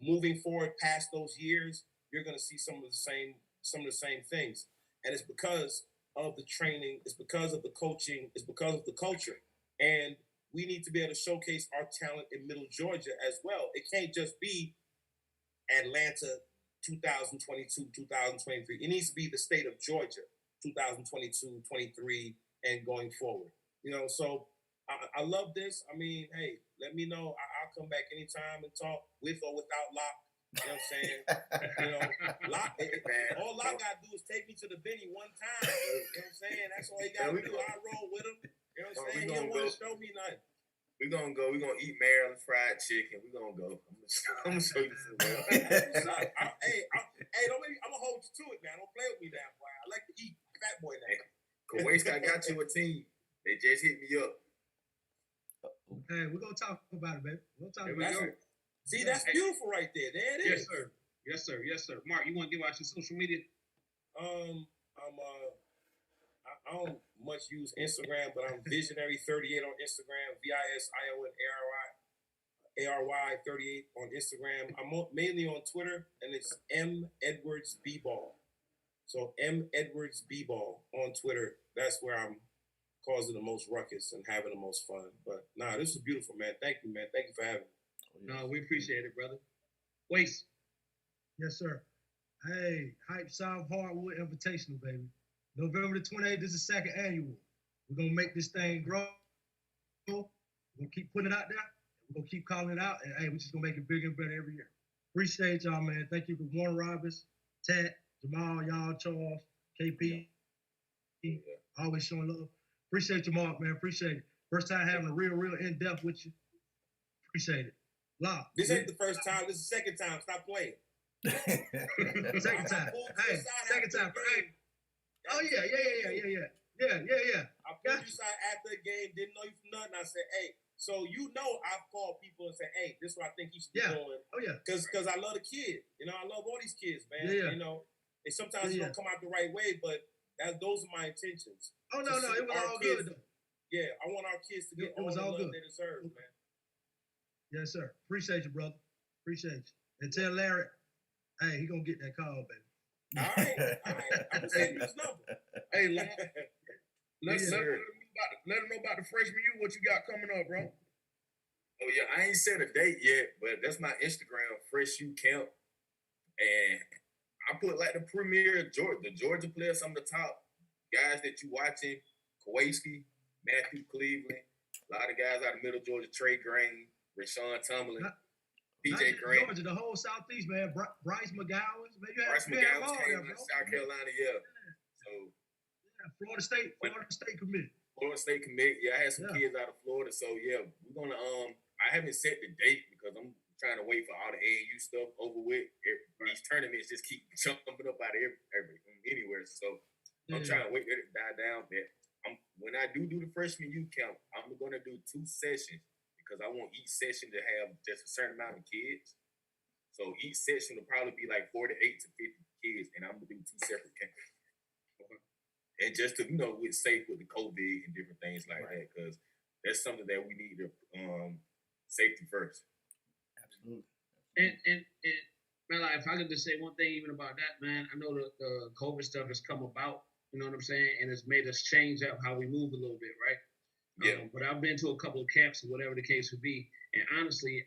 Speaker 2: moving forward past those years, you're going to see some of the same things. And it's because of the training, it's because of the coaching, it's because of the culture. And we need to be able to showcase our talent in Middle Georgia as well. It can't just be Atlanta 2022, 2023. It needs to be the state of Georgia 2022, 23, and going forward. So I love this. I mean, hey, let me know. I'll come back anytime and talk with or without Locke. You know what I'm saying? Locke, all Locke got to do is take me to the Benny one time. You know what I'm saying? That's all he got to do. I roll with him. You know what I'm saying? He don't want to show me nothing.
Speaker 5: We're going to go. We're going to eat Maryland fried chicken. We're going to go. I'm going to show you some. Hey, don't make me, I'm going to hold you to it, man. Don't play with me that boy. I like to eat fat boy now. Kowacie, I got you a team. They just hit me up.
Speaker 4: Hey, we're going to talk about it, baby. We'll talk about it.
Speaker 2: See, that's beautiful right there. There it is.
Speaker 1: Yes, sir. Mark, you want to give out your social media?
Speaker 2: I don't much use Instagram, but I'm Visionary38 on Instagram, VISIONARY38 on Instagram. I'm mainly on Twitter, and it's M Edwards B Ball. So M Edwards B Ball on Twitter. That's where I'm causing the most ruckus and having the most fun. But this is beautiful, man. Thank you, man. Thank you for having me.
Speaker 1: No, we appreciate it, brother. Waste.
Speaker 4: Yes, sir. Hey, Hype South Hardwood Invitational, baby. November the 28th, this is the second annual. We're going to make this thing grow. We're going to keep putting it out there. We're going to keep calling it out. And, hey, we're just going to make it bigger and better every year. Appreciate y'all, man. Thank you for Warren Roberts, Tat, Jamal, y'all, Charles, KP. Always showing love. Appreciate you, Mark, man. Appreciate it. First time having a real in-depth with you. Appreciate it. Lock.
Speaker 2: This ain't the first time. This is the second time. Stop playing.
Speaker 4: Second time. Hey, second time. Hey. Oh, yeah.
Speaker 2: I pulled you aside after the game, didn't know you from nothing. I said, hey, so I've called people and said, hey, this is what I think he should be doing.
Speaker 4: Oh, yeah.
Speaker 2: Because I love the kid. I love all these kids, man.
Speaker 4: Yeah.
Speaker 2: And sometimes it don't come out the right way, but those are my intentions.
Speaker 4: Oh, no, it was all good, though.
Speaker 2: Yeah, I want our kids to get all the love they deserve, man.
Speaker 4: Yes, sir. Appreciate you, brother. Appreciate you. And tell Larry, hey, he gonna get that call, baby.
Speaker 2: All right. I'm gonna send you his number.
Speaker 6: Hey, let him know about the freshman year, what you got coming up, bro.
Speaker 5: Oh, yeah, I ain't set a date yet, but that's my Instagram, Fresh U Camp. And I put like the premier the Georgia players, some of the top guys that you watching, Kowacie, Matthew Cleveland, a lot of guys out of Middle Georgia, Trey Green, Rashawn Tumlin, PJ Green.
Speaker 4: Georgia, the whole Southeast, man. Bryce McGowan's.
Speaker 5: Bryce McGowan's came out of South Carolina, yeah. So
Speaker 4: Florida State committee.
Speaker 5: Florida State committee. Yeah, I had some kids out of Florida. So yeah, we're gonna I haven't set the date because I'm trying to wait for all the AAU stuff over with. These tournaments just keep jumping up out of anywhere. So I'm trying to wait for it to die down. But when I do the freshman youth camp, I'm gonna do 2 sessions because I want each session to have just a certain amount of kids. So each session will probably be like 48 to 50 kids, and I'm gonna do 2 separate camps. Okay. And just to we're safe with the COVID and different things like that, because that's something that we need to safety first.
Speaker 3: Absolutely.
Speaker 1: And man, like, if I could just say one thing even about that, man, I know the COVID stuff has come about, you know what I'm saying, and it's made us change up how we move a little bit, right?
Speaker 5: Yeah.
Speaker 1: But I've been to a couple of camps or whatever the case would be, and honestly,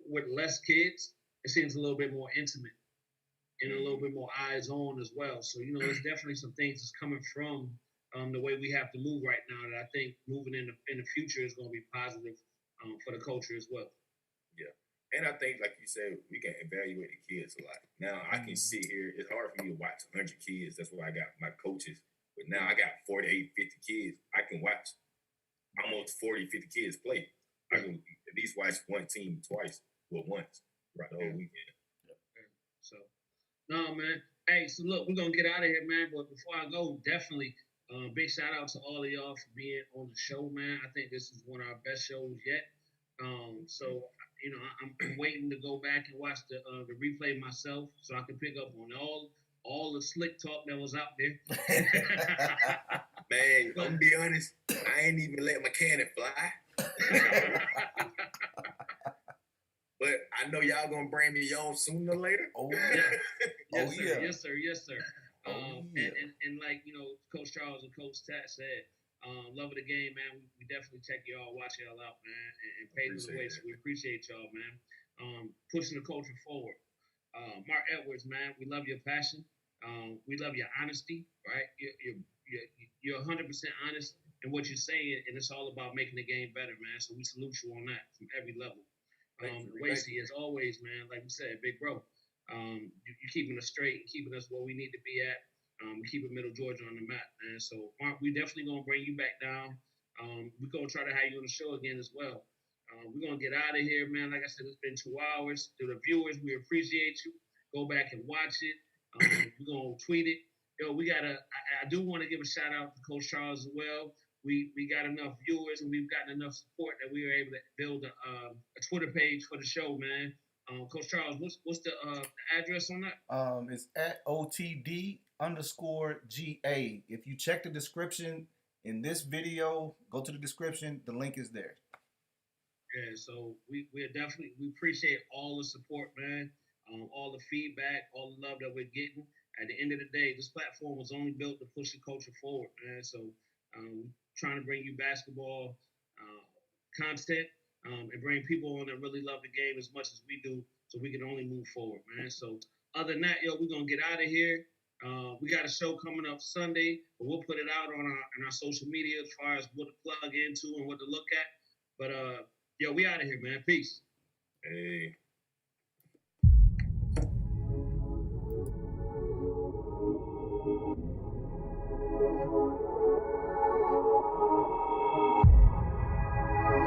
Speaker 1: with less kids, it seems a little bit more intimate and a little bit more eyes on as well. So, there's definitely some things that's coming from the way we have to move right now that I think moving in the future is going to be positive for the culture as well.
Speaker 5: Yeah. And I think, like you said, we can evaluate the kids a lot. Now, I can sit here. It's hard for me to watch 100 kids. That's why I got my coaches. But now I got 48, 50 kids. I can watch almost 40, 50 kids play. I can at least watch one team twice or once the whole weekend.
Speaker 1: So, no, man. Hey, so look, we're going to get out of here, man. But before I go, definitely big shout out to all of y'all for being on the show, man. I think this is one of our best shows yet. So, I'm waiting to go back and watch the replay myself so I can pick up on all the slick talk that was out there.
Speaker 5: Man, I'm going to be honest. I ain't even let my cannon fly. But I know y'all gonna bring me on sooner or later.
Speaker 3: Oh yeah.
Speaker 1: Yes, sir. And like Coach Charles and Coach Tat said, love of the game, man. We definitely check y'all, watch y'all out, man, and pave the way. So we appreciate y'all, man. Pushing the culture forward. Mark Edwards, man, we love your passion. We love your honesty, right? You're 100% honest in what you're saying, and it's all about making the game better, man. So we salute you on that from every level. Kowacie, as always, man, like we said, big bro, you're keeping us straight, keeping us where we need to be at, keeping Middle Georgia on the map, man. So, Mark, we definitely going to bring you back down. We're going to try to have you on the show again as well. We're going to get out of here, man. Like I said, it's been 2 hours. To the viewers, we appreciate you. Go back and watch it. We're going to tweet it. Yo, I do want to give a shout out to Coach Charles as well. We got enough viewers and we've gotten enough support that we were able to build a Twitter page for the show, man. Coach Charles, what's the address on that?
Speaker 3: It's at OTD_GA. If you check the description in this video, go to the description. The link is there.
Speaker 1: Yeah, so we appreciate all the support, man. All the feedback, all the love that we're getting. At the end of the day, this platform was only built to push the culture forward, man. So trying to bring you basketball content and bring people on that really love the game as much as we do, so we can only move forward, man. So other than that, we're gonna get out of here. We got a show coming up Sunday, but we'll put it out on our social media as far as what to plug into and what to look at. But we out of here, man. Peace.
Speaker 5: Hey.